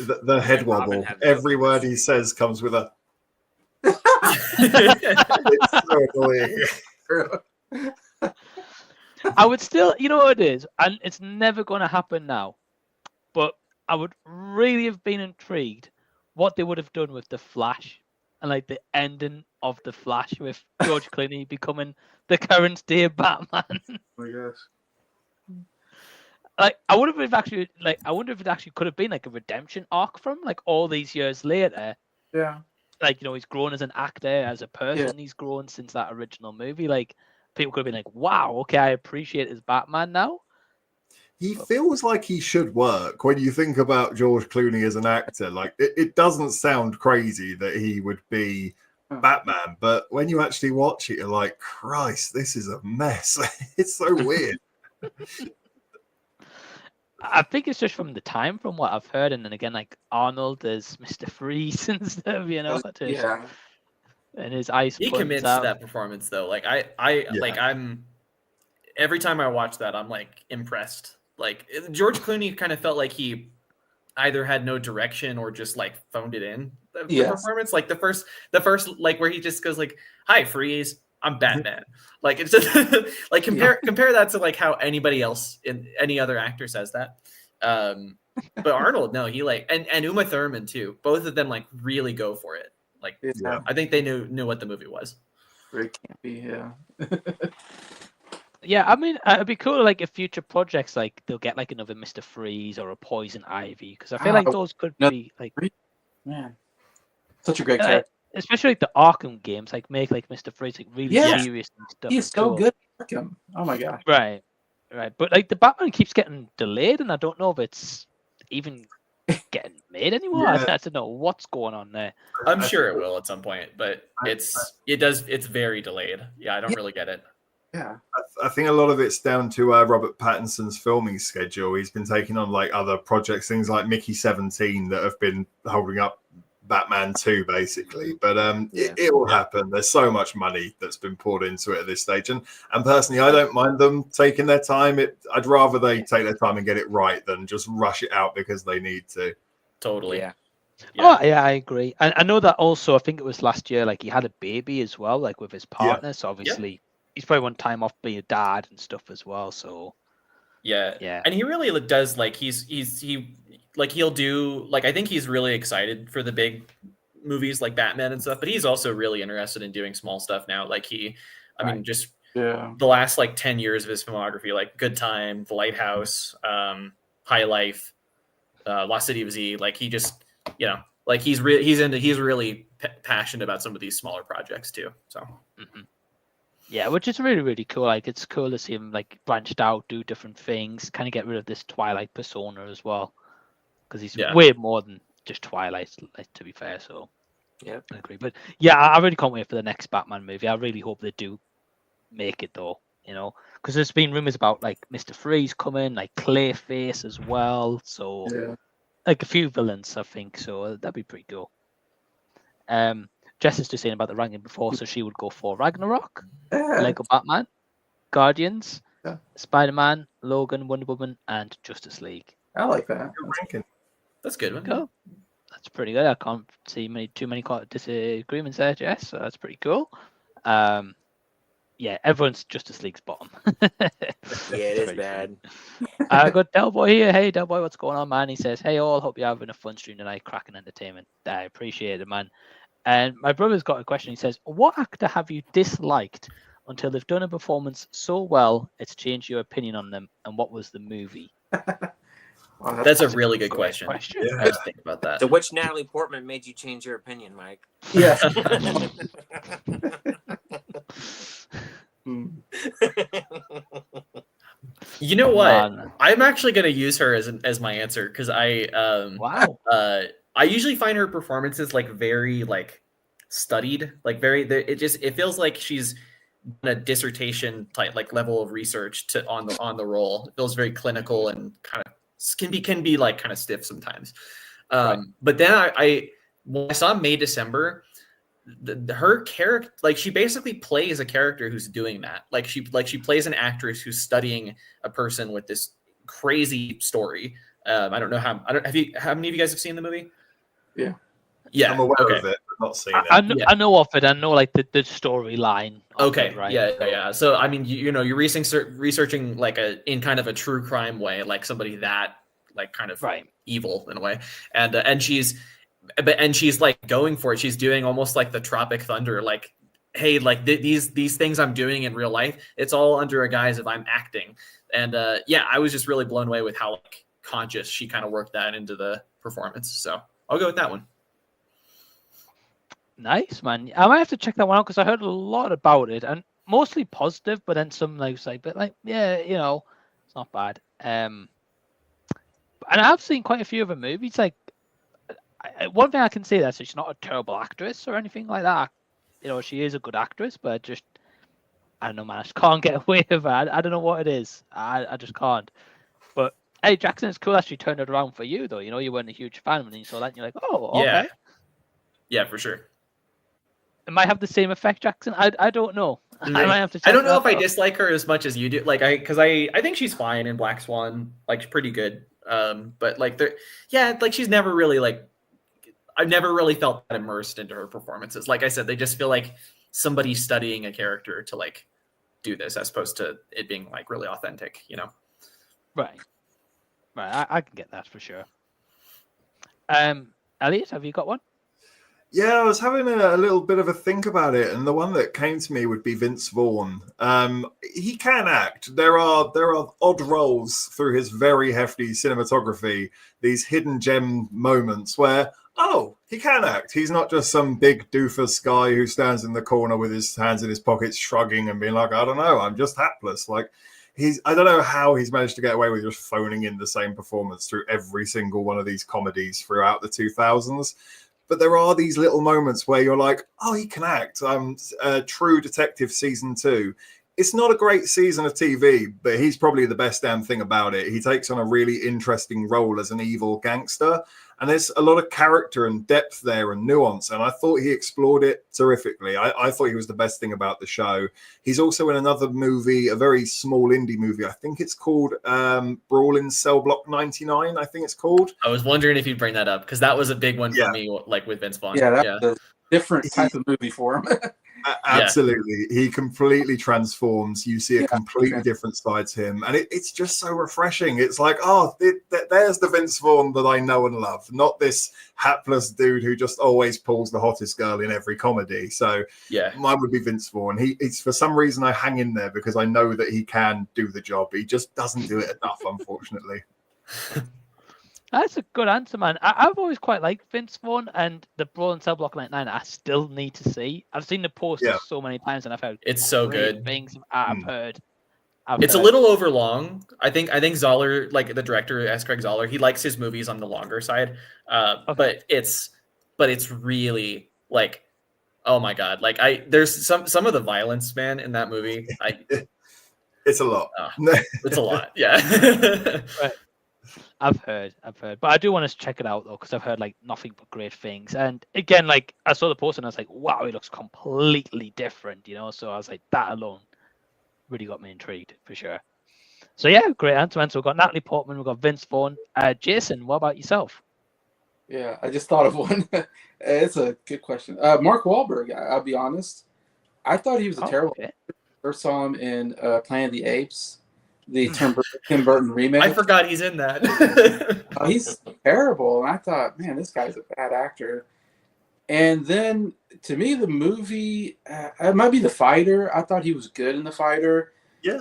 the head wobble. Every word he says comes with a. It's so annoying. I would still, what it is, and it's never going to happen now, but I would really have been intrigued what they would have done with the Flash and like the ending of the Flash with George Clooney becoming the current day Batman. Oh my gosh. Like I wonder if it actually could have been like a redemption arc from like all these years later. Yeah. Like, he's grown as an actor, as a person. He's grown since that original movie. Like, people could have been like, wow, okay, I appreciate his Batman now. He feels like he should work when you think about George Clooney as an actor. Like, it doesn't sound crazy that he would be Batman, but when you actually watch it, you're like, Christ, this is a mess. It's so weird. I think it's just from the time, from what I've heard, and then again, like Arnold as Mr. Freeze and stuff, and his ice. He commits to that performance though. Like I'm every time I watch that, I'm like impressed. Like George Clooney kind of felt like he either had no direction or just like phoned it in. The performance, like the first like where he just goes like, "Hi, Freeze, I'm Batman." Like it's just like compare that to like how anybody else in any other actor says that. But Arnold, no, he like and Uma Thurman too. Both of them like really go for it. Like I think they knew what the movie was. Very campy, Yeah, I mean, it'd be cool like if future projects like they'll get like another Mr. Freeze or a Poison Ivy, because I feel like those could be like such a great character. Especially like the Arkham games, like make like Mr. Freeze like really serious and stuff. He's so good at Arkham. Oh my gosh. Right. But like the Batman keeps getting delayed, and I don't know if it's even getting made anymore. Yeah. I don't know what's going on there. I'm sure it will at some point, but it's very delayed. Yeah, I don't really get it. Yeah. I think a lot of it's down to Robert Pattinson's filming schedule. He's been taking on like other projects, things like Mickey 17 that have been holding up Batman 2 basically. But it will happen. There's so much money that's been poured into it at this stage, and personally I don't mind them taking their time. I'd rather they take their time and get it right than just rush it out because they need to. Totally. Yeah. Oh yeah, I agree. And I know that also. I think it was last year. Like he had a baby as well, like with his partner. So obviously he's probably one time off being a dad and stuff as well. So yeah. And he really does like he'll do like I think he's really excited for the big movies like Batman and stuff, but he's also really interested in doing small stuff now. Like I mean, just the last like 10 years of his filmography, like Good Time, The Lighthouse, High Life, Lost City of Z. Like he just like he's really passionate about some of these smaller projects too. So. Mm-hmm. Yeah, which is really, really cool. Like, it's cool to see him like branched out, do different things, kind of get rid of this Twilight persona as well, because he's way more than just Twilight. Like, to be fair, so yeah, I agree. But yeah, I really can't wait for the next Batman movie. I really hope they do make it though. Because there's been rumors about like Mr. Freeze coming, like Clayface as well. So like a few villains, I think. So that'd be pretty cool. Jess is just saying about the ranking before, so she would go for Ragnarok, Lego Batman, Guardians, Spider-Man, Logan, Wonder Woman, and Justice League. I like that. That's good one. Cool. That's pretty good. I can't see too many disagreements there, Jess. So that's pretty cool. Yeah, everyone's Justice League's bottom. Yeah, it is bad. I got Delboy here. Hey, Delboy, what's going on, man? He says, "Hey, all. Hope you're having a fun stream tonight. Cracking entertainment. I appreciate it, man." And my brother's got a question. He says, "What actor have you disliked until they've done a performance so well it's changed your opinion on them? And what was the movie?" Wow, that's a really good question. Yeah. I just think about that. So, which Natalie Portman made you change your opinion, Mike? Yeah. You know what? Man. I'm actually going to use her as my answer because I usually find her performances like very like studied, like it feels like she's done a dissertation type like level of research on the role. It feels very clinical and kind of can be like kind of stiff sometimes. But then I when I saw May December, her character, like she basically plays a character who's doing that. Like she plays an actress who's studying a person with this crazy story. I don't know how many of you guys have seen the movie? Yeah, I'm aware of it, but not seen it. I know of it. I know like the storyline. Okay, right? Yeah. So I mean, you're researching like in kind of a true crime way, like somebody that like kind of evil in a way, and she's like going for it. She's doing almost like the Tropic Thunder, like, hey, like these things I'm doing in real life, it's all under a guise of I'm acting. And I was just really blown away with how like conscious she kind of worked that into the performance. So I'll go with that one. Nice, man. I might have to check that one out because I heard a lot about it and mostly positive, but then some like say, but like, yeah, it's not bad. And I've seen quite a few of her movies. Like, one thing I can say that she's not a terrible actress or anything like that. She is a good actress, but I don't know, man. I just can't get away with it. I don't know what it is. I just can't. But hey, Jackson, it's cool that she turned it around for you, though. You weren't a huge fan when you saw that, and you're like, oh, okay. Yeah, for sure. It might have the same effect, Jackson. I don't know. I might have to. I don't know if I dislike her as much as you do. Like because I think she's fine in Black Swan. Like she's pretty good. But like like she's never really like. I've never really felt that immersed into her performances. Like I said, they just feel like somebody studying a character to like do this as opposed to it being like really authentic, Right. I can get that for sure. Elliot, have you got one? Yeah, I was having a little bit of a think about it, and the one that came to me would be Vince Vaughn. He can act. There are odd roles through his very hefty cinematography, these hidden gem moments where, he can act. He's not just some big doofus guy who stands in the corner with his hands in his pockets shrugging and being like, I don't know, I'm just hapless. Like, I don't know how he's managed to get away with just phoning in the same performance through every single one of these comedies throughout the 2000s. But there are these little moments where you're like, oh, he can act. True Detective season 2. It's not a great season of TV, but he's probably the best damn thing about it. He takes on a really interesting role as an evil gangster. And there's a lot of character and depth there and nuance. And I thought he explored it terrifically. I thought he was the best thing about the show. He's also in another movie, a very small indie movie. I think it's called Brawl in Cell Block 99, I think it's called. I was wondering if you'd bring that up because that was a big one for me, like with Vince Vaughn. Yeah, that's a different type of movie for him. Absolutely. He completely transforms. You see a completely different side to him. And it's just so refreshing. It's like, there's the Vince Vaughn that I know and love, not this hapless dude who just always pulls the hottest girl in every comedy. So mine would be Vince Vaughn. It's for some reason I hang in there because I know that he can do the job. He just doesn't do it enough, unfortunately. That's a good answer, man. I've always quite liked Vince Vaughn, and the Brawl in Cell Block 99 I still need to see. I've seen the poster so many times, and I've heard it's so good things I've heard. It's a little overlong. I think Zoller, like the director, S. Craig Zoller, he likes his movies on the longer side. But it's really like, oh my god, like there's some of the violence, man, in that movie. It's a lot. It's a lot, yeah. Right. I've heard, but I do want to check it out though because I've heard like nothing but great things. And again, like I saw the poster and I was like, wow, it looks completely different, you know. So I was like, that alone really got me intrigued for sure. So yeah, great answer. And so we've got Natalie Portman, we've got Vince Vaughn. Jason, what about yourself? Yeah, I just thought of one. It's a good question. Mark Wahlberg. I'll be honest. I thought he was a terrible. Okay. First saw him in Planet of the Apes, the Tim Burton remake. I forgot he's in that. He's terrible, and I thought, man, this guy's a bad actor. And then, to me, the movie, it might be The Fighter. I thought he was good in The Fighter. Yeah.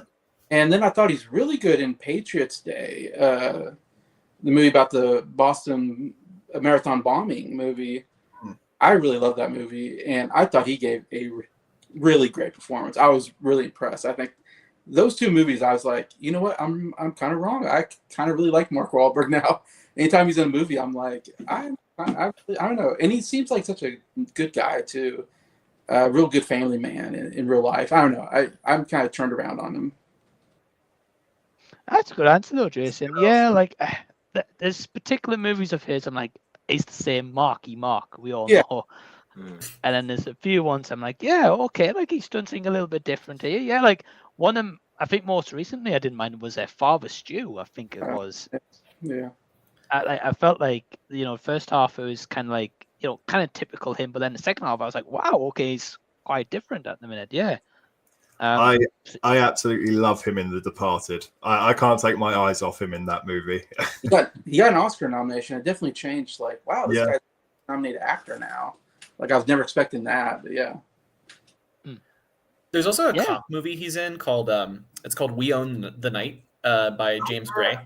And then I thought he's really good in Patriots Day, the movie about the Boston Marathon bombing movie. I really love that movie, and I thought he gave a really great performance. I was really impressed. I think those two movies, I was like, you know what? I'm kind of wrong. I kind of really like Mark Wahlberg now. Anytime he's in a movie, I'm like, I don't know. And he seems like such a good guy too, a real good family man in real life. I don't know. I'm kind of turned around on him. That's a good answer though, Jason. Yeah, like there's particular movies of his I'm like, he's the same Marky Mark. We all know. And then there's a few ones I'm like, yeah, okay, like he's done something a little bit different here. Yeah, like one of them, I think most recently I didn't mind was Father Stew, I think it was. Yeah. I felt like, you know, first half it was kind of like, you know, kind of typical him, but then the second half I was like, wow, okay, he's quite different at the minute. Yeah. I absolutely love him in The Departed. I can't take my eyes off him in that movie. he got an Oscar nomination. It definitely changed. Like, wow, this guy's a nominated actor now. Like, I was never expecting that, but yeah. There's also a cop movie he's in called it's called We Own the Night by James Gray.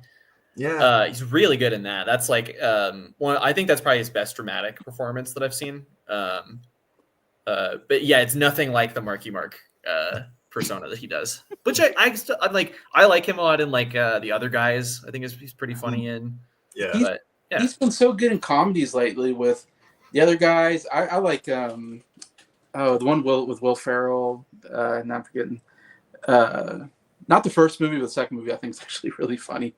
Yeah, he's really good in that. That's like I think that's probably his best dramatic performance that I've seen. But yeah, it's nothing like the Marky Mark persona that he does. Which I like him a lot in like The Other Guys. I think he's pretty funny in. Yeah, he's been so good in comedies lately with The Other Guys. I like the one with Will Ferrell. And I'm forgetting. Not the first movie, but the second movie I think is actually really funny.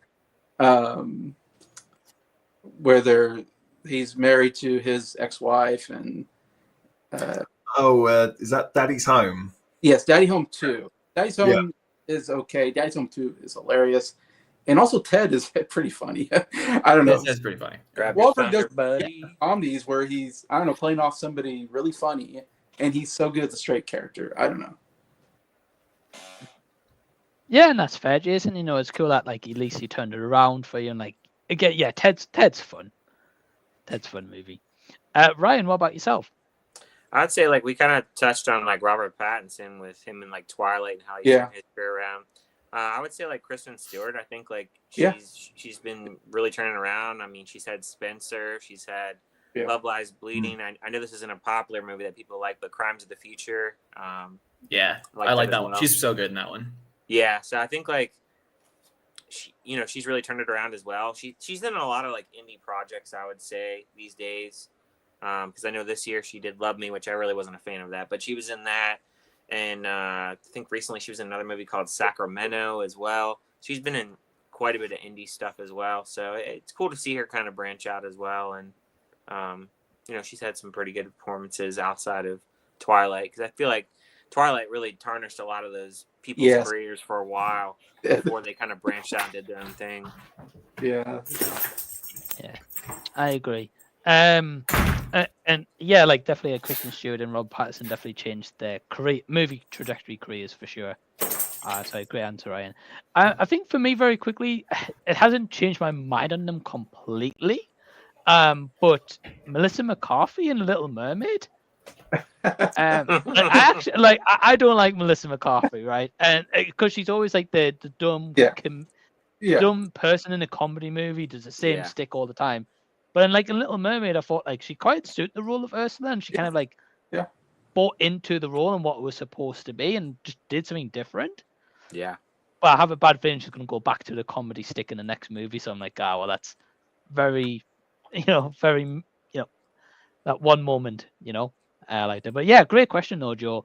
Where he's married to his ex-wife and is that Daddy's Home? Yes, Daddy Home 2. Daddy's Home is okay. Daddy's Home 2 is hilarious. And also Ted is pretty funny. I don't know. That's pretty funny. Wahlberg does comedies where he's, I don't know, playing off somebody really funny, and he's so good as a straight character. I don't know. Yeah, and that's fair, Jason. You know, it's cool that like at least he turned it around for you. And like again, yeah, Ted's fun. Ted's fun movie. Ryan, what about yourself? I'd say like we kind of touched on like Robert Pattinson with him in like Twilight and how he turned his career around. I would say like Kristen Stewart. I think like she's been really turning around. I mean, she's had Spencer. She's had Love Lies Bleeding. I know this isn't a popular movie that people like, but Crimes of the Future. I like that one. Well. She's so good in that one. Yeah, so I think like she's really turned it around as well. She's done a lot of like indie projects, I would say, these days. Because I know this year she did Love Me, which I really wasn't a fan of that, but she was in that. And I think recently she was in another movie called Sacramento as well. She's been in quite a bit of indie stuff as well. So it's cool to see her kind of branch out as well. And, she's had some pretty good performances outside of Twilight. Because I feel like Twilight really tarnished a lot of those people's careers for a while before they kind of branched out and did their own thing. Yeah. Yeah, I agree. And yeah, like definitely Kristen Stewart and Rob Pattinson definitely changed their movie trajectory careers for sure. So great answer, Ryan. I think for me, very quickly, it hasn't changed my mind on them completely. But Melissa McCarthy in Little Mermaid. I don't like Melissa McCarthy, right? And because she's always like the dumb, dumb person in a comedy movie, does the same stick all the time. But in Little Mermaid, I thought like she quite suited the role of Ursula, and she kind of like bought into the role and what it was supposed to be, and just did something different. Yeah. But I have a bad feeling she's going to go back to the comedy stick in the next movie. So I'm like, well, that's very, that one moment, I liked it. But yeah, great question though, Joe.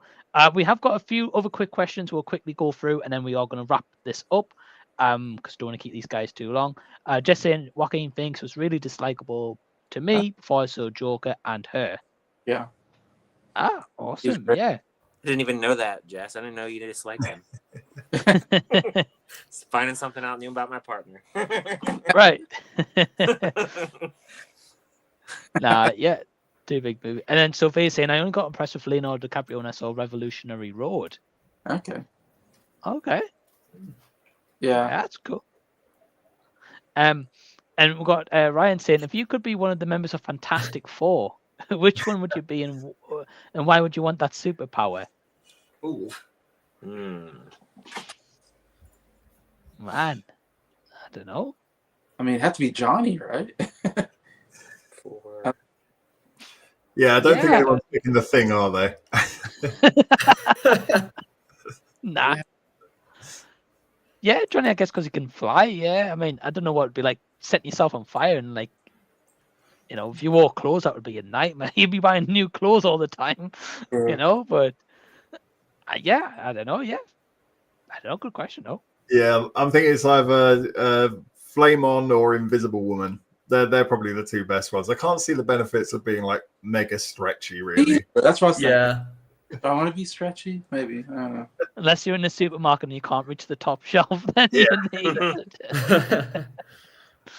We have got a few other quick questions we'll quickly go through, and then we are going to wrap this up. Because don't want to keep these guys too long. Just saying, Joaquin Phoenix was really dislikable to me before I saw Joker and Her. Yeah. Awesome. Yeah. I didn't even know that, Jess. I didn't know you disliked him. Finding something out new about my partner. Right. Yeah. Two big movies. And then Sophie saying, I only got impressed with Leonardo DiCaprio when I saw Revolutionary Road. Okay. Yeah, that's cool. And we've got Ryan saying, if you could be one of the members of Fantastic Four, which one would you be, and why would you want that superpower? Ooh. Man, I don't know. I mean, it had to be Johnny, right? Yeah, I don't think anyone's picking the Thing, are they? Nah. Yeah, Johnny, I guess because he can fly. Yeah, I mean, I don't know what it'd be like setting yourself on fire and like, if you wore clothes, that would be a nightmare. You'd be buying new clothes all the time, But yeah, I don't know. Yeah, I don't know. Good question, though. Yeah, I'm thinking it's either Flame On or Invisible Woman. They're probably the two best ones. I can't see the benefits of being like mega stretchy, really. That's what I was thinking. If I want to be stretchy, maybe. I don't know. Unless you're in the supermarket and you can't reach the top shelf, then you need it.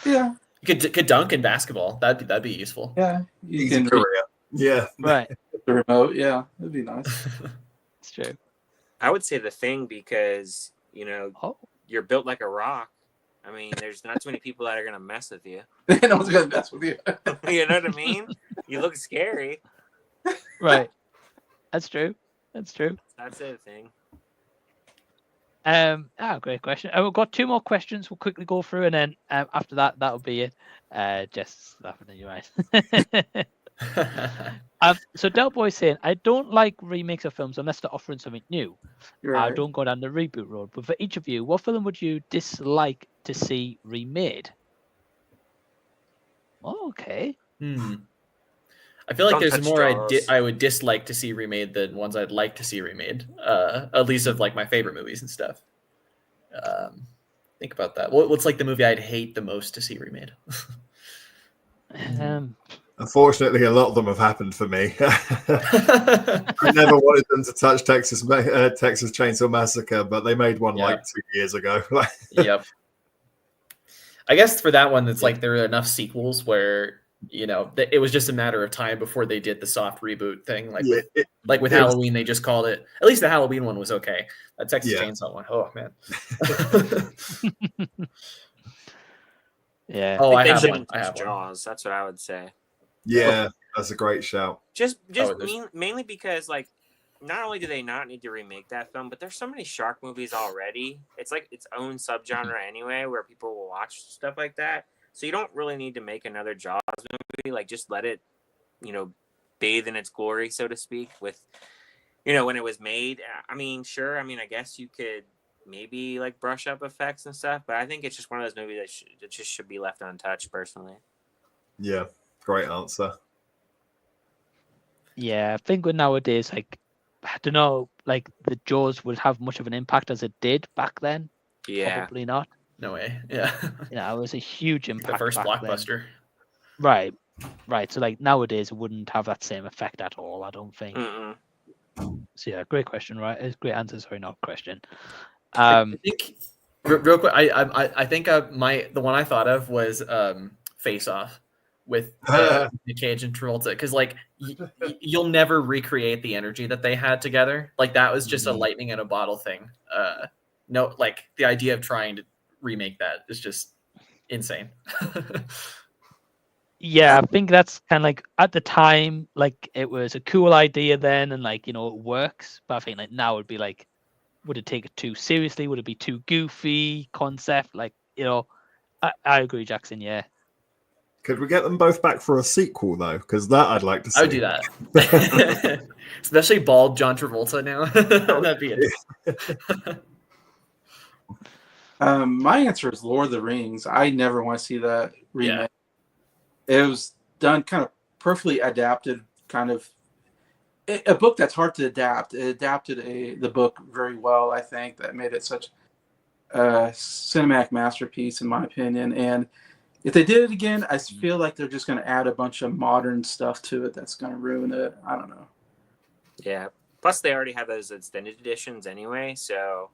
Yeah. You could dunk in basketball. That'd be useful. Yeah. Easy career. Yeah. Right. The remote. Yeah. That'd be nice. It's true. I would say the Thing because, you're built like a rock. I mean, there's not too many people that are going to mess with you. No one's going to mess with you. You know what I mean? You look scary. Right. That's true. That's the Thing. Great question. We've got two more questions. We'll quickly go through, and then after that'll be it. Jess laughing at you, right? So Del Boy saying, I don't like remakes of films unless they're offering something new. Right. Don't go down the reboot road. But for each of you, what film would you dislike to see remade? I feel like there's more I would dislike to see remade than ones I'd like to see remade. At least of like my favorite movies and stuff. Think about that. What's like the movie I'd hate the most to see remade? Unfortunately, a lot of them have happened for me. I never wanted them to touch Texas Chainsaw Massacre, but they made one like 2 years ago. Yep. I guess for that one, it's like there are enough sequels where it was just a matter of time before they did the soft reboot thing. Like with Halloween, they just called it. At least the Halloween one was okay. That Texas Chainsaw one, oh man. Yeah. Oh, I have one. Jaws. That's what I would say. Yeah, that's a great shout. Just mainly because like, not only do they not need to remake that film, but there's so many shark movies already. It's like its own subgenre anyway, where people will watch stuff like that. So you don't really need to make another Jaws movie. Like, just let it, bathe in its glory, so to speak, with, when it was made. I mean, sure. I mean, I guess you could maybe like brush up effects and stuff. But I think it's just one of those movies that just should be left untouched, personally. Yeah, great answer. Yeah, I think with nowadays, like, I don't know, like the Jaws would have much of an impact as it did back then. Yeah. Probably not. No way. Yeah. You know, it was a huge The impact. first back blockbuster. Then. Right. So like nowadays, it wouldn't have that same effect at all. I don't think. Mm-mm. So yeah, great question, right? It's great answer. Sorry, not question. I think real quick. I think the one I thought of was Face Off with Nick Cage and Travolta, because like you'll never recreate the energy that they had together. Like that was just a lightning in a bottle thing. No, like the idea of trying to remake that is just insane. Yeah, I think that's kind of like at the time, like it was a cool idea then, and like, you know, it works. But I think like now it'd be like, would it take it too seriously? Would it be too goofy concept? Like, you know, I agree, Jackson. Yeah. Could we get them both back for a sequel though? Because that I'd like to see. I would do that. Especially bald John Travolta now. That'd be it. My answer is Lord of the Rings. I never want to see that remake. It was done kind of perfectly adapted, kind of a book that's hard to adapt. It adapted the book very well, I think. That made it such a cinematic masterpiece, in my opinion. And if they did it again, I feel like they're just going to add a bunch of modern stuff to it that's going to ruin it. I don't know. Yeah. Plus, they already have those extended editions anyway. So,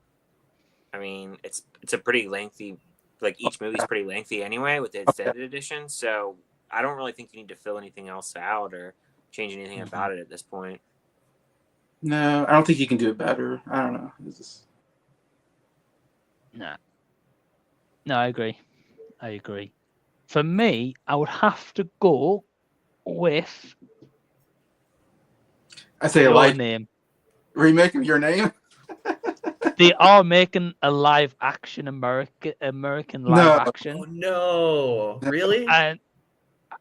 I mean, it's a pretty lengthy. Like each movie's pretty lengthy anyway with the extended edition. So, I don't really think you need to fill anything else out or change anything about it at this point. No, I don't think you can do it better. I don't know. No, I agree. For me, I would have to go with I say Your a Name. remake of Your Name. They are making a live action American live action. Oh no! Really?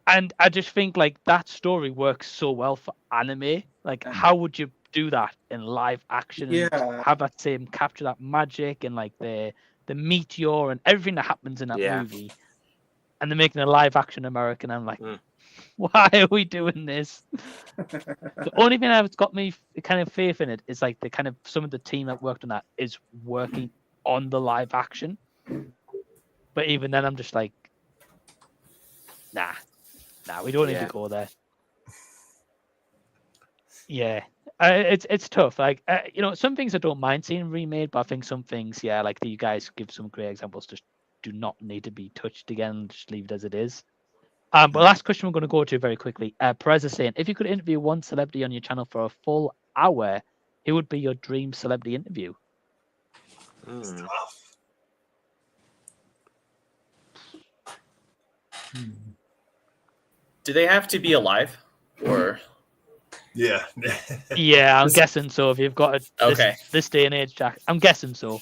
And I just think like that story works so well for anime. Like, how would you do that in live action? And have that same capture that magic and like the meteor and everything that happens in that movie. And they're making a live action American. I'm like, why are we doing this? The only thing that's got me kind of faith in it is like the kind of some of the team that worked on that is working on the live action. But even then, I'm just like, nah, we don't need to go there. Yeah, it's tough. Like, you know, some things I don't mind seeing remade, but I think some things, like you guys give some great examples, just do not need to be touched again. Just leave it as it is. But last question we're going to go to very quickly. Perez is saying, if you could interview one celebrity on your channel for a full hour, who would be your dream celebrity interview? It's tough. Do they have to be alive, or? Yeah. Yeah, I'm guessing so. If you've got this day and age, Jack, I'm guessing so.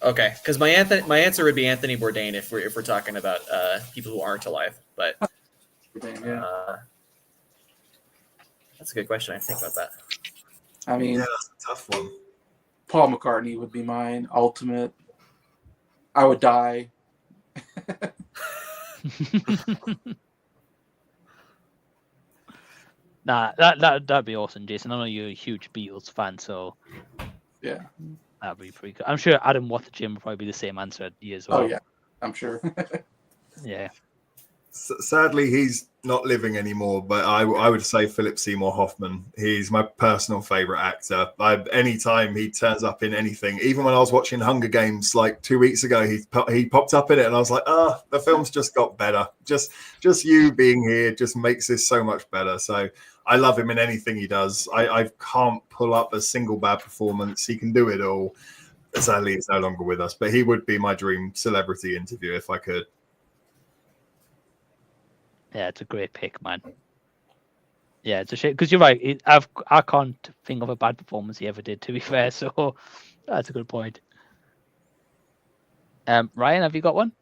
Okay, because my answer would be Anthony Bourdain if we're talking about people who aren't alive. But that's a good question. I think about that. I mean, that's a tough one. Paul McCartney would be mine. Ultimate. I would die. Nah, that'd be awesome, Jason. I know you're a huge Beatles fan, so yeah, that'd be pretty cool. I'm sure Adam Watherjim would probably be the same answer as well. Oh yeah, I'm sure. Yeah. Sadly, he's not living anymore, but I would say Philip Seymour Hoffman. He's my personal favorite actor. Anytime he turns up in anything, even when I was watching Hunger Games like 2 weeks ago, he popped up in it, and I was like, the film's just got better. Just you being here just makes this so much better. So I love him in anything he does. I can't pull up a single bad performance. He can do it all. Sadly, he's no longer with us, but he would be my dream celebrity interview if I could. Yeah, it's a great pick, man. Yeah, it's a shame because you're right. I can't think of a bad performance he ever did, to be fair. So that's a good point. Ryan, have you got one?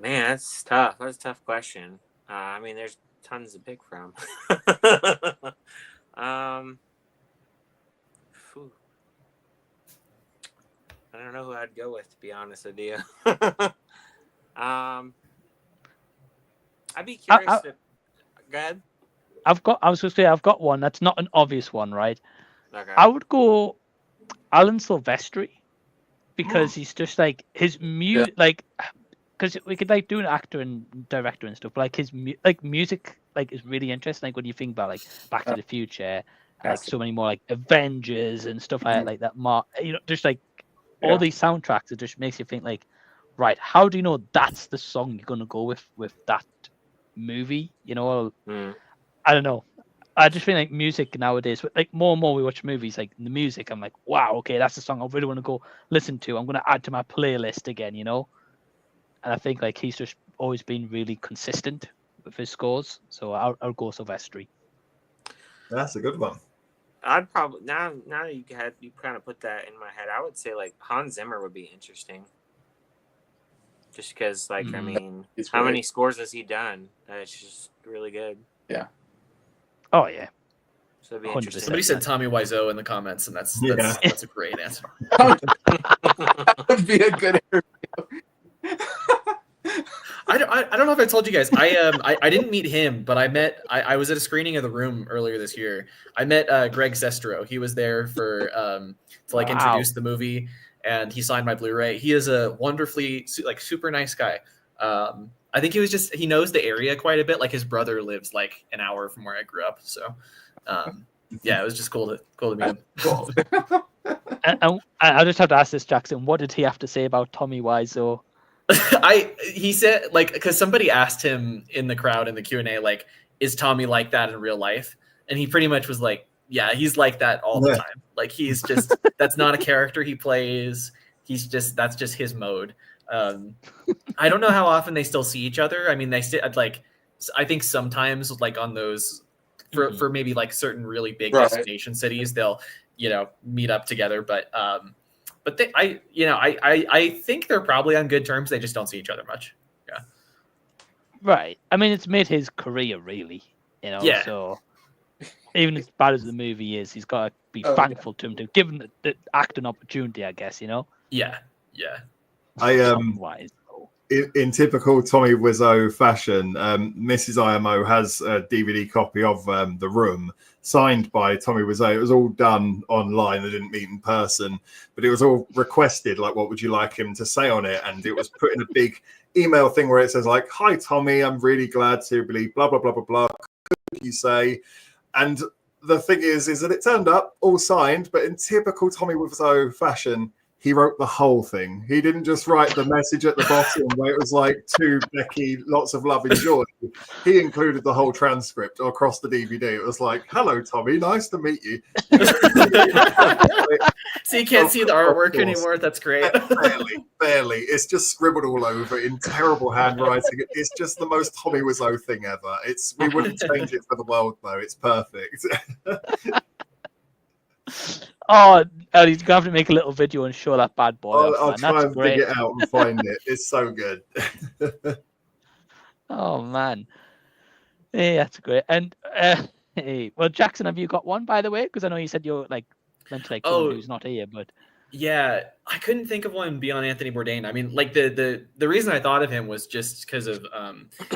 Man, that's tough. That's a tough question. I mean, there's tons to pick from. I don't know who I'd go with, to be honest with you. I'd be curious to go ahead. I was going to say, I've got one that's not an obvious one, right? Okay. I would go Alan Silvestri, because he's just like his music, like, because we could like do an actor and director and stuff, but like his music like is really interesting. Like when you think about like Back to the Future, like so many more like Avengers and stuff like that. Just like all these soundtracks, it just makes you think like, right, how do you know that's the song you're gonna go with that movie? You know, I don't know. I just feel like music nowadays, like more and more we watch movies, like the music, I'm like, wow, okay, that's the song I really want to go listen to. I'm going to add to my playlist again, you know? And I think like he's just always been really consistent with his scores. So I'll go Silvestri. That's a good one. I'd probably, now that you kind of put that in my head, I would say like Hans Zimmer would be interesting. Just because, like, I mean, how many scores has he done? It's just really good. Yeah. Oh yeah. So it'd be interesting. Somebody said Tommy Wiseau in the comments, and that's a great answer. That would be a good interview. I don't know if I told you guys. I didn't meet him, but I was at a screening of The Room earlier this year. I met Greg Sestero. He was there for to like introduce the movie, and he signed my Blu-ray. He is a wonderfully like super nice guy. I think he knows the area quite a bit. Like his brother lives like an hour from where I grew up. So yeah, it was just cool to meet him. Cool. And I just have to ask this, Jackson. What did he have to say about Tommy Wiseau? He said, like, because somebody asked him in the crowd in the Q&A, like, is Tommy like that in real life? And he pretty much was like, yeah, he's like that all the time. Like, he's just, that's not a character he plays. That's just his mode. I don't know how often they still see each other. I mean, they still, like, I think sometimes, like, on those, for maybe like certain really big destination cities, they'll, meet up together. But I think they're probably on good terms. They just don't see each other much. Yeah. Right. I mean, it's made his career, really. Yeah. So even as bad as the movie is, he's got to be thankful to him to give him the acting opportunity, I guess. Yeah. Yeah. In typical Tommy Wiseau fashion, Mrs. IMO has a DVD copy of The Room, signed by Tommy Wiseau. It was all done online. They didn't meet in person, but it was all requested, like, what would you like him to say on it? And it was put in a big email thing where it says, like, hi, Tommy, I'm really glad to believe blah, blah, blah, blah, blah. Could you say? And the thing is that it turned up all signed, but in typical Tommy Wiseau fashion, he wrote the whole thing. He didn't just write the message at the bottom where it was like, to Becky, lots of love, enjoy. He included the whole transcript across the DVD. It was like, hello, Tommy, nice to meet you. So you can't see the artwork anymore. That's great. Barely. It's just scribbled all over in terrible handwriting. It's just the most Tommy Wiseau thing ever. We wouldn't change it for the world, though. It's perfect. Oh, he's going to have to make a little video and show that bad boy off, I'll try and great. dig it out and find it. It's so good. Oh, man. Yeah, that's great. And, hey, well, Jackson, have you got one, by the way? Because I know you said you're, like, meant to, like, someone who's not here, but... Yeah, I couldn't think of one beyond Anthony Bourdain. I mean, like the reason I thought of him was just because of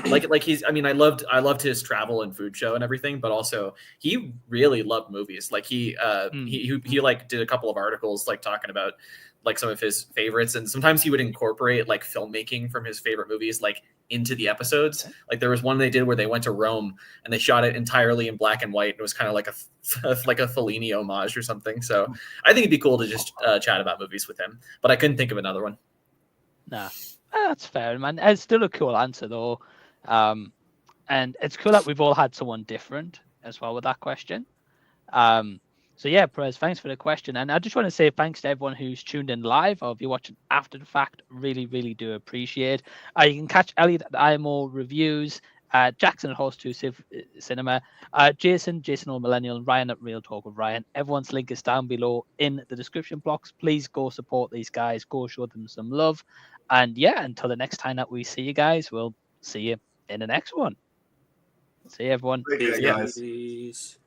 like he's. I mean, I loved his travel and food show and everything, but also he really loved movies. Like he like did a couple of articles like talking about like some of his favorites, and sometimes he would incorporate like filmmaking from his favorite movies like into the episodes. Like there was one they did where they went to Rome and they shot it entirely in black and white. It was kind of like a Fellini homage or something. So I think it'd be cool to just chat about movies with him, but I couldn't think of another one. Nah, that's fair, man. It's still a cool answer though. And it's cool that we've all had someone different as well with that question. So yeah, Perez, thanks for the question. And I just want to say thanks to everyone who's tuned in live or if you're watching after the fact. Really, really do appreciate. You can catch Elliot at IMO Reviews, Jackson at Horsetooth Cinema, Jason Old Millennial, and Ryan at Real Talk with Ryan. Everyone's link is down below in the description box. Please go support these guys. Go show them some love. And yeah, until the next time that we see you guys, we'll see you in the next one. See you, everyone. Take care, guys. Peace.